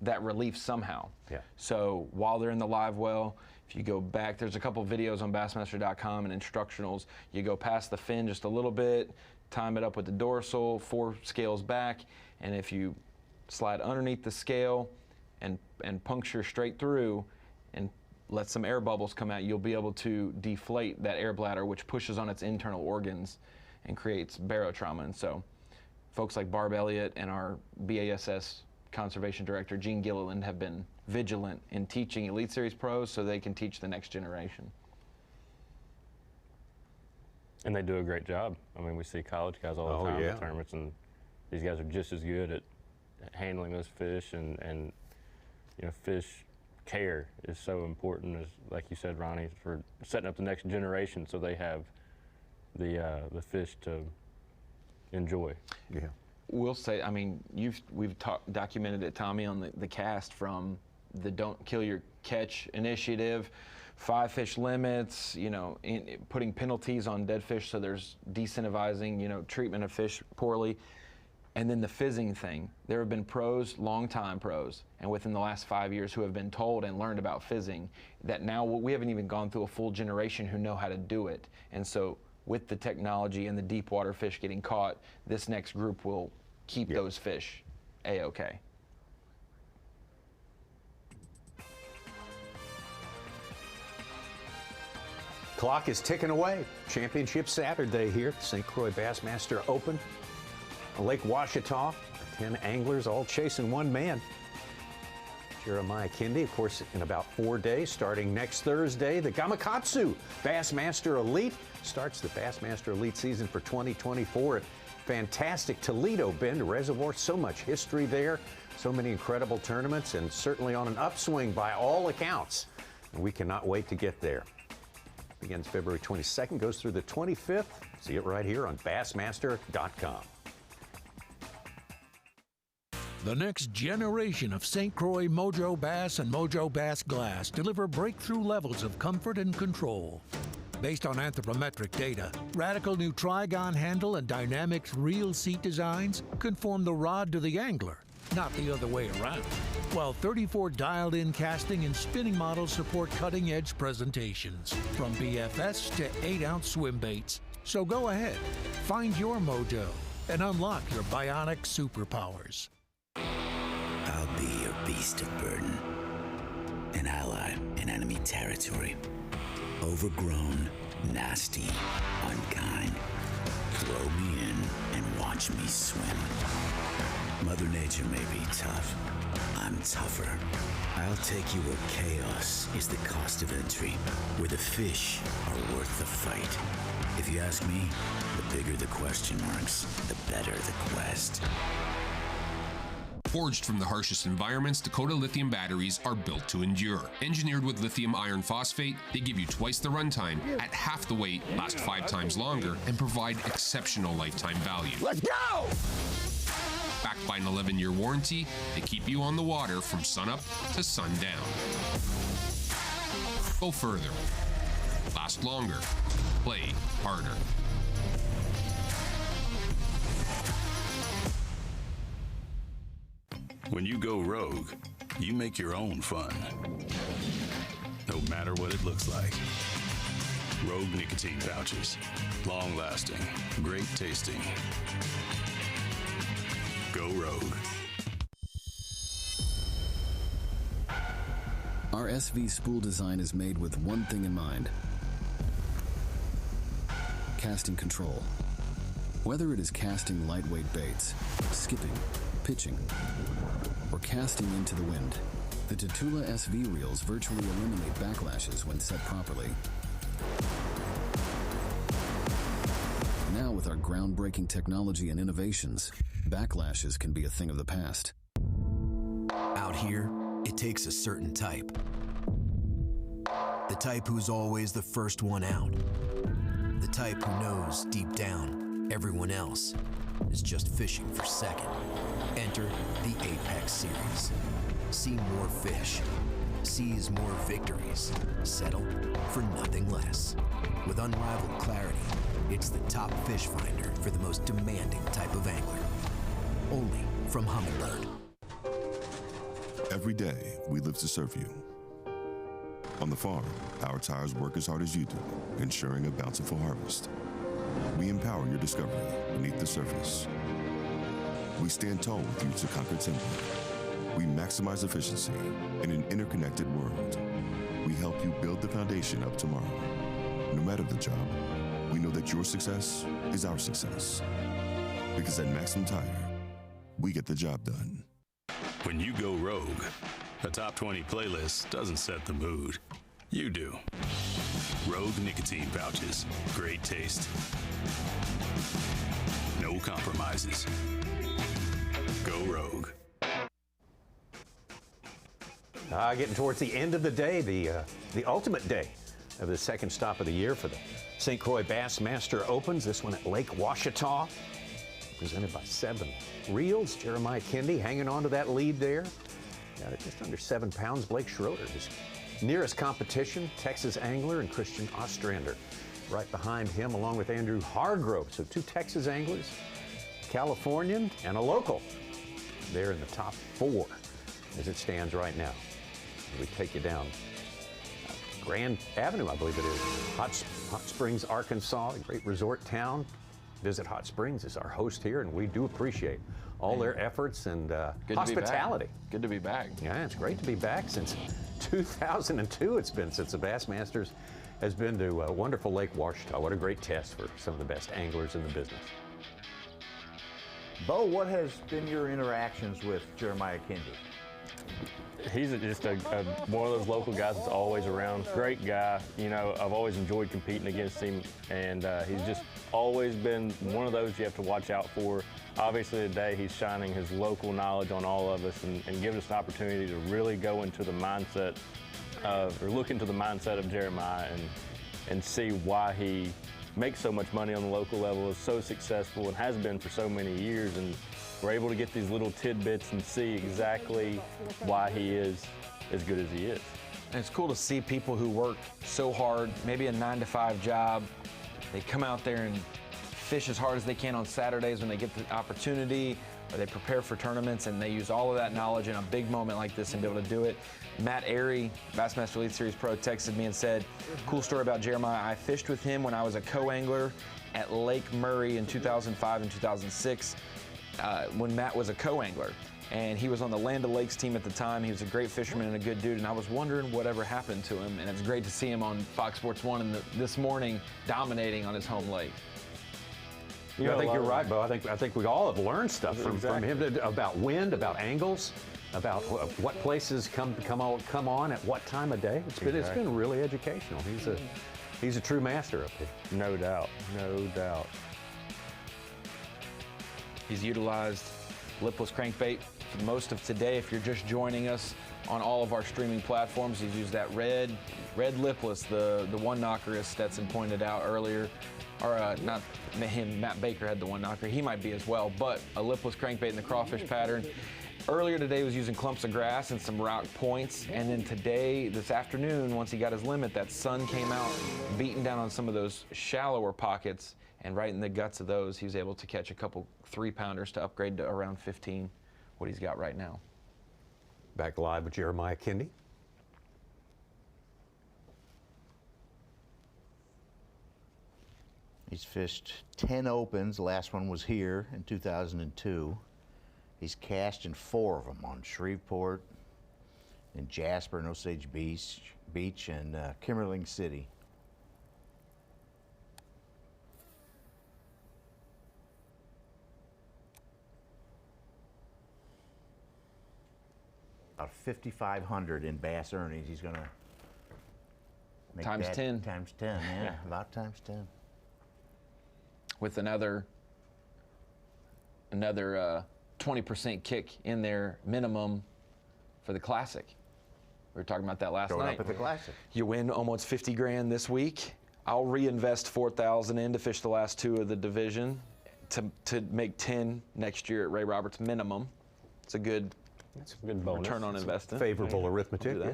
that relief somehow. Yeah. So while they're in the live well, if you go back, there's a couple videos on Bassmaster.com and instructionals. You go past the fin just a little bit, time it up with the dorsal, 4 scales back, and if you slide underneath the scale and puncture straight through and let some air bubbles come out, you'll be able to deflate that air bladder, which pushes on its internal organs and creates barotrauma. And so folks like Barb Elliott and our B.A.S.S. conservation director, Gene Gilliland, have been vigilant in teaching Elite Series pros so they can teach the next generation. And they do a great job. I mean, we see college guys all the time in tournaments, and these guys are just as good at handling those fish, and you know, fish care is so important, as like you said, Ronnie, for setting up the next generation so they have the fish to enjoy. Yeah. We'll say, I mean, we've documented it, Tommy, on the cast from the Don't Kill Your Catch initiative, 5 fish limits, you know, putting penalties on dead fish so there's desincentivizing, you know, treatment of fish poorly. And then the fizzing thing. There have been pros, long-time pros, and within the last 5 years who have been told and learned about fizzing that now we haven't even gone through a full generation who know how to do it. And so with the technology and the deep water fish getting caught, this next group will keep those fish A-okay. Clock is ticking away. Championship Saturday here at the St. Croix Bassmaster Open. Lake Ouachita, 10 anglers all chasing one man. Jeremiah Kendi, of course, in about 4 days, starting next Thursday. The Gamakatsu Bassmaster Elite starts the Bassmaster Elite season for 2024 at fantastic Toledo Bend Reservoir. So much history there, so many incredible tournaments, and certainly on an upswing by all accounts. And we cannot wait to get there. Begins February 22nd, goes through the 25th. See it right here on Bassmaster.com. The next generation of St. Croix Mojo Bass and Mojo Bass Glass deliver breakthrough levels of comfort and control. Based on anthropometric data, radical new trigon handle and dynamic reel seat designs conform the rod to the angler, not the other way around. While 34 dialed-in casting and spinning models support cutting-edge presentations, from B.A.S.S to 8-ounce swim baits. So go ahead, find your mojo, and unlock your bionic superpowers. I'll be your beast of burden, an ally in enemy territory. Overgrown, nasty, unkind. Throw me in and watch me swim. Mother Nature may be tough. I'm tougher. I'll take you where chaos is the cost of entry, where the fish are worth the fight. If you ask me, the bigger the question marks, the better the quest. Forged from the harshest environments, Dakota lithium batteries are built to endure. Engineered with lithium iron phosphate, they give you twice the runtime, at half the weight, last 5 times longer, and provide exceptional lifetime value. Let's go! Backed by an 11-year warranty, they keep you on the water from sunup to sundown. Go further. Last longer. Play harder. When you go rogue, you make your own fun. No matter what it looks like. Rogue nicotine pouches. Long lasting, great tasting. Go rogue. Our SV spool design is made with one thing in mind: casting control. Whether it is casting lightweight baits, skipping, pitching, or casting into the wind, the Tatula SV reels virtually eliminate backlashes when set properly. Now, with our groundbreaking technology and innovations, backlashes can be a thing of the past. Out here, it takes a certain type. The type who's always the first one out. The type who knows deep down everyone else is just fishing for second. Enter the Apex Series. See more fish. Seize more victories. Settle for nothing less. With unrivaled clarity, it's the top fish finder for the most demanding type of angler. Only from Humminbird. Every day, we live to serve you. On the farm, our tires work as hard as you do, ensuring a bountiful harvest. We empower your discovery beneath the surface. We stand tall with you to conquer timber. We maximize efficiency in an interconnected world. We help you build the foundation of tomorrow. No matter the job, we know that your success is our success. Because at Maximum Tire, we get the job done. When you go rogue, a top 20 playlist doesn't set the mood. You do. Rogue nicotine pouches. Great taste. No compromises. Go rogue. Getting towards the end of the day, the ultimate day of the second stop of the year for the St. Croix Bassmaster Opens. This one at Lake Ouachita, presented by 7 Reels. Jeremiah Kendi hanging on to that lead there. Got it just under 7 pounds. Blake Schroeder, his nearest competition, Texas angler, and Christian Ostrander right behind him, along with Andrew Hargrove. So 2 Texas anglers, Californian, and a local. They're in the top 4 as it stands right now. We take you down Grand Avenue, I believe it is. Hot Springs, Arkansas, a great resort town. Visit Hot Springs is our host here, and we do appreciate all their efforts and hospitality. Good to be back. Yeah, it's great to be back. Since 2002 it's been since the Bassmasters has been to wonderful Lake Ouachita. What a great test for some of the best anglers in the business. Bo, what has been your interactions with Jeremiah Kendi? He's just one of those local guys that's always around. Great guy. You know, I've always enjoyed competing against him, and he's just always been one of those you have to watch out for. Obviously today he's shining his local knowledge on all of us and giving us an opportunity to really go into the mindset of, or look into the mindset of Jeremiah and see why he makes so much money on the local level, is so successful and has been for so many years, and we're able to get these little tidbits and see exactly why he is as good as he is. And it's cool to see people who work so hard, maybe a 9-to-5 job. They come out there and fish as hard as they can on Saturdays when they get the opportunity, or they prepare for tournaments, and they use all of that knowledge in a big moment like this and be able to do it. Matt Airy, Bassmaster Elite Series Pro, texted me and said, cool story about Jeremiah. I fished with him when I was a co-angler at Lake Murray in 2005 and 2006 when Matt was a co-angler. And he was on the Land O'Lakes team at the time. He was a great fisherman and a good dude, and I was wondering whatever happened to him. And it's great to see him on Fox Sports 1 this morning dominating on his home lake. You know, I think you're right, Bo. I think we all have learned stuff from him about wind, about angles, about what places come on at what time of day. It's been really educational. He's a true master up here. No doubt, no doubt. He's utilized lipless crankbait for most of today. If you're just joining us on all of our streaming platforms, he's used that red lipless, the one knocker, as Stetson pointed out earlier. Or not him, Matt Baker had the one knocker. He might be as well, but a lipless crankbait in the crawfish pattern. Earlier today he was using clumps of grass and some rock points, and then today, this afternoon, once he got his limit, that sun came out, beating down on some of those shallower pockets, and right in the guts of those, he was able to catch a couple 3-pounders to upgrade to around 15, what he's got right now. Back live with Jeremiah Kendi. He's fished 10 opens. The last one was here in 2002. He's cast in 4 of them, on Shreveport, in Jasper and Osage Beach, and Kimberling City. About 5,500 in bass earnings. He's going to make times that 10. Times 10, yeah, about times 10. With another 20% kick in there minimum for the Classic. We were talking about that last night. Up at the Classic. You win almost 50 grand this week. I'll reinvest 4,000 in to fish the last 2 of the division to make 10 next year at Ray Roberts minimum. It's a good bonus. Return on investment. Favorable arithmetic. Yeah.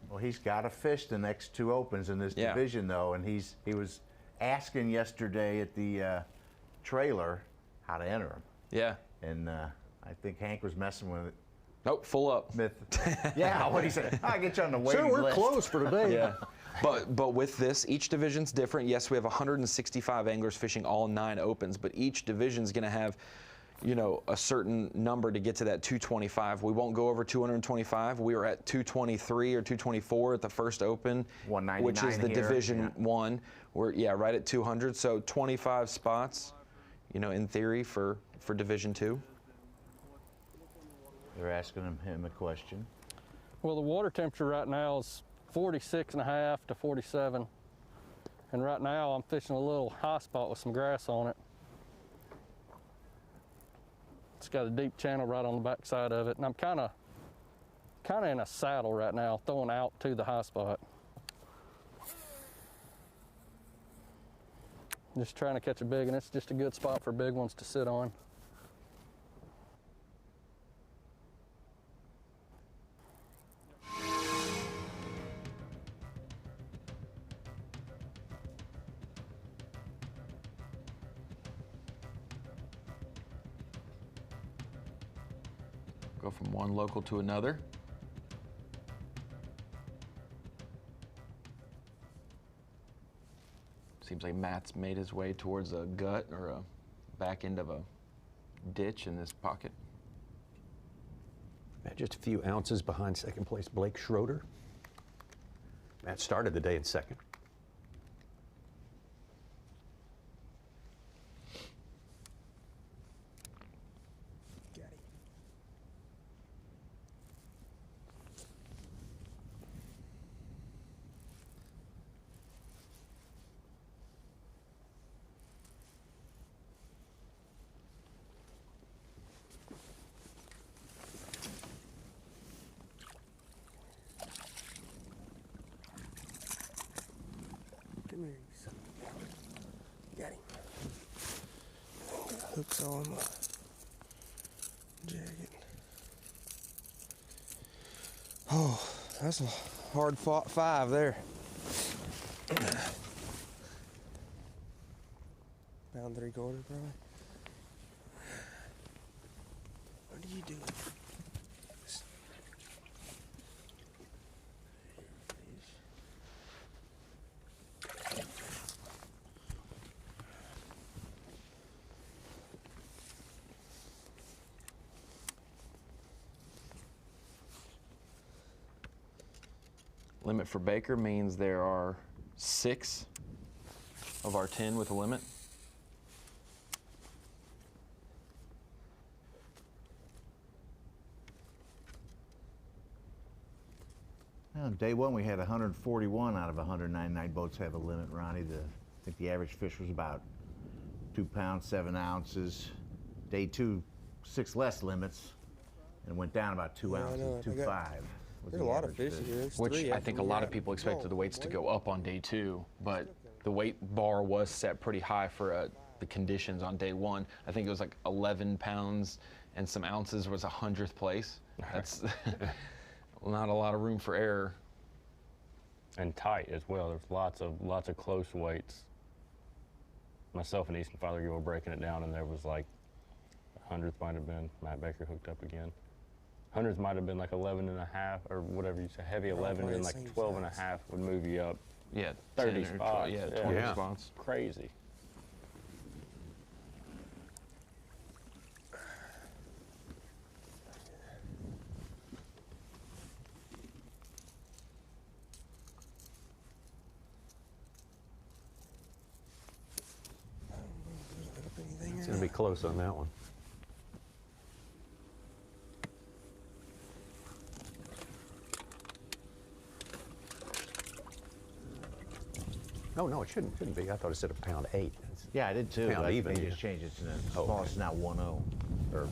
Well, he's got to fish the next 2 opens in this division, though, and he was asking yesterday at the trailer how to enter him. Yeah. And I think Hank was messing with it. Nope, full up. Yeah, what he said, I'll get you on the waiting list. Sir, we're closed for today. Yeah. But with this, each division's different. Yes, we have 165 anglers fishing all 9 opens, but each division's going to have, you know, a certain number to get to that 225. We won't go over 225. We were at 223 or 224 at the first open, 199 which is the here. Division 1. We're right at 200. So 25 spots, you know, in theory for Division 2. They're asking him a question. Well, the water temperature right now is 46.5 to 47. And right now I'm fishing a little high spot with some grass on it. It's got a deep channel right on the back side of it, and I'm kind of in a saddle right now, throwing out to the high spot. Just trying to catch a big, and it's just a good spot for big ones to sit on. Go from one local to another. Seems like Matt's made his way towards a gut or a back end of a ditch in this pocket. Matt just a few ounces behind second place Blake Schroeder. Matt started the day in second. Come here, you son of a gun. Got him. Got hooks on my jacket. Oh, that's a hard fought 5 there. Pound 3/4 probably. What are you doing? Limit for Baker means there are 6 of our 10 with a limit. On day one, we had 141 out of 199 boats have a limit, Ronnie. I think the average fish was about 2 pounds, 7 ounces. Day 2, 6 less limits, and went down about 2 ounces, 2.5. There's a lot of fish here. Which I think a lot of people expected the weights to go up on day 2, but the weight bar was set pretty high for the conditions on day 1. I think it was like 11 pounds and some ounces was 100th place. That's not a lot of room for error. And tight as well. There's lots of close weights. Myself and Easton Fothergill were breaking it down, and there was like 100th might have been Matt Baker hooked up again. 100th might have been like 11.5 or whatever you say, heavy 11, and like 12.5 would move you up. Yeah, 30 spots. 20 spots. Crazy. It's going to be close on that one. Oh, no, it shouldn't be. I thought it said a pound 8. Yeah, I did too. Pound but even. They Yeah. just changed it to the smallest now 1.0. Or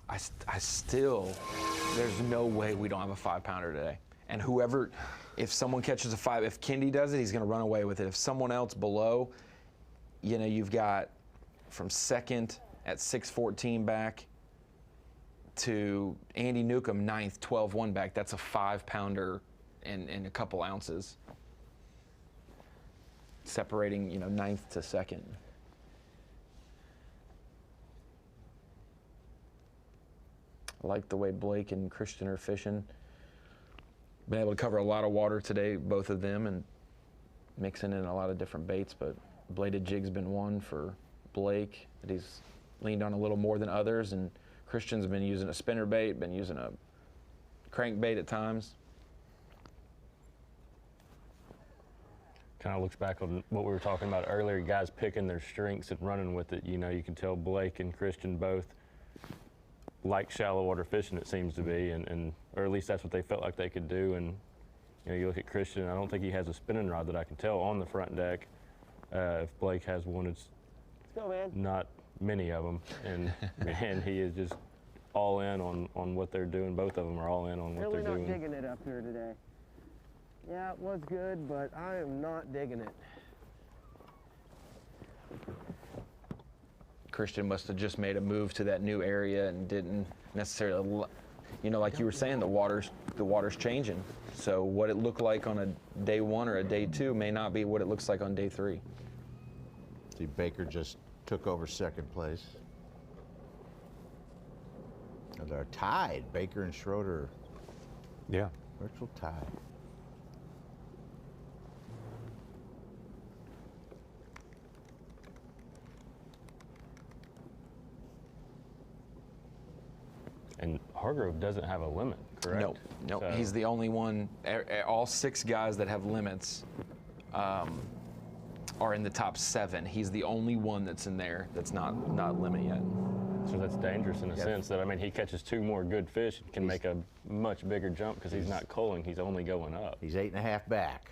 I still, there's no way we don't have a 5-pounder today. And whoever, if someone catches a 5, if Kendi does it, he's going to run away with it. If someone else below, you know, you've got from second at 6:14 back to Andy Newcomb, 9th, 12-1 back. That's a 5-pounder and a couple ounces, separating, you know, 9th to 2nd. I like the way Blake and Christian are fishing. Been able to cover a lot of water today, both of them, and mixing in a lot of different baits, but bladed jig's been one for Blake that he's leaned on a little more than others, and Christian's been using a spinner bait, been using a crankbait at times. Kind of looks back on what we were talking about earlier, guys picking their strengths and running with it. You know, you can tell Blake and Christian both like shallow water fishing, it seems to be, or at least that's what they felt like they could do. And you know, you look at Christian, I don't think he has a spinning rod that I can tell on the front deck. If Blake has one, it's not many of them, and man, he is just all in on what they're doing. Both of them are all in on what Really they're not doing. digging it up here today. Yeah, it was good, but I am not digging it. Christian must have just made a move to that new area and didn't necessarily, you know, like you were saying, the water's changing. So what it looked like on a day 1 or a day 2 may not be what it looks like on day 3. see, Baker just took over second place. They're tied. Baker and Schroeder. Yeah. Virtual tie. And Hargrove doesn't have a limit, correct? No, So- he's the only one. All 6 guys that have limits are in the top 7. He's the only one that's in there that's not limit yet. So that's dangerous in a sense that, I mean, he catches 2 more good fish, can make a much bigger jump because he's not culling, he's only going up. He's 8.5 back.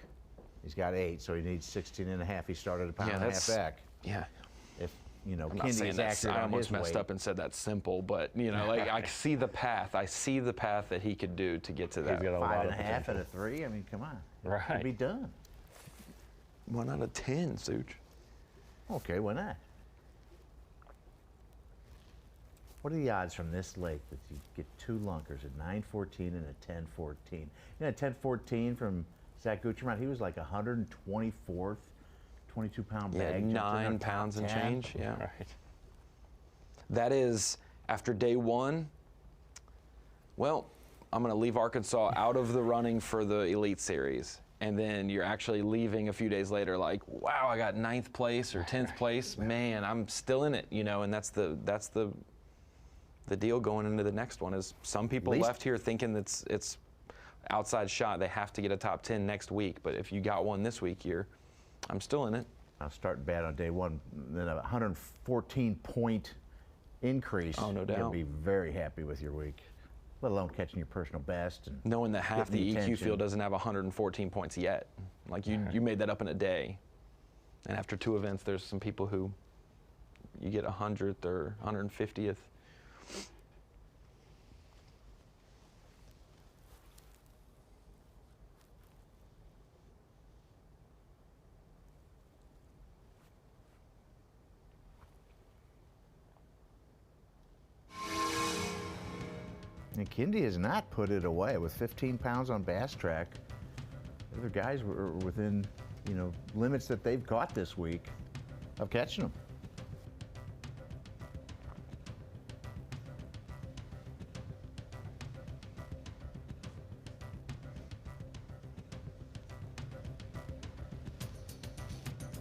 He's got 8, so he needs 16.5. He started a pound and a half back. Yeah. If, you know, I'm not Kindy saying is that's, accurate I on almost his messed weight. up and said that's simple, but, you know, like, I see the path. I see the path that he could do to get to that. got a lot of 5.5 at a 3. I mean, come on. Right. It could be done. 1 out of 10, Such. Okay, why not? What are the odds from this lake that you get 2 lunkers, a 9.14 and a 10.14? You know, a 10.14 from Zach Gucciarmont, he was like 124th, 22-pound bag. Yeah, jumped in 9 our pounds top and 10. change. Yeah. Right. That is, after day 1, well, I'm going to leave Arkansas out of the running for the Elite Series. And then you're actually leaving a few days later like, wow, I got 9th place or 10th place. Man, I'm still in it, you know, and that's the deal going into the next one is some people left here thinking it's outside shot. They have to get a top 10 next week. But if you got one this week, I'm still in it. I'll start bad on day 1, then a 114-point increase. Oh, no You're doubt. going to be very happy with your week, let alone catching your personal best. And knowing that half getting the EQ attention. field doesn't have 114 points yet. Like you made that up in a day. And after 2 events, there's some people who you get 100th or 150th. And Kindy has not put it away with 15 pounds on Bass Track. The other guys were within, you know, limits that they've caught this week of catching them.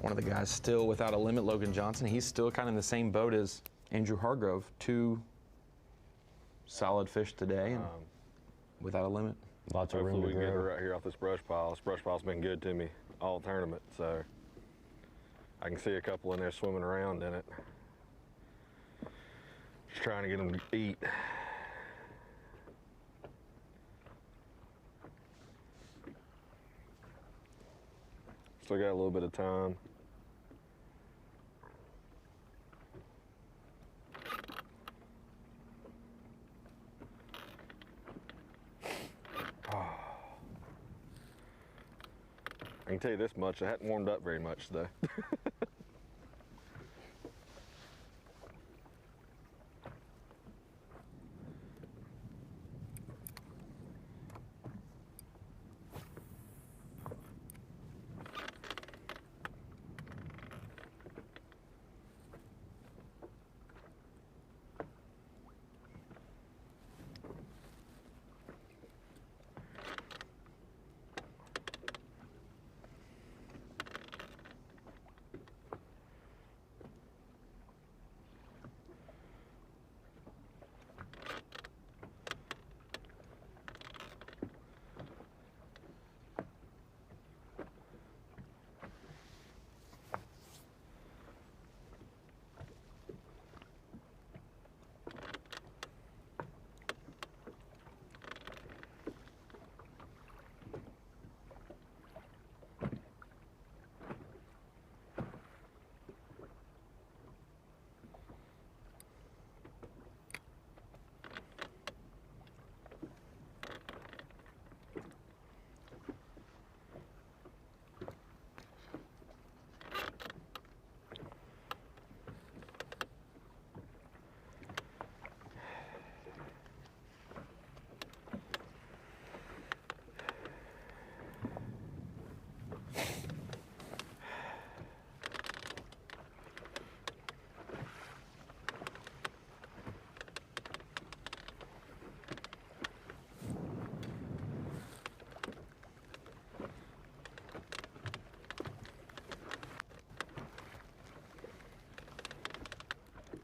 One of the guys still without a limit, Logan Johnson, he's still kind of in the same boat as Andrew Hargrove. 2 solid fish today and without a limit. Lots of room Hopefully to we get her grow. right here off this brush pile. This brush pile's been good to me all tournament, so I can see a couple in there swimming around in it. Just trying to get them to eat. Still got a little bit of time. I can tell you this much, I hadn't warmed up very much today.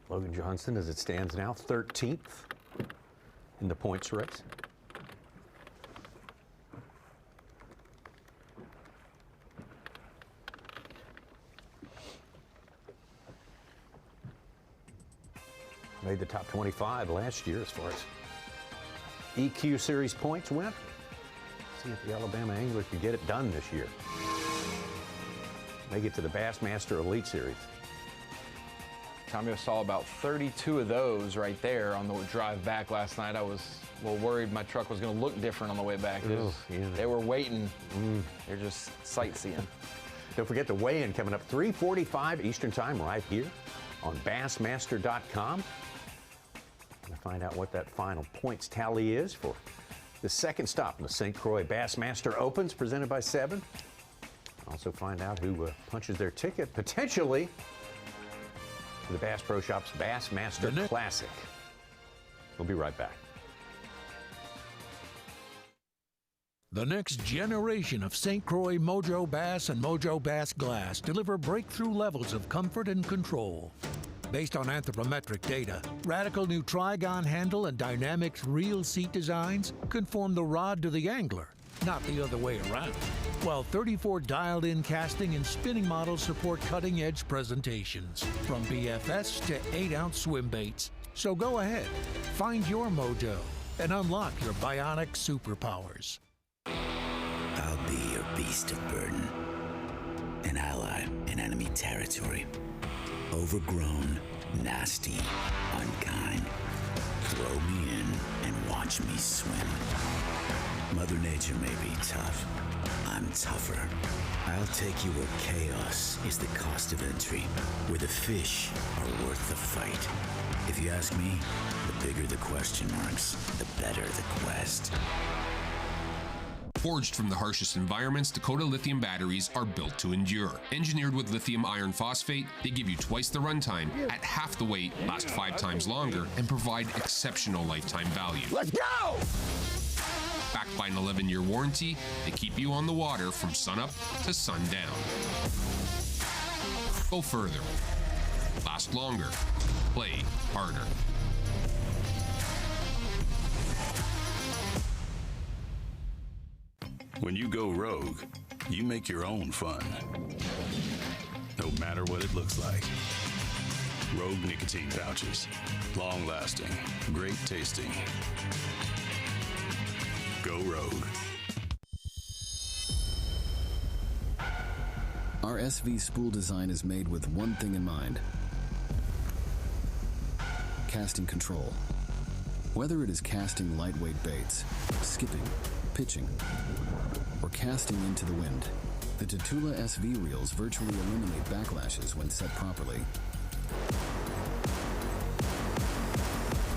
Logan Johnson, as it stands now, 13th in the points race. Made the top 25 last year as far as EQ Series points went. See if the Alabama angler could get it done this year. Make it to the Bassmaster Elite Series. Tommy, I saw about 32 of those right there on the drive back last night. I was a little worried my truck was going to look different on the way back. They were waiting. They're just sightseeing. Don't forget the weigh-in coming up 3:45 Eastern Time right here on Bassmaster.com. To find out what that final points tally is for the second stop in the St. Croix Bassmaster Opens presented by 7. Also find out who punches their ticket potentially to the Bass Pro Shops Bassmaster Classic. We'll be right back. The next generation of St. Croix Mojo Bass and Mojo Bass Glass deliver breakthrough levels of comfort and control. Based on anthropometric data, radical new trigon handle and Dynamics reel seat designs conform the rod to the angler, not the other way around. While 34 dialed-in casting and spinning models support cutting-edge presentations, from B.A.S.S to 8-ounce swim baits. So go ahead, find your mojo, and unlock your bionic superpowers. I'll be your beast of burden, an ally in enemy territory. Overgrown, nasty, unkind. Throw me in and watch me swim. Mother Nature may be tough. I'm tougher. I'll take you where chaos is the cost of entry, where the fish are worth the fight. If you ask me, the bigger the question marks, the better the quest. Forged from the harshest environments, Dakota lithium batteries are built to endure. Engineered with lithium iron phosphate, they give you twice the runtime, at half the weight, last 5 times longer, and provide exceptional lifetime value. Let's go! Backed by an 11-year warranty, they keep you on the water from sunup to sundown. Go further. Last longer. Play harder. When you go rogue, you make your own fun. No matter what it looks like. Rogue nicotine pouches. Long lasting. Great tasting. Go rogue. Our SV spool design is made with one thing in mind: casting control. Whether it is casting lightweight baits, skipping, pitching, or casting into the wind, the Tatula SV reels virtually eliminate backlashes when set properly.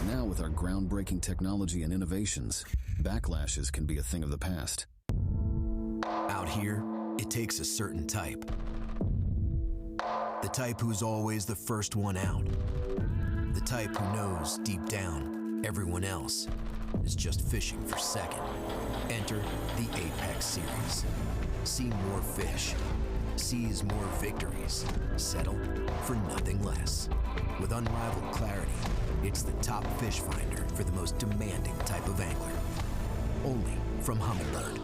Now with our groundbreaking technology and innovations, backlashes can be a thing of the past. Out here, it takes a certain type. The type who's always the first one out. The type who knows deep down everyone else is just fishing for second. Enter the Apex Series. See more fish. Seize more victories. Settle for nothing less. With unrivaled clarity, it's the top fish finder for the most demanding type of angler. Only from Humminbird.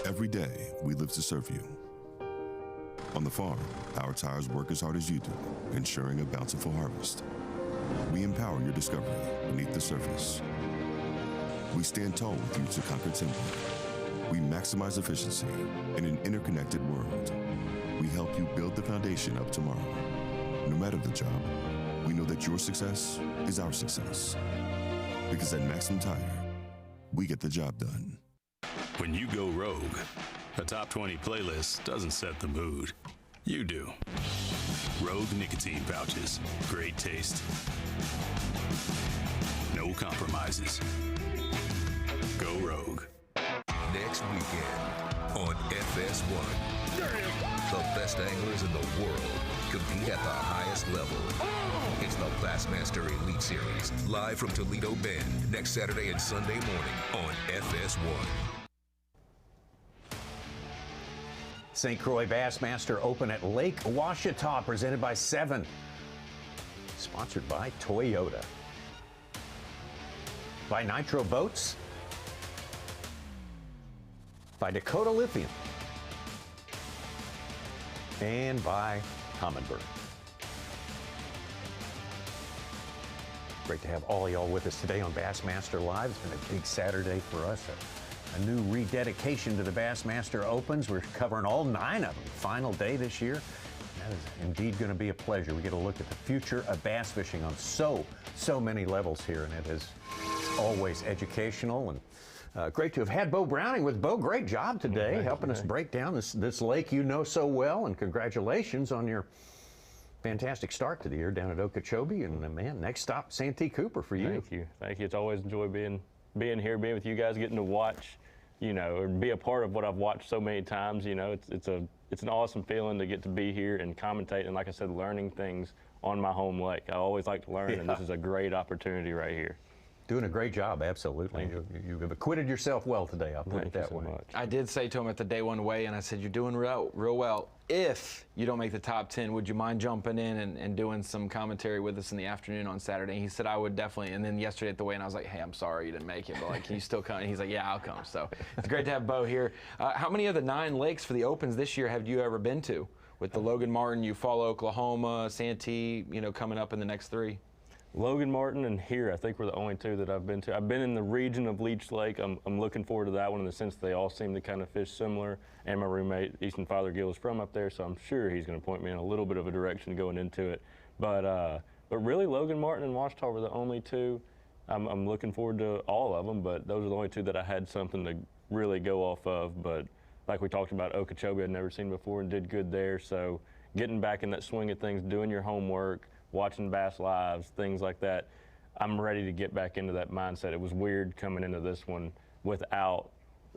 Every day, we live to serve you. On the farm, our tires work as hard as you do, ensuring a bountiful harvest. We empower your discovery beneath the surface. We stand tall with you to conquer timber. We maximize efficiency in an interconnected world. We help you build the foundation of tomorrow. No matter the job, we know that your success is our success. Because at Maximum Tire, we get the job done. When you go rogue, a top 20 playlist doesn't set the mood. You do. Rogue nicotine pouches. Great taste. No compromises. Go rogue. Next weekend on FS1. The best anglers in the world compete at the highest level. It's the Bassmaster Elite Series, live from Toledo Bend, next Saturday and Sunday morning on FS1. St. Croix Bassmaster Open at Lake Ouachita, presented by 7. Sponsored by Toyota. By Nitro Boats. By Dakota Lithium. And by Humminbird. Great to have all of y'all with us today on Bassmaster Live. It's been a big Saturday for us. A new rededication to the Bassmaster Opens. We're covering all 9 of them. Final day this year. That is indeed going to be a pleasure. We get a look at the future of bass fishing on so many levels here, and it is always educational and great to have had Bo Browning with. Bo, great job today helping us break down this lake you know so well, and congratulations on your fantastic start to the year down at Okeechobee, and man, next stop Santee Cooper for you. Thank you. It's always a joy being here, being with you guys, getting to watch, or be a part of what I've watched so many times. It's an awesome feeling to get to be here and commentate, and like I said, learning things on my home lake. I always like to learn, and this is a great opportunity right here. Doing a great job, absolutely. You have acquitted yourself well today, I'll put it that way. I did say to him at the day one weigh, and I said, you're doing real well. If you don't make the top 10, would you mind jumping in and doing some commentary with us in the afternoon on Saturday? And he said, I would definitely. And then yesterday at the weigh, and I was like, hey, I'm sorry you didn't make it, but like, can you still come? And he's like, yeah, I'll come. So it's great to have Bo here. How many of the 9 lakes for the Opens this year have you ever been to? With the Logan Martin, Eufaula, Oklahoma, Santee, coming up in the next 3? Logan Martin and here, I think, were the only 2 that I've been to. I've been in the region of Leech Lake. I'm looking forward to that one in the sense they all seem to kind of fish similar. And my roommate, Easton Fothergill, is from up there, so I'm sure he's going to point me in a little bit of a direction going into it. But really, Logan Martin and Ouachita were the only 2. I'm looking forward to all of them, but those are the only 2 that I had something to really go off of. But like we talked about, Okeechobee I'd never seen before and did good there. So getting back in that swing of things, doing your homework, watching Bass Lives, things like that, I'm ready to get back into that mindset. It was weird coming into this one without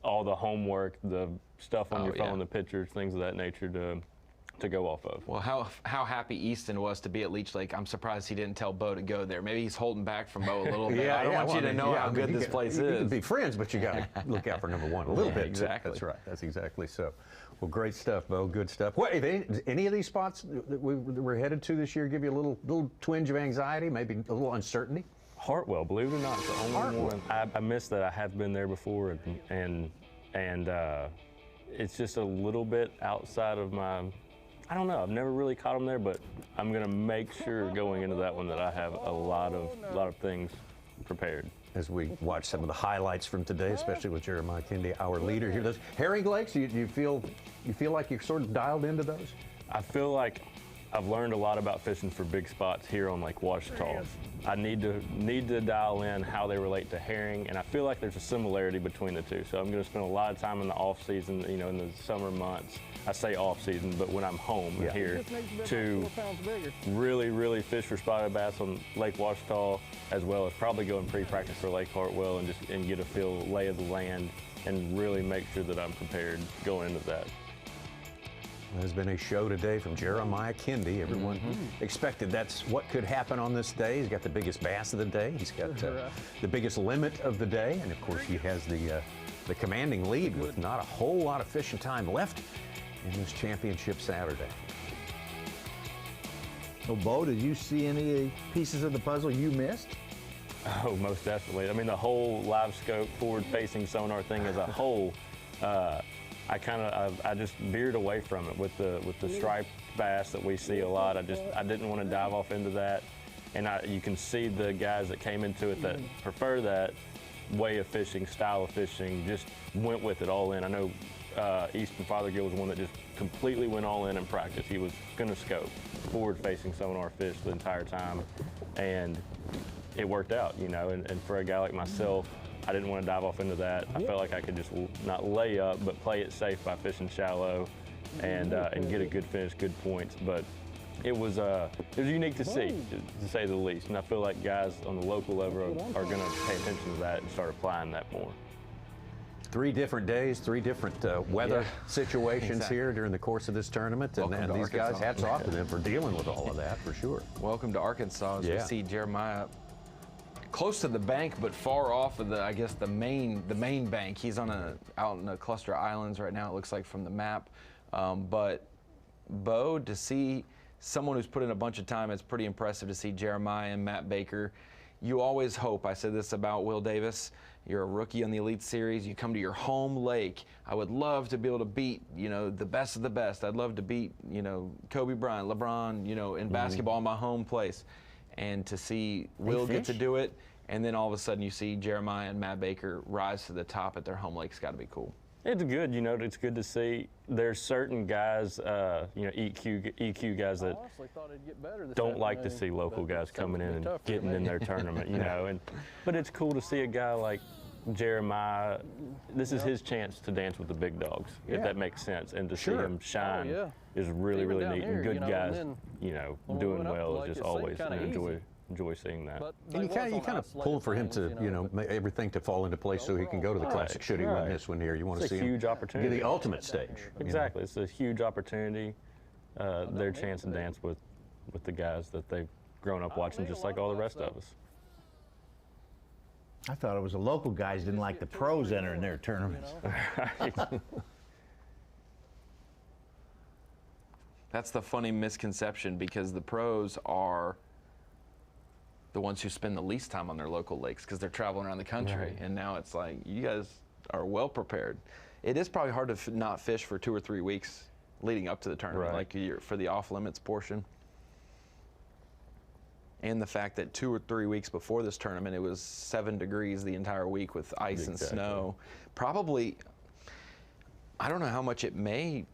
all the homework, the stuff on your phone, the pictures, things of that nature to go off of. Well, how happy Easton was to be at Leech Lake. I'm surprised he didn't tell Bo to go there. Maybe he's holding back from Bo a little bit. I don't want you to know how good this place is. You can be friends, but you got to look out for number 1 a little bit. Exactly. That's right. That's exactly so. Well, great stuff, Bo. Good stuff. What, any of these spots that we're headed to this year give you a little twinge of anxiety, maybe a little uncertainty? Hartwell, believe it or not, is the only one. I missed that. I have been there before, and it's just a little bit outside of my. I don't know. I've never really caught them there, but I'm gonna make sure going into that one that I have a lot of things prepared. As we watch some of the highlights from today, especially with Jeremiah Kendi, our leader here. Those herring lakes, you feel like you're sort of dialed into those? I feel like I've learned a lot about fishing for big spots here on Lake Ouachita. I need to dial in how they relate to herring, and I feel like there's a similarity between the 2. So I'm going to spend a lot of time in the off season, in the summer months. I say off season, but when I'm home here to really fish for spotted bass on Lake Ouachita, as well as probably go and pre-practice for Lake Hartwell and get a lay of the land and really make sure that I'm prepared going into that. There's been a show today from Jeremiah Kendi. Everyone expected that's what could happen on this day. He's got the biggest bass of the day. He's got the biggest limit of the day. And of course, he has the commanding lead with not a whole lot of fishing time left in this championship Saturday. Well, Bo, did you see any pieces of the puzzle you missed? Oh, most definitely. I mean, the whole live scope forward-facing sonar thing as a whole, I just veered away from it with the striped bass that we see a lot. I didn't want to dive off into that, and you can see the guys that came into it that prefer that way of fishing, style of fishing, just went with it all in. I know Easton Fothergill was one that just completely went all in practice. He was going to scope forward-facing sonar fish the entire time, and it worked out, and for a guy like myself, I didn't want to dive off into that. I felt like I could just not lay up, but play it safe by fishing shallow and get a good finish, good points. But it was unique to see, to say the least. And I feel like guys on the local level are going to pay attention to that and start applying that more. 3 different days, 3 different weather situations here during the course of this tournament. And these guys, hats off to them for dealing with all of that, for sure. Welcome to Arkansas as we see Jeremiah close to the bank, but far off of the main bank. He's out in a cluster of islands right now, it looks like from the map. But Bo, to see someone who's put in a bunch of time, it's pretty impressive to see Jeremiah and Matt Baker. You always hope, I said this about Will Davis, you're a rookie on the Elite Series, you come to your home lake. I would love to be able to beat, the best of the best. I'd love to beat, Kobe Bryant, LeBron, in basketball in my home place. And to see Will get to do it, and then all of a sudden you see Jeremiah and Matt Baker rise to the top at their home lake's got to be cool. It's good, it's good to see. There's certain guys, EQ guys that don't like to see local guys coming in and getting in their tournament, but it's cool to see a guy like Jeremiah. This is his chance to dance with the big dogs, if that makes sense, and to see him shine is really, really neat. And good guys, doing well is just always, enjoy seeing that. And you kind of pull for him to, everything to fall into place so he can go to the Classic. Should he win this one here, you want to see him. It's a huge opportunity. Get the ultimate stage. Exactly. It's a huge opportunity. Their chance to dance with the guys that they've grown up watching, just like all the rest of us. I thought it was the local guys didn't like the pros entering their tournaments. That's the funny misconception, because the pros are the ones who spend the least time on their local lakes because they're traveling around the country. Right. And now it's like, you guys are well prepared. It is probably hard to not fish for 2 or 3 weeks leading up to the tournament, like for the off-limits portion. And the fact that 2 or 3 weeks before this tournament, it was 7 degrees the entire week with ice and snow. Probably, I don't know how much it may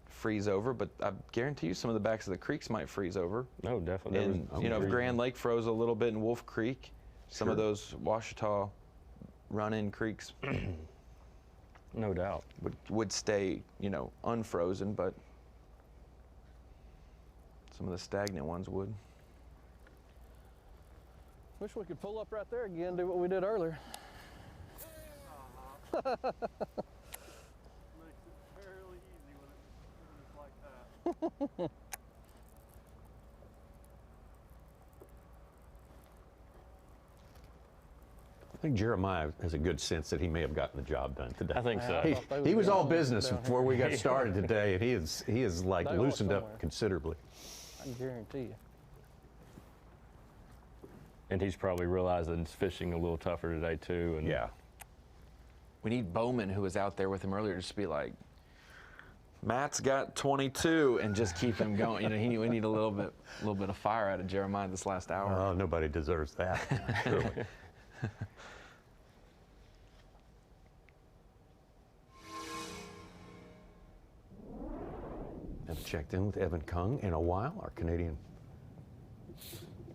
freeze over, but I guarantee you some of the backs of the creeks might freeze over. No, definitely. And, if Grand Lake froze a little bit in Wolf Creek, some of those Ouachita run-in creeks, no doubt, would stay, unfrozen, but some of the stagnant ones would. Wish we could pull up right there again, do what we did earlier. I think Jeremiah has a good sense that he may have gotten the job done today. I think so. He was all business before we got started today, and he is like loosened up considerably. I can guarantee you. And he's probably realizing it's fishing a little tougher today too. And we need Bowman, who was out there with him earlier, just to be like, Matt's got 22, and just keep him going. We need a little bit of fire out of Jeremiah this last hour. Oh, nobody deserves that. Surely. Haven't checked in with Evan Kung in a while, our Canadian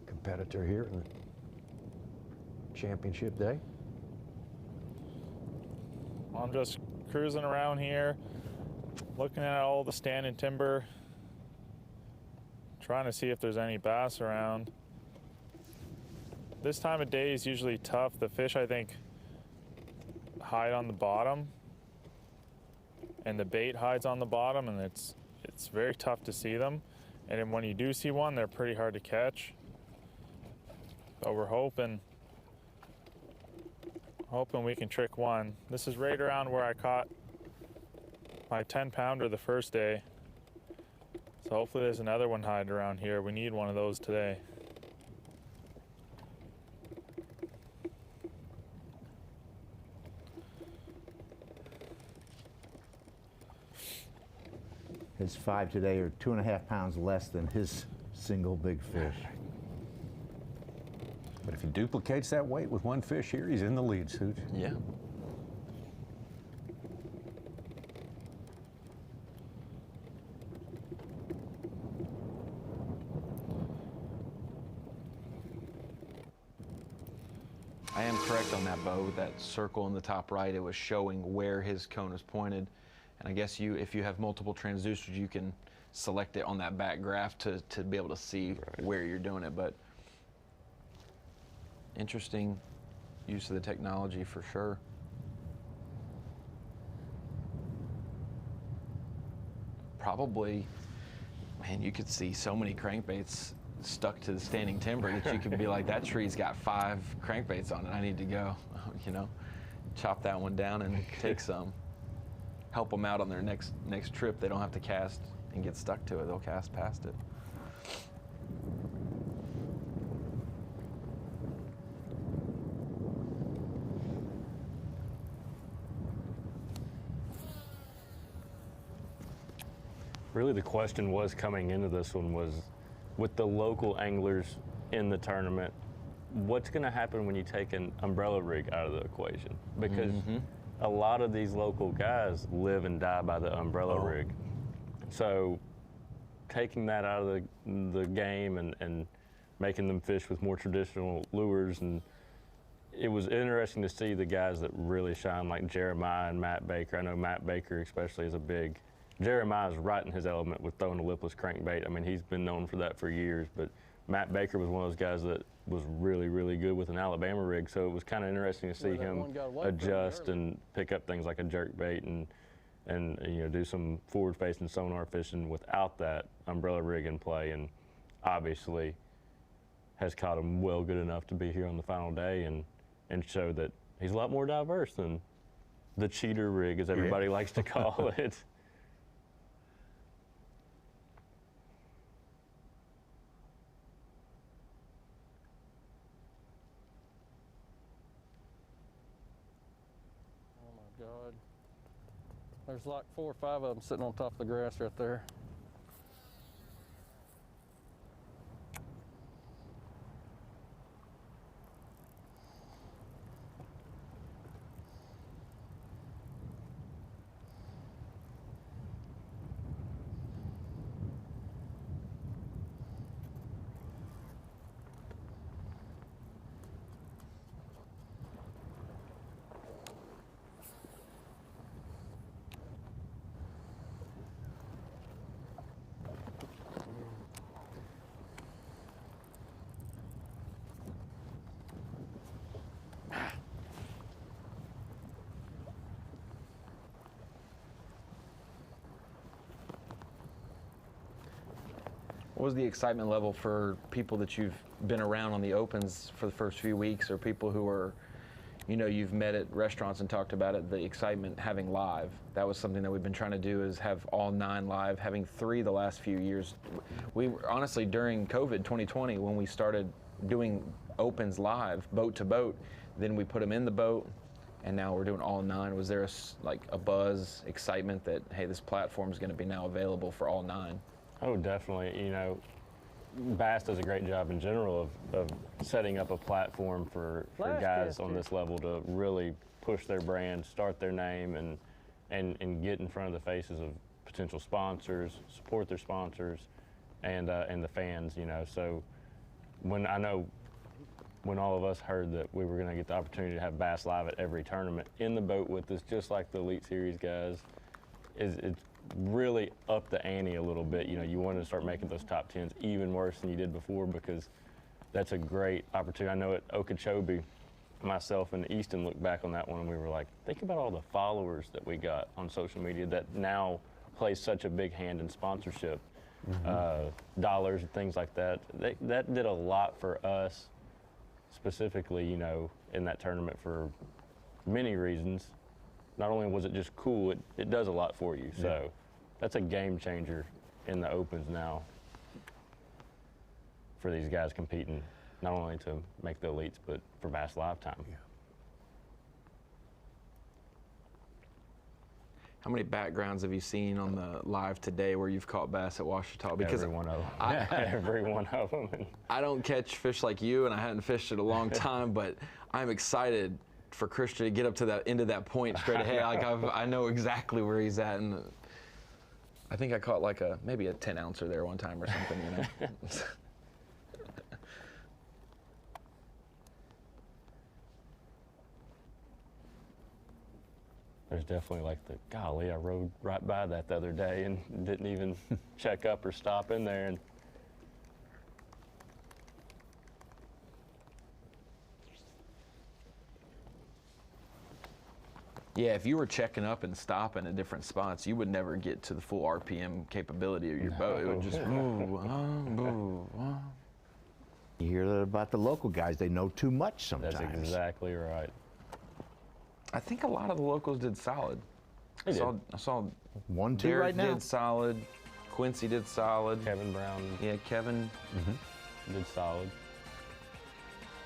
competitor here in the championship day. I'm just cruising around here, looking at all the standing timber, trying to see if there's any bass around. This time of day is usually tough. The fish, I think, hide on the bottom, and the bait hides on the bottom, and it's very tough to see them. And then when you do see one, they're pretty hard to catch. But we're hoping we can trick one. This is right around where I caught my 10-pounder the first day. So hopefully there's another one hiding around here. We need one of those today. His 5 today are 2.5 pounds less than his single big fish. But if he duplicates that weight with one fish here, he's in the lead, Suits. Yeah. I am correct on that, Bo. That circle in the top right, it was showing where his cone is pointed. And I guess if you have multiple transducers, you can select it on that back graph to be able to see where you're doing it. But interesting use of the technology for sure. Probably, man, you could see so many crankbaits stuck to the standing timber that you could be like, that tree's got 5 crankbaits on it. I need to go, chop that one down and take some. Help them out on their next trip. They don't have to cast and get stuck to it. They'll cast past it. Really the question was coming into this one was, with the local anglers in the tournament, what's going to happen when you take an umbrella rig out of the equation? Because a lot of these local guys live and die by the umbrella rig. So taking that out of the game and making them fish with more traditional lures, and it was interesting to see the guys that really shine, like Jeremiah and Matt Baker. I know Matt Baker especially is a big, Jeremiah's right in his element with throwing a lipless crankbait. I mean, he's been known for that for years, but Matt Baker was one of those guys that was really, really good with an Alabama rig, so it was kind of interesting to see him adjust and pick up things like a jerkbait and you know, do some forward-facing sonar fishing without that umbrella rig in play, and obviously has caught him well good enough to be here on the final day and show that he's a lot more diverse than the cheater rig, as everybody likes to call it. God. There's like 4 or 5 of them sitting on top of the grass right there. What was the excitement level for people that you've been around on the opens for the first few weeks, or people who are, you know, you've met at restaurants and talked about it, the excitement having live? That was something that we've been trying to do, is have all 9 live, having 3 the last few years. We honestly, during COVID 2020, when we started doing opens live, boat to boat, then we put them in the boat, and now we're doing all 9. Was there a buzz, excitement that, hey, this platform is going to be now available for all 9? Oh, definitely. You know, B.A.S.S does a great job in general of setting up a platform for guys on this level to really push their brand, start their name, and get in front of the faces of potential sponsors, support their sponsors, and the fans. You know, so when all of us heard that we were going to get the opportunity to have B.A.S.S live at every tournament in the boat with us, just like the Elite Series guys, it's really up the ante a little bit. You know, you want to start making those top 10s even worse than you did before, because that's a great opportunity. I know at Okeechobee, myself and Easton looked back on that one and we were like, think about all the followers that we got on social media that now plays such a big hand in sponsorship, dollars and things like that. That did a lot for us specifically, you know, in that tournament for many reasons. Not only was it just cool, it does a lot for you. So that's a game changer in the opens now for these guys competing, not only to make the elites, but for B.A.S.S lifetime. Yeah. How many backgrounds have you seen on the live today where you've caught bass at Ouachita? Because every one of them. Every one of them. I don't catch fish like you, and I hadn't fished in a long time, but I'm excited for Christian to get up to that end of that point straight ahead. Like I know exactly where he's at, and I think I caught like maybe a 10-ouncer there one time or something, you know. There's definitely like golly, I rode right by that the other day and didn't even check up or stop in there. And yeah, if you were checking up and stopping at different spots, you would never get to the full RPM capability of your boat. It would just move. You hear that about the local guys, they know too much sometimes. That's exactly right. I think a lot of the locals did solid. I saw 1-2 Derek right now. did solid. Quincy did solid. Kevin Brown. Yeah, Kevin did solid.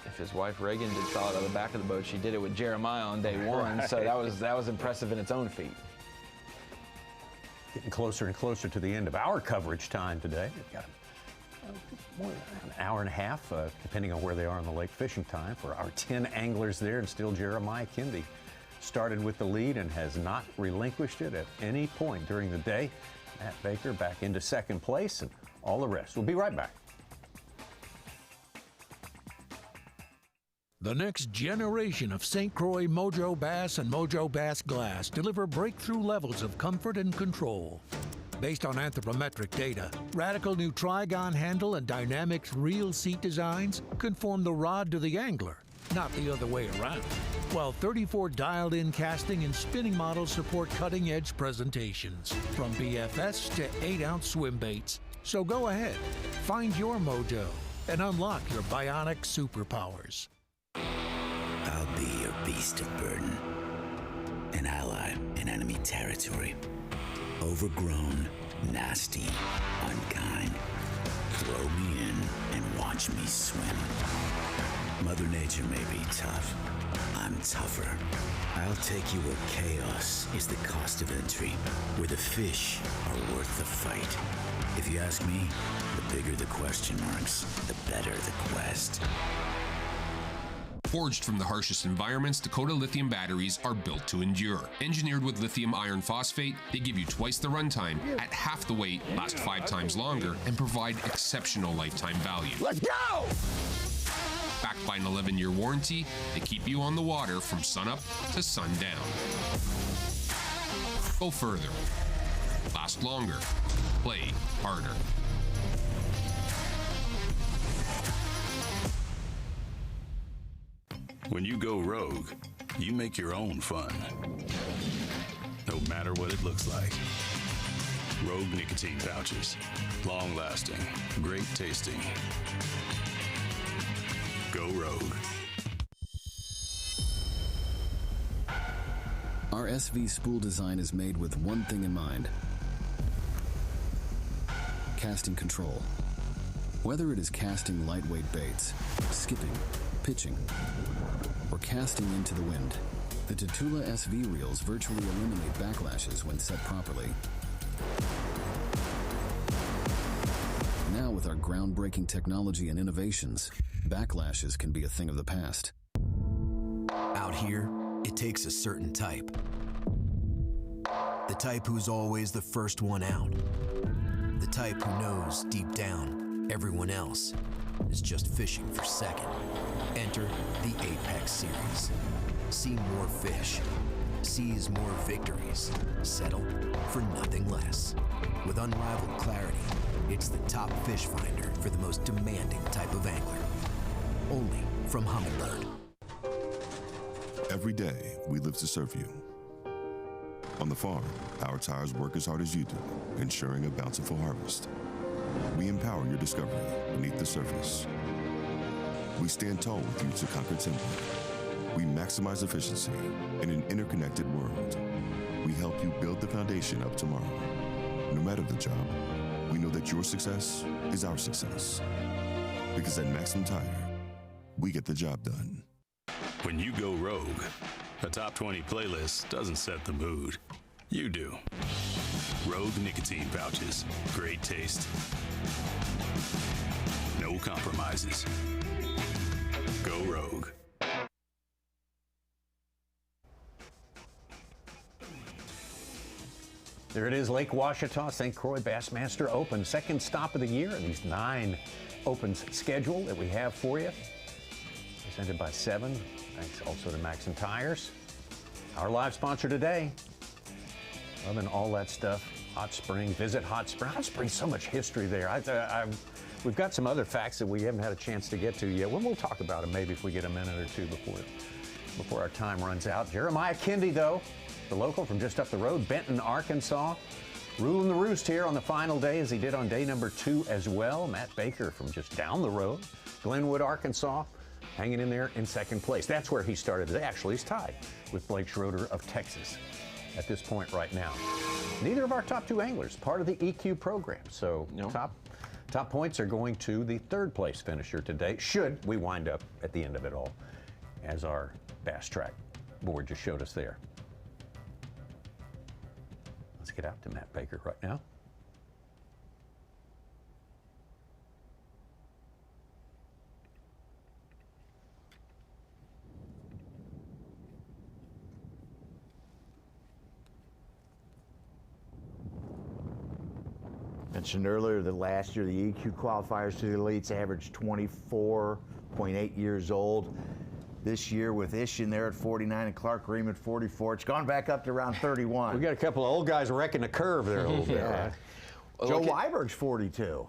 If his wife Reagan did solid on the back of the boat, she did it with Jeremiah on day 1, so that was impressive in its own feat. Getting closer and closer to the end of our coverage time today. We've got more than an hour and a half, depending on where they are on the lake fishing time, for our 10 anglers there, and still Jeremiah Kendi started with the lead and has not relinquished it at any point during the day. Matt Baker back into second place, and all the rest. We'll be right back. The next generation of St. Croix Mojo Bass and Mojo Bass Glass deliver breakthrough levels of comfort and control. Based on anthropometric data, radical new trigon handle and Dynamics reel seat designs conform the rod to the angler, not the other way around. While 34 dialed-in casting and spinning models support cutting-edge presentations, from B.A.S.S to 8-ounce swim baits. So go ahead, find your mojo, and unlock your bionic superpowers. I'll be your beast of burden, an ally in enemy territory. Overgrown, nasty, unkind. Throw me in and watch me swim. Mother Nature may be tough. I'm tougher. I'll take you where chaos is the cost of entry, where the fish are worth the fight. If you ask me, the bigger the question marks, the better the quest. Forged from the harshest environments, Dakota lithium batteries are built to endure. Engineered with lithium iron phosphate, they give you twice the runtime, at half the weight, last 5 times longer, and provide exceptional lifetime value. Let's go! Backed by an 11-year warranty, they keep you on the water from sunup to sundown. Go further. Last longer. Play harder. When you go rogue, you make your own fun. No matter what it looks like. Rogue nicotine pouches. Long lasting, great tasting. Go rogue. Our SV spool design is made with one thing in mind: casting control. Whether it is casting lightweight baits, skipping, pitching, or casting into the wind, the Tatula SV reels virtually eliminate backlashes when set properly. Now, with our groundbreaking technology and innovations, backlashes can be a thing of the past. Out here, it takes a certain type. The type who's always the first one out. The type who knows deep down everyone else is just fishing for second. Enter the Apex Series. See more fish. Seize more victories. Settle for nothing less. With unrivaled clarity, it's the top fish finder for the most demanding type of angler. Only from Humminbird. Every day, we live to serve you. On the farm, our tires work as hard as you do, ensuring a bountiful harvest. We empower your discovery beneath the surface. We stand tall with you to conquer timber. We maximize efficiency in an interconnected world. We help you build the foundation of tomorrow. No matter the job, we know that your success is our success. Because at Maxim Tire, we get the job done. When you go rogue, a top 20 playlist doesn't set the mood. You do. Rogue nicotine pouches. Great taste. No compromises. Go rogue. There it is, Lake Ouachita, St. Croix Bassmaster Open. Second stop of the year in these 9 opens schedule that we have for you. Presented by 7. Thanks also to Maxim Tires. Our live sponsor today. Loving all that stuff. Hot Springs. Visit Hot Springs. Hot Springs, so much history there. We've got some other facts that we haven't had a chance to get to yet. We'll talk about them maybe if we get a minute or two before our time runs out. Jeremiah Kendi, though, the local from just up the road, Benton, Arkansas, ruling the roost here on the final day as he did on day number 2 as well. Matt Baker from just down the road, Glenwood, Arkansas, hanging in there in second place. That's where he started today. Actually, he's tied with Blake Schroeder of Texas at this point right now. Neither of our top 2 anglers part of the EQ program, so top points are going to the 3rd place finisher today, should we wind up at the end of it all, as our Bass Track board just showed us there. Let's get out to Matt Baker right now. Mentioned earlier that last year the EQ qualifiers to the elites averaged 24.8 years old. This year with Ish in there at 49 and Clark Ream at 44, it's gone back up to around 31. We got a couple of old guys wrecking the curve there a little bit, Yeah. right? Joe Weiberg's 42.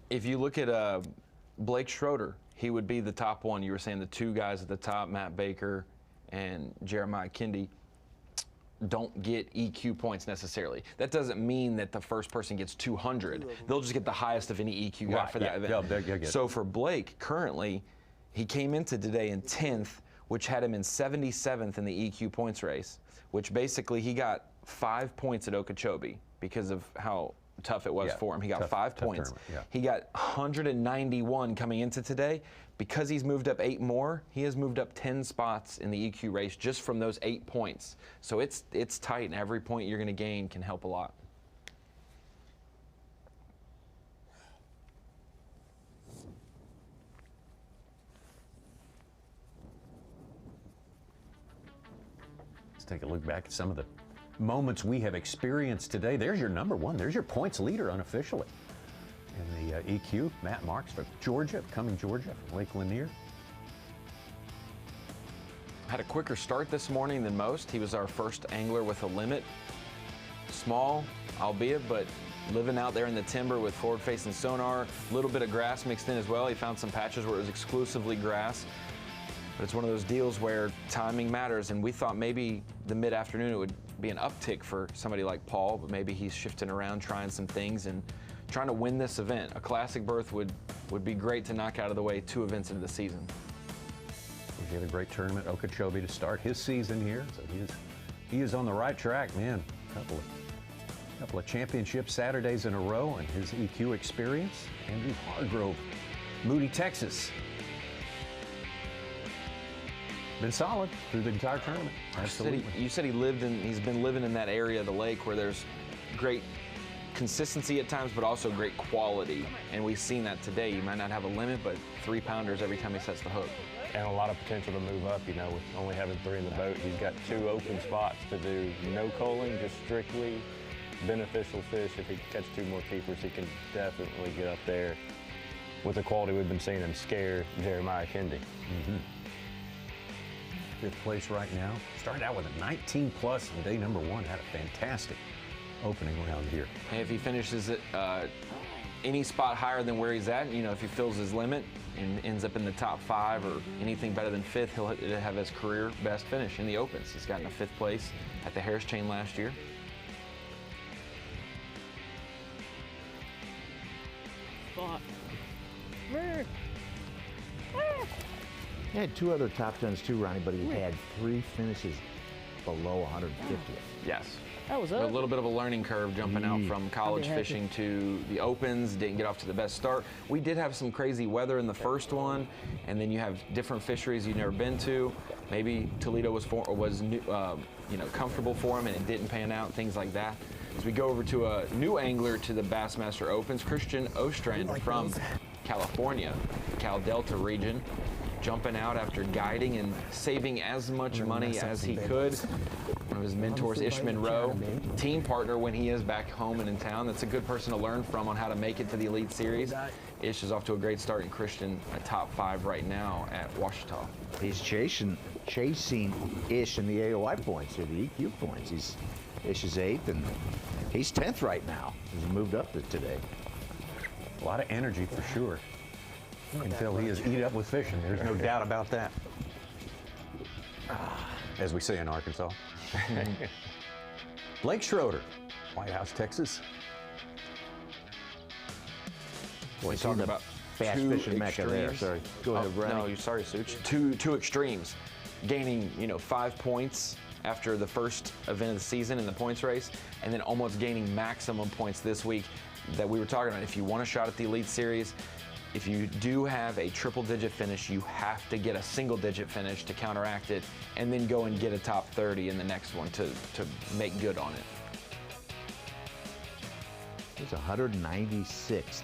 If you look at Blake Schroeder, he would be the top one. You were saying the two guys at the top, Matt Baker and Jeremiah Kendi, don't get EQ points necessarily. That doesn't mean that the first person gets 200. They'll just get the highest of any EQ guy for that event. So for Blake, currently, he came into today in 10th, which had him in 77th in the EQ points race, which basically he got 5 points at Okeechobee because of how tough it was for him. He got 5 points. He got 191 coming into today. Because he's moved up 8 more, he has moved up 10 spots in the EQ race just from those 8 points. So it's tight, and every point you're going to gain can help a lot. Let's take a look back at some of the moments we have experienced today. There's your number one. There's your points leader unofficially. In the EQ, Matt Marks from Georgia, coming Georgia, from Lake Lanier. Had a quicker start this morning than most. He was our first angler with a limit. Small, albeit, but living out there in the timber with forward-facing sonar. A little bit of grass mixed in as well. He found some patches where it was exclusively grass. But it's one of those deals where timing matters, and we thought maybe the mid-afternoon it would be an uptick for somebody like Paul, but maybe he's shifting around, trying some things, and trying to win this event. A classic berth would be great to knock out of the way 2 events into the season. He had a great tournament at Okeechobee to start his season here, so he is on the right track, man. A couple of championship Saturdays in a row, and his EQ experience. Andrew Hargrove, Moody, Texas. Been solid through the entire tournament. Absolutely. You said he's been living in that area of the lake where there's great consistency at times, but also great quality. And we've seen that today. You might not have a limit, but 3-pounders every time he sets the hook. And a lot of potential to move up, you know, with only having 3 in the boat. He's got 2 open spots to do no culling, just strictly beneficial fish. If he can catch 2 more keepers, he can definitely get up there with the quality we've been seeing and scare Jeremiah Kendi. 5th place right now. Started out with a 19 plus on day number 1. Had a fantastic opening round here. Hey, if he finishes it any spot higher than where he's at, you know, if he fills his limit and ends up in the top 5 or anything better than 5th, he'll have his career best finish in the Opens. He's gotten a 5th place at the Harris Chain last year. Spot. He had 2 other top 10s too, Ronnie, but he had 3 finishes below 150th. Yes. That was a little bit of a learning curve jumping out from college fishing to the Opens. Didn't get off to the best start. We did have some crazy weather in the first one, and then you have different fisheries you've never been to. Maybe Toledo was comfortable for him, and it didn't pan out. Things like that. As we go over to a new angler to the Bassmaster Opens, Christian Ostrand from California, Cal Delta region, jumping out after guiding and saving as much money as he could. One of his mentors, Ish Monroe, team partner when he is back home and in town. That's a good person to learn from on how to make it to the Elite Series. Ish is off to a great start, and Christian a top 5 right now at Ouachita. He's chasing Ish in the AOI points, or the EQ points. Ish is 8th, and he's 10th right now. He's moved up today. A lot of energy for sure. Until he is eat up with fishing. There's no doubt about that. As we say in Arkansas. Blake Schroeder, White House, Texas. Boy, talking about fast fishing mecca there. Sorry. Go ahead, Brad. No, sorry, Such. Two extremes. Gaining, 5 points after the first event of the season in the points race, and then almost gaining maximum points this week that we were talking about. If you want a shot at the Elite Series, if you do have a triple-digit finish, you have to get a single-digit finish to counteract it, and then go and get a top 30 in the next one to make good on it. It's 196th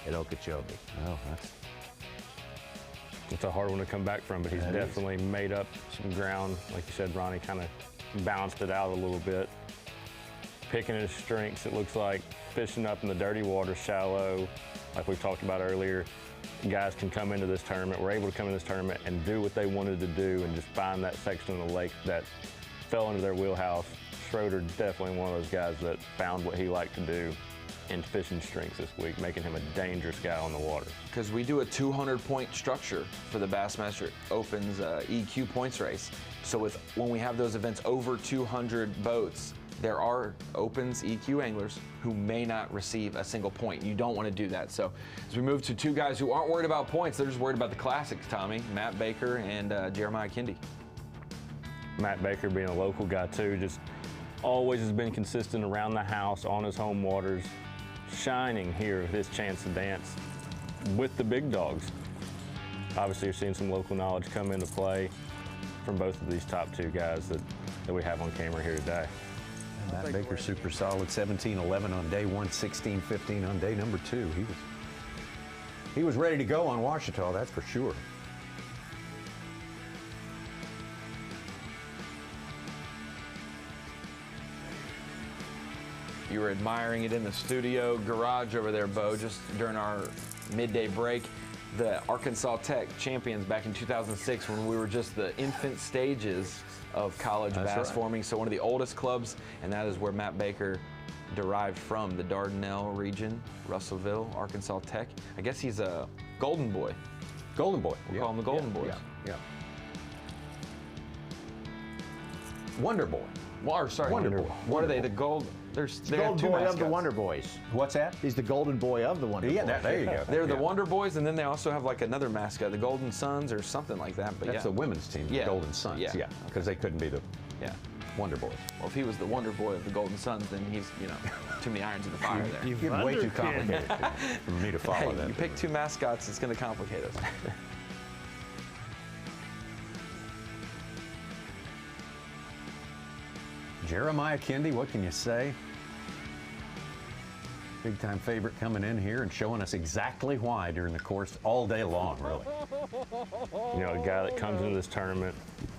at Okeechobee. Oh, it's a hard one to come back from, but he's That definitely made up some ground. Like you said, Ronnie kind of balanced it out a little bit. Picking his strengths, it looks like fishing up in the dirty water, shallow, like we talked about earlier. Guys can come into this tournament, we're able to come into this tournament and do what they wanted to do and just find that section of the lake that fell into their wheelhouse. Schroeder definitely one of those guys that found what he liked to do in fishing strengths this week, making him a dangerous guy on the water. Because we do a 200-point structure for the Bassmaster Open's EQ points race. So when we have those events over 200 boats, there are Opens EQ anglers who may not receive a single point. You don't want to do that. So as we move to two guys who aren't worried about points, they're just worried about the classics, Tommy, Matt Baker and Jeremiah Kindy. Matt Baker being a local guy too, just always has been consistent around the house on his home waters, shining here with his chance to dance with the big dogs. Obviously you're seeing some local knowledge come into play from both of these top two guys that we have on camera here today. Matt Baker super solid, 17-11 on day one, 16-15 on day number two. He was ready to go on Ouachita, that's for sure. You were admiring it in the studio garage over there, Bo, just during our midday break. The Arkansas Tech champions back in 2006 when we were just the infant stages of college bass forming. So one of the oldest clubs, and that is where Matt Baker derived from, the Dardanelle region, Russellville, Arkansas Tech. I guess he's a Golden Boy. Golden Boy. We'll call him the Golden Boys. Yeah. Wonder Boy. Well, sorry, Wonder Boy. What are they? The Gold. There's the Golden Boy of the Wonder Boys. What's that? He's the Golden Boy of the Wonder Boys. Yeah, there you go. They're the Wonder Boys, and then they also have like another mascot, the Golden Sons or something like that. But that's the women's team, the Golden Sons. Yeah, because they couldn't be the Wonder Boys. Well, if he was the Wonder Boy of the Golden Sons, then he's, too many irons in the fire there. You've way too complicated for me to follow that. You pick two mascots, it's going to complicate us. Jeremiah Kindy, what can you say? Big time favorite coming in here and showing us exactly why during the course all day long, really. You know, a guy that comes into this tournament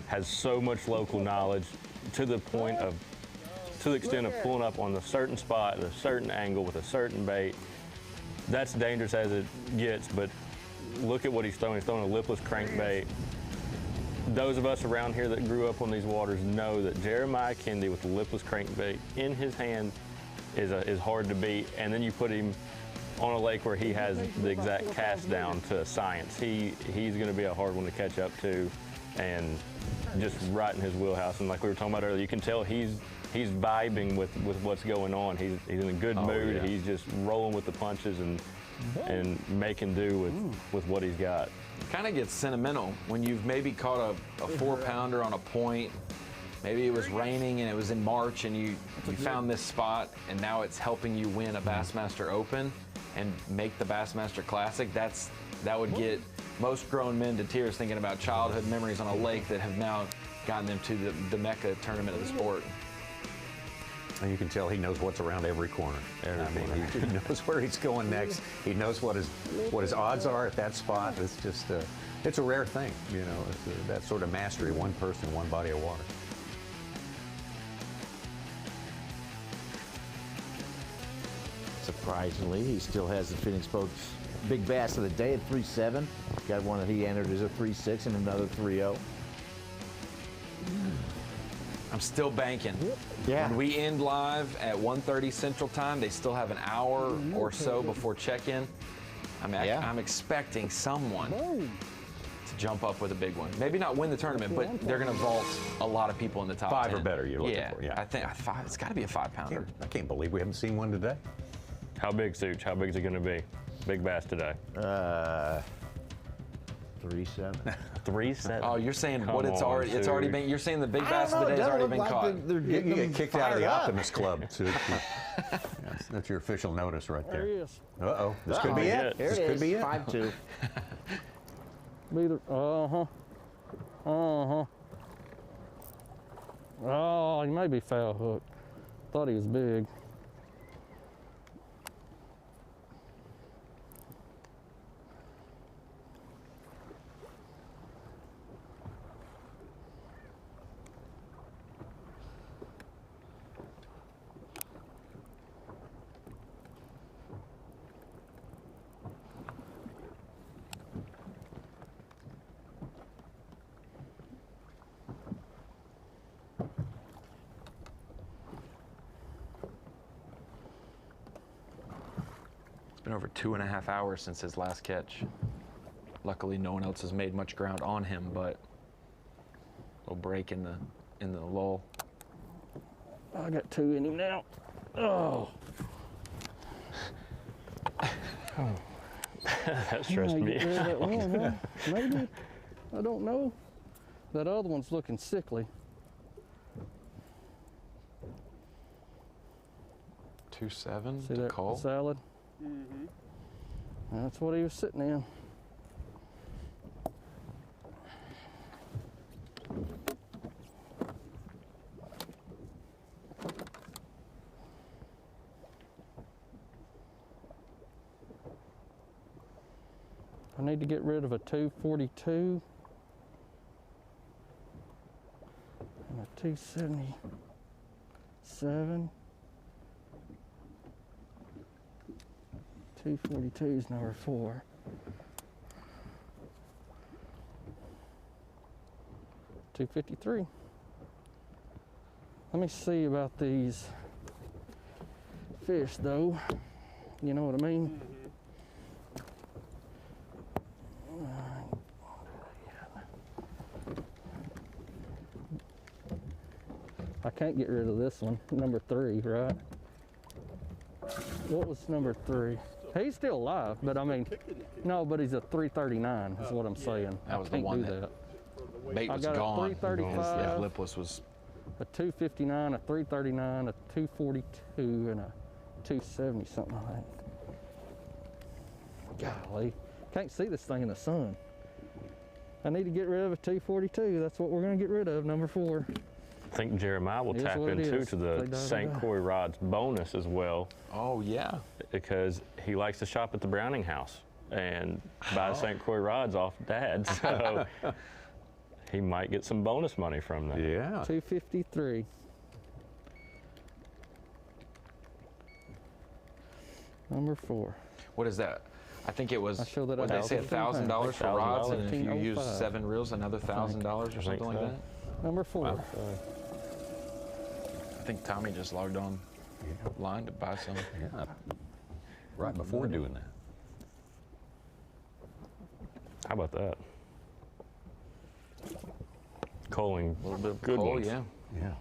has so much local knowledge to the point of, to the extent of pulling up on a certain spot at a certain angle with a certain bait. That's dangerous as it gets, but look at what he's throwing. He's throwing a lipless crankbait. Those of us around here that grew up on these waters know that Jeremiah Kindy with the lipless crankbait in his hand is hard to beat, and then you put him on a lake where he has the exact cast down to a science. He's going to be a hard one to catch up to, and just right in his wheelhouse. And like we were talking about earlier, you can tell he's vibing with what's going on. He's in a good mood. Yeah. He's just rolling with the punches and making do with what he's got. Kind of gets sentimental when you've maybe caught a 4-pounder on a point. Maybe it was raining and it was in March and you found this spot and now it's helping you win a Bassmaster Open and make the Bassmaster Classic. That would get most grown men to tears thinking about childhood memories on a lake that have now gotten them to the Mecca tournament of the sport. And you can tell he knows what's around every corner. He knows where he's going next. He knows what his odds are at that spot. It's just it's a rare thing, you know, that sort of mastery, one person, one body of water. Surprisingly, he still has the Phoenix Boats Big Bass of the day at 3.7. Got one that he entered as a 3.6 and another 3.0. I'm still banking. Yeah. When we end live at 1:30 Central Time, they still have an hour or so before check-in. I'm expecting someone to jump up with a big one. Maybe not win the tournament, but they're going to vault a lot of people in the top 10. 5 or better you're looking for. Yeah, I think 5. It's got to be a 5-pounder. I can't believe we haven't seen one today. How big, Such? How big is it going to be? Big bass today. 3.7. 3.7. Oh, you're saying it's already been. You're saying the big bass of the day has already been caught. They're You get kicked out of the Optimist Club. That's your official notice right there. There he is. Uh-oh. This could be it. There This it could is. be it. 5.2. Oh, he may be foul hooked. Thought he was big. been over 2.5 hours since his last catch. Luckily, no one else has made much ground on him, but a little break in the lull. I got 2 in him now. Oh. That stressed me out. That one, huh? Maybe. I don't know. That other one's looking sickly. 2.7 See to that Cole. salad? Mm-hmm. That's what he was sitting in. I need to get rid of a 242 and a 277. 242 is number 4. $253. Let me see about these fish, though. You know what I mean? I can't get rid of this one, number 3, right? What was number 3? He's still alive, but I mean, no, but he's a 339 is what I'm saying. That was I the can't one do that that. bait was I got gone. A 335, Yeah, lipless was. A 259, a 339, a 242, and a 270 something like that. Golly, can't see this thing in the sun. I need to get rid of a 242. That's what we're going to get rid of, number 4. I think Jeremiah will tap into to the St. Croix rods bonus as well. Oh, yeah. Because he likes to shop at the Browning house and buy St. Croix rods off Dad. So he might get some bonus money from that. Yeah. 253. Number 4. What is that? I think it was, I show that what did they say, $1,000 for rods, and if you use 1505. 7 reels, another $1,000 or something like that? Number 4. Wow. I think Tommy just logged on line to buy some. Yeah. Right before doing that. How about that? Culling A little bit of good coal, ones. yeah. Yeah.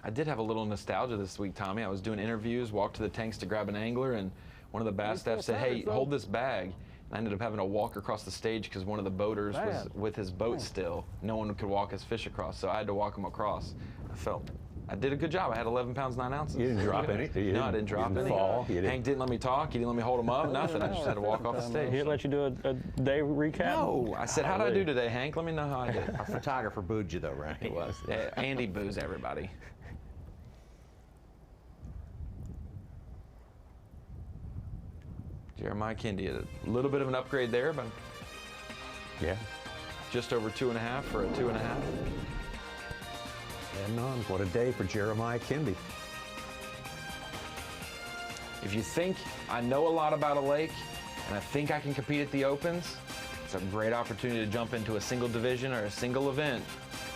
I did have a little nostalgia this week, Tommy. I was doing interviews, walked to the tanks to grab an angler, and one of the Bass staff said, "Hey, hold this bag." And I ended up having to walk across the stage because one of the boaters was with his boat still. No one could walk his fish across, so I had to walk him across. I did a good job. I had 11 pounds, 9 ounces. You didn't drop any? No, I didn't drop any. Hank didn't let me talk. He didn't let me hold him up. Nothing. I just had to walk off the stage. He didn't let you do a day recap? No. I said, "How did I do today, Hank? Let me know how I did." Our photographer booed you, though, right? He was. Yeah, Andy boos everybody. Jeremiah Kendi, a little bit of an upgrade there, but yeah, just over 2.5 for a 2.5. And on. What a day for Jeremiah Kendi. If you think I know a lot about a lake and I think I can compete at the Opens, it's a great opportunity to jump into a single division or a single event,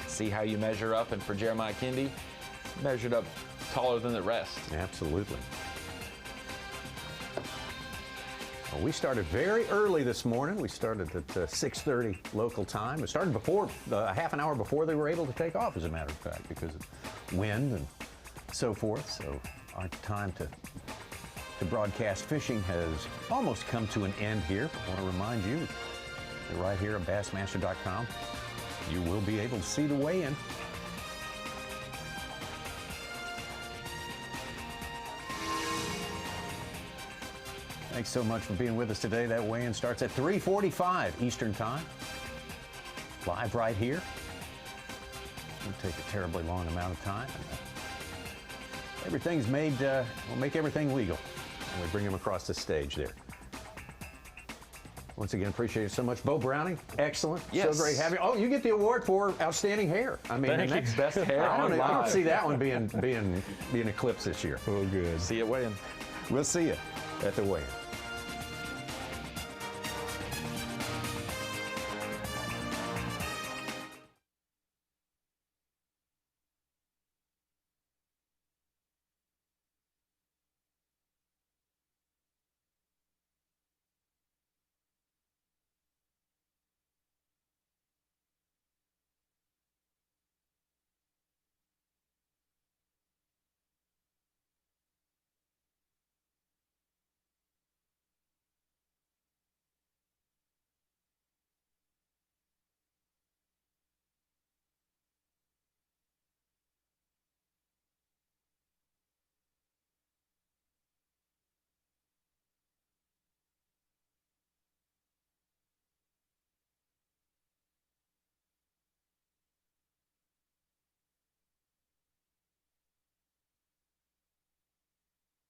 see how you measure up. And for Jeremiah Kendi, measured up taller than the rest. Absolutely. Well, we started very early this morning. We started at 6:30 local time. It started before, half an hour before they were able to take off, as a matter of fact, because of wind and so forth. So our time to broadcast fishing has almost come to an end here. I want to remind you that right here at Bassmaster.com, you will be able to see the weigh-in. Thanks so much for being with us today. That weigh-in starts at 3:45 Eastern Time. Live right here. Won't take a terribly long amount of time. Everything's made, we'll make everything legal. And we bring them across the stage there. Once again, appreciate it so much. Bo Browning, excellent. Yes. So great having you. Oh, you get the award for outstanding hair. I mean, Thank the next you. best hair. I on don't live. see that one being eclipsed this year. Oh, good. See you weigh-in. We'll see you at the weigh-in.